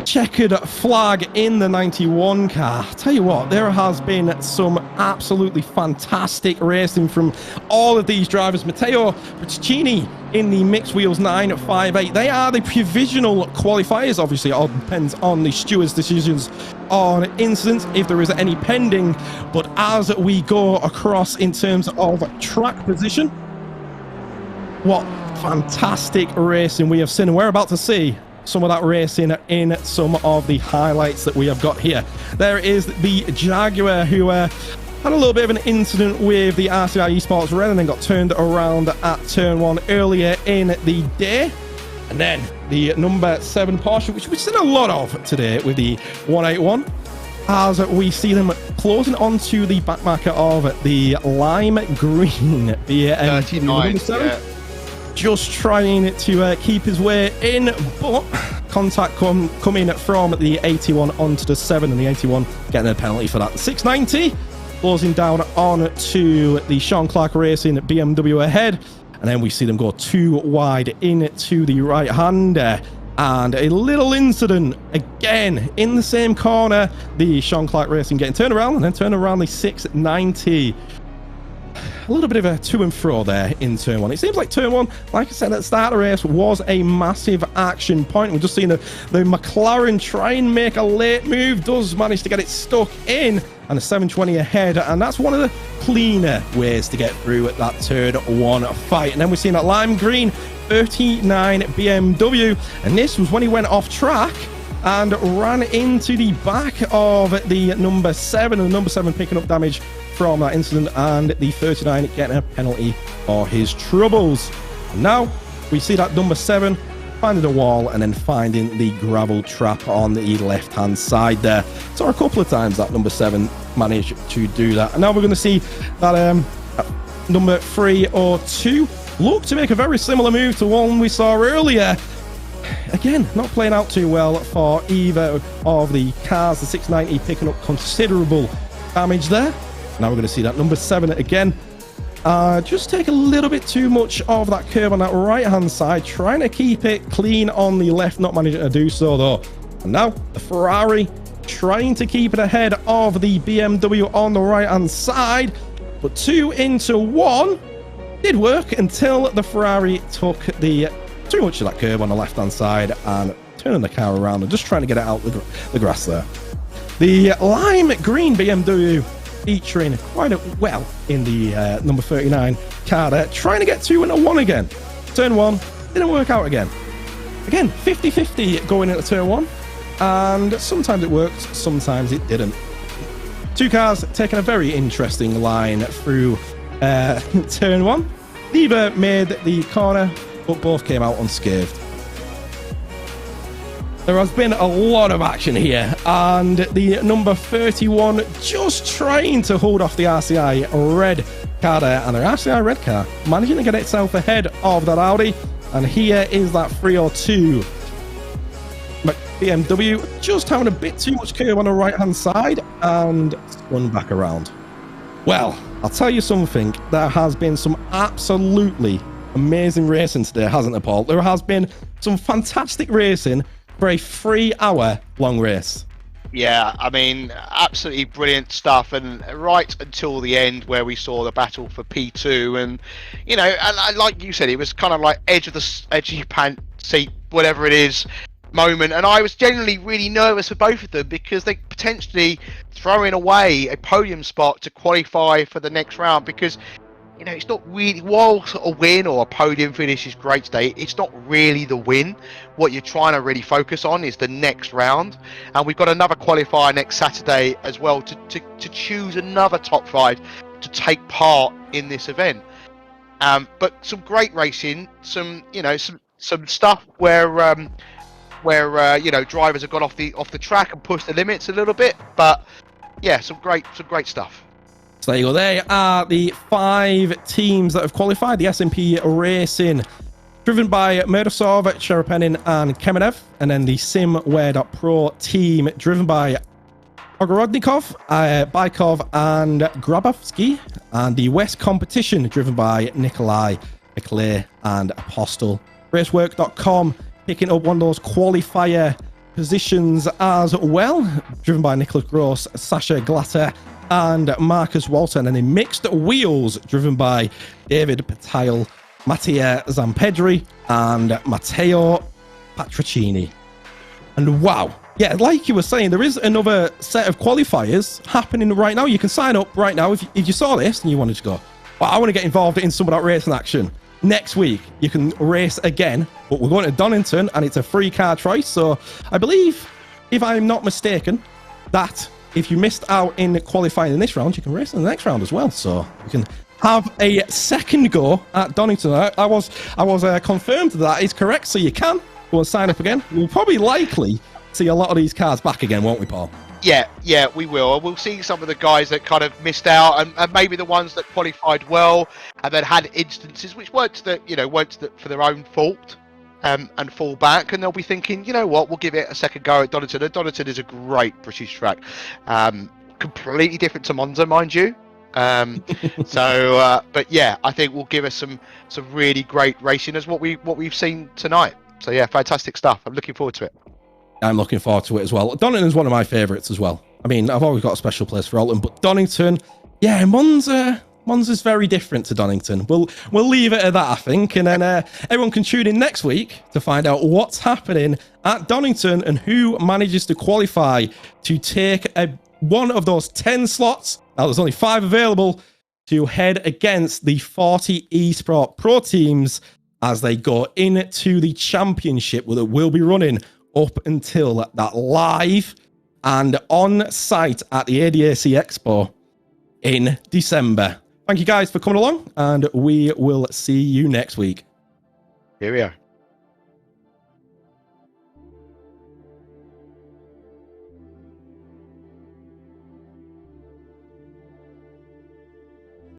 S1: checkered flag in the 91 car. Tell you what, there has been some absolutely fantastic racing from all of these drivers. Matteo Berticini in the mixed wheels 958. They are the provisional qualifiers. Obviously, it all depends on the stewards' decisions on incidents, if there is any pending. But as we go across in terms of track position, what fantastic racing we have seen, and we're about to see some of that racing in some of the highlights that we have got here. There is the Jaguar, who had a little bit of an incident with the RCI Esports Red and then got turned around at turn 1 earlier in the day. And then the number 7 Porsche, which we've seen a lot of today with the 181, as we see them closing onto the back marker of the lime green BM number 7. Just trying to keep his way in, but contact coming from the 81 onto the 7, and the 81 getting a penalty for that. The 690 closing down on to the Sean Clark Racing BMW ahead, and then we see them go too wide into the right hander, and a little incident again in the same corner. The Sean Clark Racing getting turned around, and then turn around the 690. a little bit of a to and fro there in turn one. It seems like turn one, like I said at the start of the race, was a massive action point. We've just seen the McLaren try and make a late move, does manage to get it stuck in, and a 720 ahead, and that's one of the cleaner ways to get through at that turn one fight. And then we're seeing that lime green 39 BMW, and this was when he went off track and ran into the back of the number 7, and the number 7 picking up damage from that incident, and the 39 getting a penalty for his troubles. And now we see that number 7 finding the wall and then finding the gravel trap on the left-hand side there. So a couple of times that number 7 managed to do that. And now we're going to see that number 302 look to make a very similar move to one we saw earlier. Again, not playing out too well for either of the cars. The 690 picking up considerable damage there. Now we're going to see that number 7 again. Just take a little bit too much of that curve on that right-hand side, trying to keep it clean on the left, not managing to do so though. And now the Ferrari trying to keep it ahead of the BMW on the right-hand side, but 2 into 1 did work until the Ferrari took the too much of that curve on the left-hand side and turning the car around and just trying to get it out the grass there. The lime green BMW featuring quite well in the number 39 car there, trying to get 2 into 1 again. Turn 1 didn't work out again. Again, 50-50 going into turn 1, and sometimes it worked, sometimes it didn't. 2 cars taking a very interesting line through turn 1. Neither made the corner, but both came out unscathed. There has been a lot of action here, and the number 31 just trying to hold off the RCI red car there, and the RCI red car managing to get itself ahead of that Audi. And here is that 302 BMW just having a bit too much curve on the right hand side and spun back around. Well, I'll tell you something, there has been some absolutely amazing racing today, hasn't there, Paul? There has been some fantastic racing for a 3-hour long race.
S2: Yeah, I mean, absolutely brilliant stuff, and right until the end where we saw the battle for P2, and you know, and like you said, it was kind of like edge of your pant seat, whatever it is, moment. And I was genuinely really nervous for both of them because they potentially throwing away a podium spot to qualify for the next round, because you know, it's not really, while a win or a podium finish is great today, it's not really the win. What you're trying to really focus on is the next round. And we've got another qualifier next Saturday as well to choose another top 5 to take part in this event. But some great racing, some stuff where you know, drivers have got off the track and pushed the limits a little bit. But yeah, some great stuff.
S1: So there you go. They are the 5 teams that have qualified. The S&P Racing, driven by Murdasov, Cherepenin, and Kemenev. And then the Simware.pro team, driven by Ogorodnikov, Baikov, and Grabovsky. And the West Competition, driven by Nikolai, Leclerc, and Apostle. Racework.com, picking up one of those qualifier positions as well, driven by Nicholas Gross, Sasha Glatter, and Marcus Walton. And in mixed wheels, driven by David Patel, Mattia Zampedri, and Matteo Patricini. And wow, yeah, like you were saying, there is another set of qualifiers happening right now. You can sign up right now if you saw this and you wanted to go, well, I want to get involved in some of that racing action. Next week, you can race again, but we're going to Donington, and it's a free car choice. So I believe, if I'm not mistaken, that if you missed out in qualifying in this round, you can race in the next round as well. So you can have a second go at Donington. I was confirmed that is correct, so you can go and sign up again. We'll probably likely see a lot of these cars back again, won't we, Paul?
S2: Yeah, we will. We'll see some of the guys that kind of missed out, and maybe the ones that qualified well and then had instances which weren't for their own fault, and fall back, and they'll be thinking, you know what, we'll give it a second go at Donington. And Donington is a great British track, completely different to Monza, mind you. But yeah, I think will give us some really great racing as what we've seen tonight. So yeah, fantastic stuff. I'm looking forward to it.
S1: I'm looking forward to it as well. Donington's one of my favourites as well. I mean, I've always got a special place for Alton, but Donington, yeah, Monza Monza's very different to Donington. We'll leave it at that, I think, and then everyone can tune in next week to find out what's happening at Donington and who manages to qualify to take one of those 10 slots. Now, there's only 5 available to head against the 40 eSport Pro teams as they go into the championship that will be running up until that live and on site at the ADAC Expo in December. Thank you guys for coming along, and we will see you next week.
S2: Here we are.